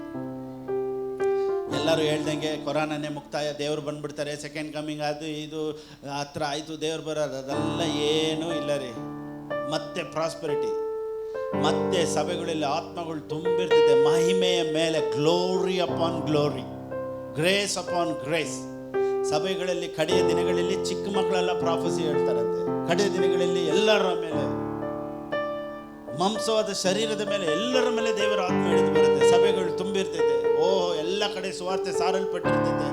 ಎಲ್ಲರೂ ಹೇಳ್ದಂಗೆ ಕೊರೋನಾನೇ ಮುಕ್ತಾಯ, ದೇವರು ಬಂದ್ಬಿಡ್ತಾರೆ, ಸೆಕೆಂಡ್ ಕಮ್ಮಿಂಗ್ ಅದು ಇದು ಹತ್ರ ಆಯಿತು, ದೇವ್ರು ಬರೋದು, ಅದೆಲ್ಲ ಏನೂ ಇಲ್ಲ ರೀ. ಮತ್ತೆ ಪ್ರಾಸ್ಪರಿಟಿ, ಮತ್ತೆ ಸಭೆಗಳಲ್ಲಿ ಆತ್ಮಗಳು ತುಂಬಿರ್ತೈತೆ. ಮಹಿಮೆಯ ಮೇಲೆ glory upon glory, grace upon grace. ಸಭೆಗಳಲ್ಲಿ ಕಡೆಯ ದಿನಗಳಲ್ಲಿ ಚಿಕ್ಕ ಮಕ್ಕಳೆಲ್ಲ ಪ್ರಾಫೆಸಿ ಹೇಳ್ತಾರಂತೆ. ಕಡೆಯ ದಿನಗಳಲ್ಲಿ ಎಲ್ಲರ ಮೇಲೆ, ಮಾಂಸವಾದ ಶರೀರದ ಮೇಲೆ ಎಲ್ಲರ ಮೇಲೆ ದೇವರ ಆತ್ಮ ಹಿಡಿದು ಬರುತ್ತೆ. ಸಭೆಗಳು ತುಂಬಿರ್ತೈತೆ. ಎಲ್ಲ ಕಡೆ ಸುವಾರ್ತೆ ಸಾರಲ್ಪಟ್ಟಿರ್ತೈತೆ.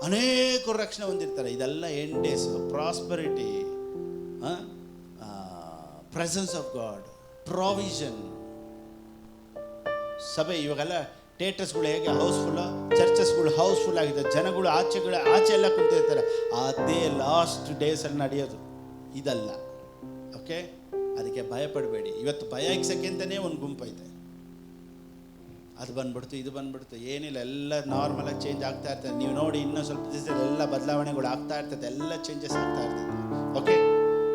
ಅನೇಕರು ರಕ್ಷಣೆ ಹೊಂದಿರ್ತಾರೆ. ಇದೆಲ್ಲ end days. Prosperity, presence of god, provision. ಸಭೆ ಇವಾಗೆಲ್ಲ ಥಿಯೇಟರ್ಸ್ಗಳು ಹೇಗೆ ಹೌಸ್ಫುಲ್, ಚರ್ಚಸ್ಗಳು ಹೌಸ್ಫುಲ್ ಆಗಿದೆ, ಜನಗಳು ಆಚೆ ಎಲ್ಲ ಕುಂತಿರ್ತಾರೆ. ಅದೇ ಲಾಸ್ಟ್ ಡೇಸಲ್ಲಿ ನಡೆಯೋದು ಇದಲ್ಲ. ಓಕೆ, ಅದಕ್ಕೆ ಭಯಪಡಬೇಡಿ. ಇವತ್ತು ಭಯ ಇಕ್ಸಕ್ಕಿಂತಲೇ ಒಂದು ಗುಂಪೈತೆ. ಅದು ಬಂದ್ಬಿಡ್ತು, ಇದು ಬಂದ್ಬಿಡ್ತು, ಏನಿಲ್ಲ, ಎಲ್ಲ ನಾರ್ಮಲಾಗಿ ಚೇಂಜ್ ಆಗ್ತಾ ಇರ್ತದೆ. ನೀವು ನೋಡಿ, ಇನ್ನೂ ಸ್ವಲ್ಪ ದಿವಸದಲ್ಲಿ ಎಲ್ಲ ಬದಲಾವಣೆಗಳು ಆಗ್ತಾ ಇರ್ತದೆ, ಎಲ್ಲ ಚೇಂಜಸ್ ಆಗ್ತಾ ಇರ್ತದೆ. Okay,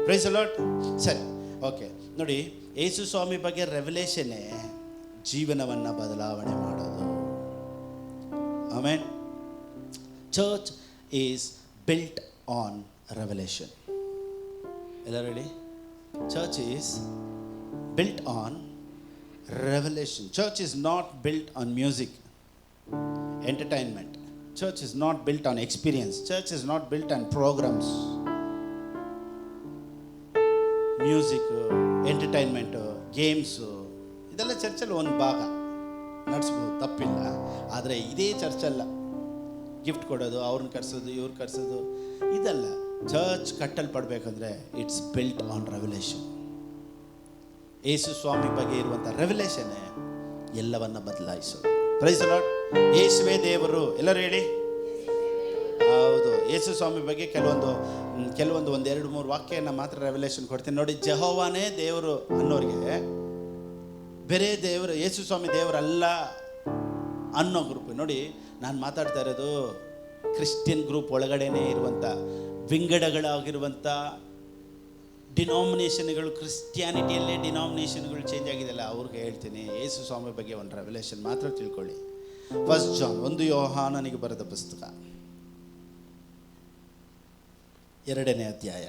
praise the lord. ಸರಿ, ಓಕೆ. ನೋಡಿ, ಯೇಸು ಸ್ವಾಮಿ ಬಗ್ಗೆ ರೆವಲೇಷನ್ನೇ ಜೀವನವನ್ನು ಬದಲಾವಣೆ ಮಾಡೋದು. Amen. Church is built on revelation. ಎಲ್ಲರೂ ಹೇಳಿ, church is built on revelation. Church is not built on music, entertainment. Church is not built on experience. Church is not built on programs, music, entertainment, games. ಇದೆಲ್ಲ ಚರ್ಚಲ್ಲಿ ಒಂದು ಭಾಗ ನಡೆಸ್ಬೋದು, ತಪ್ಪಿಲ್ಲ. ಆದರೆ ಇದೇ ಚರ್ಚಲ್ಲ. Gift ಕೊಡೋದು, ಅವ್ರನ್ನ ಕರೆಸೋದು, ಇವ್ರು ಕರೆಸೋದು ಇದಲ್ಲ. ಚರ್ಚ್ ಕಟ್ಟಲ್ಪಡಬೇಕಂದ್ರೆ ಇಟ್ಸ್ ಬಿಲ್ಟ್ ಆನ್ ರೆವಲೇಷನ್. ಯೇಸು ಸ್ವಾಮಿ ಬಗ್ಗೆ ಇರುವಂಥ ರೆವಲೇಷನ್ನೇ ಎಲ್ಲವನ್ನ ಬದಲಾಯಿಸೋದು. Price the lord. ಯೇಸುವೇ ದೇವರು. ಎಲ್ಲರೂ ಹೇಳಿ, ಹೌದು. ಯೇಸು ಸ್ವಾಮಿ ಬಗ್ಗೆ ಕೆಲವೊಂದು 1-2-3 ವಾಕ್ಯನ ಮಾತ್ರ ರೆವಲೇಷನ್ ಕೊಡ್ತೀನಿ ನೋಡಿ. ಜೆಹೋವಾನೇ ದೇವರು ಅನ್ನೋರಿಗೆ ಬೇರೆ ದೇವರು, ಯೇಸು ಸ್ವಾಮಿ ದೇವರಲ್ಲ ಅನ್ನೋ ಗ್ರೂಪ್. ನೋಡಿ, ನಾನು ಮಾತಾಡ್ತಾ ಇರೋದು ಕ್ರಿಶ್ಚಿಯನ್ ಗ್ರೂಪ್ ಒಳಗಡೆನೇ ಇರುವಂಥ ವಿಂಗಡಗಳಾಗಿರುವಂಥ ಡಿನಾಮಿನೇಷನ್ಗಳು. ಕ್ರಿಸ್ಟಿಯಾನಿಟಿಯಲ್ಲೇ ಡಿನಾಮಿನೇಷನ್ಗಳು ಚೇಂಜ್ ಆಗಿದೆಯಲ್ಲ, ಅವ್ರಿಗೆ ಹೇಳ್ತೀನಿ ಯೇಸು ಸ್ವಾಮಿ ಬಗ್ಗೆ ಒಂದು ರೆವಲೇಷನ್ ಮಾತ್ರ ತಿಳ್ಕೊಳ್ಳಿ. 1 ಜಾನ್, 1 ಯೋಹಾನನಿಗೆ ಬರೆದ ಪುಸ್ತಕ, 2ನೇ ಅಧ್ಯಾಯ.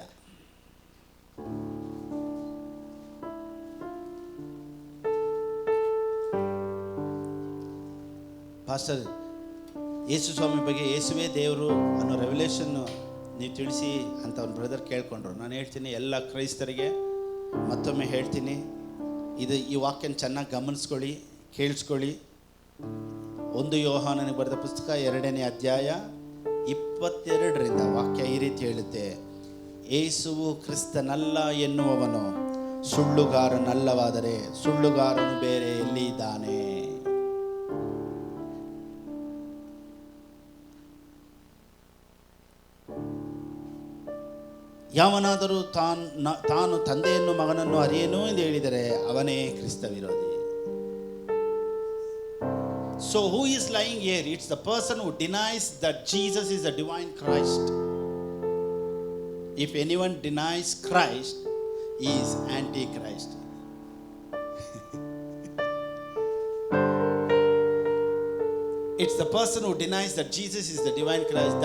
ಪಾಸ್ಟರ್, ಯೇಸು ಸ್ವಾಮಿ ಬಗ್ಗೆ ಯೇಸುವೇ ದೇವರು ಅನ್ನೋ ರೆವಲೇಷನ್ನು ನೀವು ತಿಳಿಸಿ ಅಂತ ಒಂದು ಬ್ರದರ್ ಕೇಳ್ಕೊಂಡ್ರು. ನಾನು ಹೇಳ್ತೀನಿ, ಎಲ್ಲ ಕ್ರೈಸ್ತರಿಗೆ ಮತ್ತೊಮ್ಮೆ ಹೇಳ್ತೀನಿ, ಈ ವಾಕ್ಯನ ಚೆನ್ನಾಗಿ ಗಮನಿಸ್ಕೊಳ್ಳಿ, ಕೇಳಿಸ್ಕೊಳ್ಳಿ. 1 ಯೋಹಾನನಿಗೆ ಬರೆದ ಪುಸ್ತಕ 2ನೇ ಅಧ್ಯಾಯ 22ರಿಂದ ವಾಕ್ಯ ಈ ರೀತಿ ಹೇಳುತ್ತೆ. ಯೇಸುವು ಕ್ರಿಸ್ತನಲ್ಲ ಎನ್ನುವವನು ಸುಳ್ಳುಗಾರನಲ್ಲವಾದರೆ ಸುಳ್ಳುಗಾರನು ಬೇರೆ ಎಲ್ಲಿ ಇದ್ದಾನೆ? ಯಾವನಾದರೂ ತಾನು ತಂದೆಯನ್ನು ಮಗನನ್ನು ಅರಿಯೇನು ಎಂದು ಹೇಳಿದರೆ ಅವನೇ ಕ್ರಿಸ್ತ ವಿರೋಧಿ. So who is lying here? It's the person who denies that Jesus is the divine Christ. If anyone denies Christ, he is antichrist. It's the person who denies that Jesus is the divine Christ.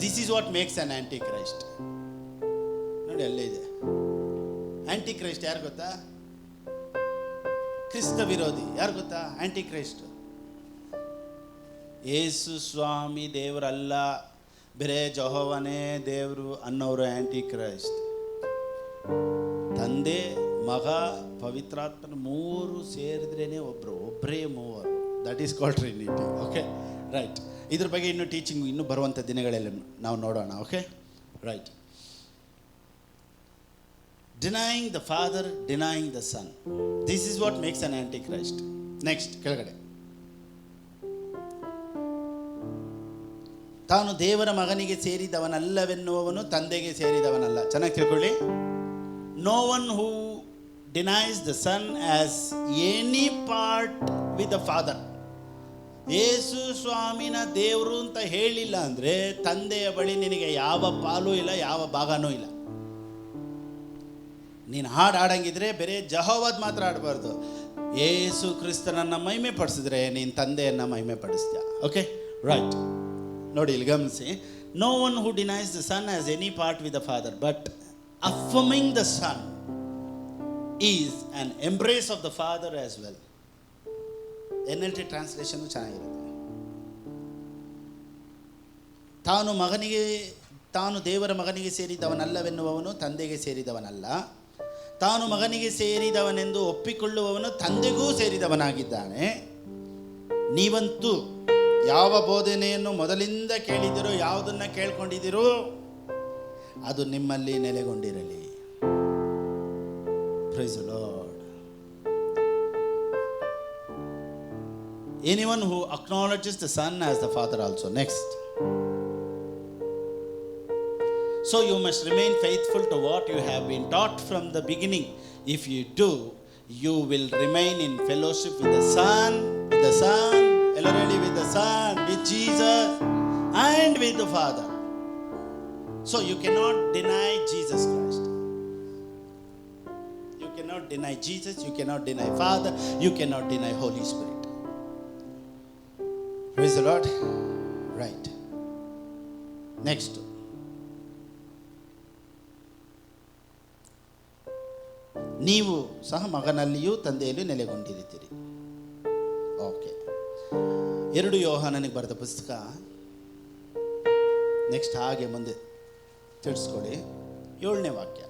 This is what makes an antichrist. ನೋಡಿ, ಅಲ್ಲೇ ಇದೆ. Aunty Christ ಯಾರು ಗೊತ್ತಾ? ಕ್ರಿಸ್ತ ವಿರೋಧಿ. ಯಾರು ಗೊತ್ತಾ? Aunty Christ. ಯೇಸು ಸ್ವಾಮಿ ದೇವರಲ್ಲ, ಬೇರೆ ಜೆಹೋವನೇ ದೇವರು ಅನ್ನೋರು ಆಂಟಿ ಕ್ರೈಸ್ಟ್. ತಂದೆ, ಮಗ, ಪವಿತ್ರಾತ್ಮನ 3 ಸೇರಿದ್ರೇನೆ ಒಬ್ಬರೇ ಮೂವರು. That is called Trinity. Okay, right. ಇದ್ರ ಬಗ್ಗೆ ಇನ್ನೂ ಟೀಚಿಂಗ್ ಇನ್ನೂ ಬರುವಂಥ ದಿನಗಳಲ್ಲಿ ನಾವು ನೋಡೋಣ. Okay, right. Denying the father, denying the son. This is what makes an antichrist. Next ಕೆಳಗಡೆ, ತಾನು ದೇವರ ಮಗನಿಗೆ ಸೇರಿದವನಲ್ಲವೆನ್ನುವವನು ತಂದೆಗೆ ಸೇರಿದವನಲ್ಲ. ಚೆನ್ನಾಗಿ ತಿಳ್ಕೊಳ್ಳಿ. No one who denies the son as any part with the father. Yesu ಸ್ವಾಮಿನ ದೇವರು ಅಂತ ಹೇಳಿಲ್ಲ ಅಂದರೆ ತಂದೆಯ ಬಳಿ ನಿನಗೆ ಯಾವ ಪಾಲು ಇಲ್ಲ, ಯಾವ ಭಾಗನೂ ಇಲ್ಲ. ನೀನು ಹಾಡು ಹಾಡಂಗಿದ್ರೆ ಬೇರೆ ಜಹೋವದ್ ಮಾತ್ರ ಆಡಬಾರ್ದು. ಯೇಸು ಕ್ರಿಸ್ತನನ್ನು ಮಹಿಮೆ ಪಡಿಸಿದ್ರೆ ನೀನು ತಂದೆಯನ್ನು ಮಹಿಮೆ ಪಡಿಸ್ತೀಯ. Okay, right. ನೋಡಿ ಇಲ್ಲಿ ಗಮನಿಸಿ. No one who denies the son as any part with the father but affirming the son is an embrace of the father as well. NLT translation ಚೆನ್ನಾಗಿರುತ್ತೆ. ತಾನು ದೇವರ ಮಗನಿಗೆ ಸೇರಿದವನಲ್ಲವೆನ್ನುವವನು ತಂದೆಗೆ ಸೇರಿದವನಲ್ಲ. ತಾನು ಮಗನಿಗೆ ಸೇರಿದವನೆಂದು ಒಪ್ಪಿಕೊಳ್ಳುವವನು ತಂದೆಗೂ ಸೇರಿದವನಾಗಿದ್ದಾನೆ. ನೀವಂತೂ ಯಾವ ಬೋಧನೆಯನ್ನು ಮೊದಲಿಂದ ಕೇಳಿದಿರೋ, ಯಾವುದನ್ನು ಕೇಳ್ಕೊಂಡಿದ್ದೀರೋ ಅದು ನಿಮ್ಮಲ್ಲಿ ನೆಲೆಗೊಂಡಿರಲಿ. Praise the Lord. Anyone who acknowledges the son as the father also. Next, so you must remain faithful to what you have been taught from the beginning. If you do, you will remain in fellowship with the son, with the son, with Jesus and with the Father. So you cannot deny Jesus Christ. You cannot deny Jesus, you cannot deny Father, you cannot deny Holy Spirit. Praise the Lord. Right. Next. ನೀವು ಸಹ ಮಗನಲ್ಲಿಯೂ ತಂದೆಯಲ್ಲಿಯೂ ನೆಲೆಗೊಂಡಿರುತ್ತೀರಿ. Okay, 2 ಯೋಹಾನನಿಗೆ ಬರೆದ ಪುಸ್ತಕ. Next ಹಾಗೆ ಮುಂದೆ ತಿಳಿಸ್ಕೊಳ್ಳಿ. 7ನೇ ವಾಕ್ಯ,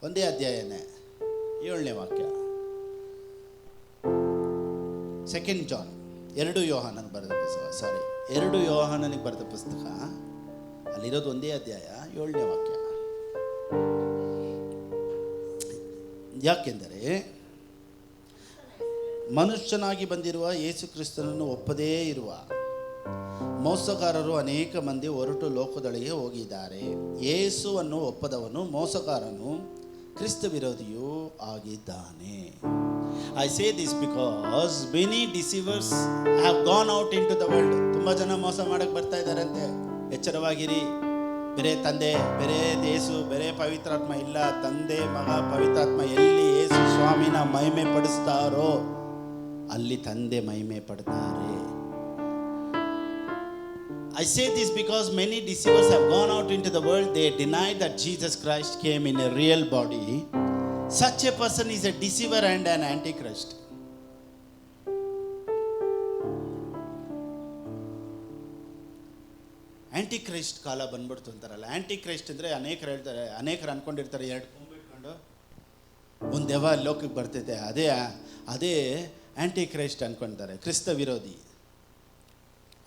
ಒಂದೇ ಅಧ್ಯಾಯನೇ 7ನೇ ವಾಕ್ಯ. 2 John, 2 ಯೋಹಾನನಿಗೆ ಬರೆದ ಪುಸ್ತಕ, 2 ಯೋಹಾನನಿಗೆ ಬರೆದ ಪುಸ್ತಕ. ಅಲ್ಲಿರೋದು ಒಂದೇ ಅಧ್ಯಾಯ, 7ನೇ ವಾಕ್ಯ. ಯಾಕೆಂದರೆ ಮನುಷ್ಯನಾಗಿ ಬಂದಿರುವ ಯೇಸು ಕ್ರಿಸ್ತನನ್ನು ಒಪ್ಪದೇ ಇರುವ ಮೋಸಗಾರರು ಅನೇಕ ಮಂದಿ ಹೊರಟು ಲೋಕದೊಳಗೆ ಹೋಗಿದ್ದಾರೆ. ಯೇಸುವನ್ನು ಒಪ್ಪದವನು ಮೋಸಗಾರನು, ಕ್ರಿಸ್ತ ವಿರೋಧಿಯೂ ಆಗಿದ್ದಾನೆ. I say this because many deceivers have gone out into the world. ತುಂಬ ಜನ ಮೋಸ ಮಾಡಕ್ಕೆ ಬರ್ತಾ ಇದ್ದಾರಂತೆ. ಎಚ್ಚರವಾಗಿರಿ. ಬೇರೆ ತಂದೆ, ಬೇರೆ ಯೇಸು, ಬೇರೆ ಪವಿತ್ರಾತ್ಮ ಇಲ್ಲ. ತಂದೆ, ಮಗ, ಪವಿತ್ರಾತ್ಮ ಎಲ್ಲಿ ಯೇಸು ಸ್ವಾಮಿನ ಮಹಿಮೆ ಪಡಿಸ್ತಾರೋ ಅಲ್ಲಿ ತಂದೆ ಮಹಿಮೆ ಪಡ್ತಾರೆ. I say this because many deceivers have gone out into the world. They deny that Jesus Christ came in a real body. Such a person is a deceiver and an antichrist. ಆ್ಯಂಟಿಕ್ರೈಸ್ಟ್ ಕಾಲ ಬಂದ್ಬಿಡ್ತು ಅಂತಾರಲ್ಲ. ಆ್ಯಂಟಿಕ್ರೈಸ್ಟ್ ಅಂದರೆ ಅನೇಕರು ಅಂದ್ಕೊಂಡಿರ್ತಾರೆ, 2 ಕೊಂಬು ಇಟ್ಕೊಂಡು ಒಂದು ದೆವ್ವ ಲೋಕಕ್ಕೆ ಬರ್ತೈತೆ, ಅದೇ ಆ್ಯಂಟಿಕ್ರೈಸ್ಟ್ ಅಂದ್ಕೊಳ್ತಾರೆ, ಕ್ರಿಸ್ತ ವಿರೋಧಿ.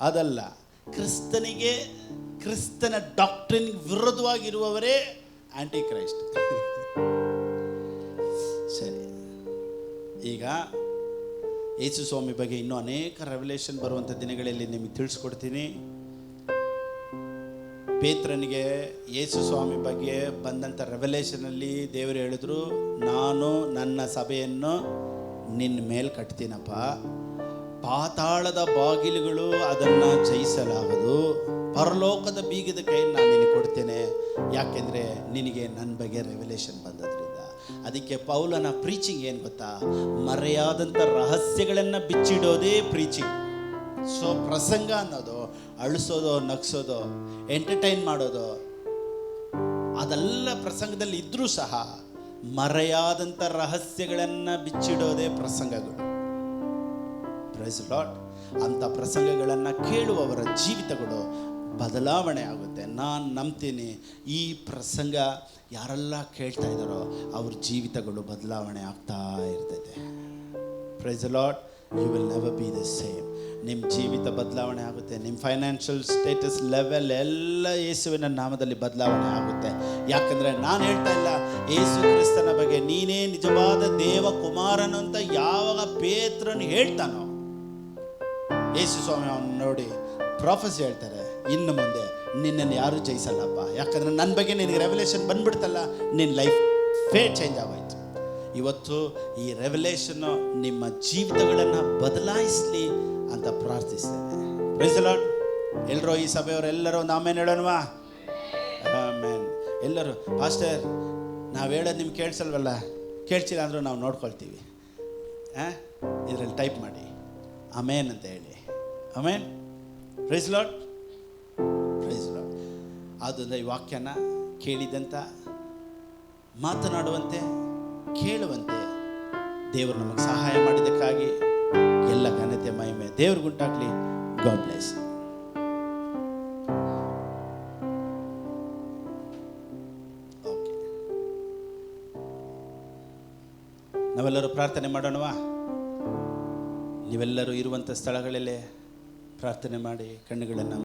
ಅದಲ್ಲ, ಕ್ರಿಸ್ತನ ಡಾಕ್ಟ್ರಿನ್ ವಿರೋಧವಾಗಿರುವವರೇ ಆ್ಯಂಟಿಕ್ರೈಸ್ಟ್. ಸರಿ, ಈಗ ಯೇಸು ಸ್ವಾಮಿ ಬಗ್ಗೆ ಇನ್ನೂ ಅನೇಕ ರೆವಲೇಷನ್ ಬರುವಂಥ ದಿನಗಳಲ್ಲಿ ನಿಮಗೆ ತಿಳಿಸ್ಕೊಡ್ತೀನಿ. ಪೇತ್ರನಿಗೆ ಯೇಸು ಸ್ವಾಮಿ ಬಗ್ಗೆ ಬಂದಂಥ ರೆವಲೇಷನಲ್ಲಿ ದೇವರು ಹೇಳಿದ್ರು, ನಾನು ನನ್ನ ಸಭೆಯನ್ನು ನಿನ್ನ ಮೇಲೆ ಕಟ್ತೀನಪ್ಪ, ಪಾತಾಳದ ಬಾಗಿಲುಗಳು ಅದನ್ನು ಜಯಿಸಲಾಗದು, ಪರಲೋಕದ ಬೀಗದ ಕೈಯನ್ನು ನಾನು ನಿನಗೆ ಕೊಡ್ತೇನೆ. ಯಾಕೆಂದರೆ ನಿನಗೆ ನನ್ನ ಬಗ್ಗೆ ರೆವಲೇಷನ್ ಬಂದದ್ರಿಂದ. ಅದಕ್ಕೆ ಪೌಲನ ಪ್ರೀಚಿಂಗ್ ಏನು ಗೊತ್ತಾ? ಮರೆಯಾದಂಥ ರಹಸ್ಯಗಳನ್ನು ಬಿಚ್ಚಿಡೋದೇ ಪ್ರೀಚಿಂಗ್. ಸೊ ಪ್ರಸಂಗ ಅನ್ನೋದು ಅಳಿಸೋದು, ನಗಿಸೋದು, ಎಂಟರ್ಟೈನ್ ಮಾಡೋದು ಅದೆಲ್ಲ ಪ್ರಸಂಗದಲ್ಲಿ ಇದ್ದರೂ ಸಹ ಮರೆಯಾದಂಥ ರಹಸ್ಯಗಳನ್ನು ಬಿಚ್ಚಿಡೋದೇ ಪ್ರಸಂಗಗಳು. Praise lord. ಅಂಥ ಪ್ರಸಂಗಗಳನ್ನು ಕೇಳುವವರ ಜೀವಿತಗಳು ಬದಲಾವಣೆ ಆಗುತ್ತೆ. ನಾನು ನಂಬ್ತೀನಿ ಈ ಪ್ರಸಂಗ ಯಾರೆಲ್ಲ ಕೇಳ್ತಾ ಇದ್ದಾರೋ ಅವ್ರ ಜೀವಿತಗಳು ಬದಲಾವಣೆ ಆಗ್ತಾ ಇರ್ತೈತೆ. Praise lord. You will never be the same. ನಿಮ್ಮ ಜೀವಿತ ಬದಲಾವಣೆ ಆಗುತ್ತೆ. ನಿಮ್ಮ ಫೈನಾನ್ಷಿಯಲ್ ಸ್ಟೇಟಸ್ ಲೆವೆಲ್ ಎಲ್ಲ ಯೇಸುವಿನ ನಾಮದಲ್ಲಿ ಬದಲಾವಣೆ ಆಗುತ್ತೆ. ಯಾಕಂದರೆ ನಾನು ಹೇಳ್ತಾ ಇಲ್ಲ, ಯೇಸು ಕ್ರಿಸ್ತನ ಬಗ್ಗೆ ನೀನೇ ನಿಜವಾದ ದೇವ ಕುಮಾರನು ಅಂತ ಯಾವಾಗ ಪೇತ್ರನು ಹೇಳ್ತಾನೋ, ಯೇಸು ಸ್ವಾಮಿ ಅವನು ನೋಡಿ ಪ್ರಾಫೆಸಿ ಹೇಳ್ತಾರೆ, ಇನ್ನು ಮುಂದೆ ನಿನ್ನನ್ನು ಯಾರೂ ಜಯಿಸಲ್ಲಪ್ಪ. ಯಾಕಂದರೆ ನನ್ನ ಬಗ್ಗೆ ನಿನಗೆ ರೆವಲೇಷನ್ ಬಂದ್ಬಿಡ್ತಲ್ಲ, ನಿನ್ನ ಲೈಫ್ ಚೇಂಜ್ ಆಗೋಯ್ತು. ಇವತ್ತು ಈ ರೆವಲೇಷನ್ನು ನಿಮ್ಮ ಜೀವಿತಗಳನ್ನು ಬದಲಾಯಿಸಲಿ ಅಂತ ಪ್ರಾರ್ಥಿಸ್ತೇನೆ. Price the lord. ಎಲ್ಲರೂ ಈ ಸಭೆಯವರೆಲ್ಲರೂ ಒಂದು ಆಮೇನ್ ಹೇಳೋಣವಾ? ಆಮೇನ್. ಎಲ್ಲರೂ ಪಾಸ್ಟರ್ ನಾವು ಹೇಳೋದು ನಿಮ್ಗೆ ಕೇಳಿಸಲ್ವಲ್ಲ? ಕೇಳಿಸಿಲ್ಲ ಅಂದರೂ ನಾವು ನೋಡ್ಕೊಳ್ತೀವಿ. ಇದರಲ್ಲಿ ಟೈಪ್ ಮಾಡಿ ಆಮೇನ್ ಅಂತ ಹೇಳಿ. Amen. Praise the Lord. Praise the Lord. ಆದ್ದರಿಂದ ಈ ವಾಕ್ಯನ ಕೇಳಿದಂಥ ಮಾತನಾಡುವಂತೆ ಕೇಳುವಂತೆ ದೇವರು ನಮಗೆ ಸಹಾಯ ಮಾಡಿದ್ದಕ್ಕಾಗಿ ಎಲ್ಲ ಘನತೆ ಮಹಿಮೆ ದೇವ್ರಿಗುಂಟಾಗಲಿ. God bless. ಓಕೆ, ನಾವೆಲ್ಲರೂ ಪ್ರಾರ್ಥನೆ ಮಾಡೋಣವಾ? ನೀವೆಲ್ಲರೂ ಇರುವಂಥ ಸ್ಥಳಗಳಲ್ಲೇ ಪ್ರಾರ್ಥನೆ ಮಾಡಿ ಕಣ್ಣುಗಳನ್ನು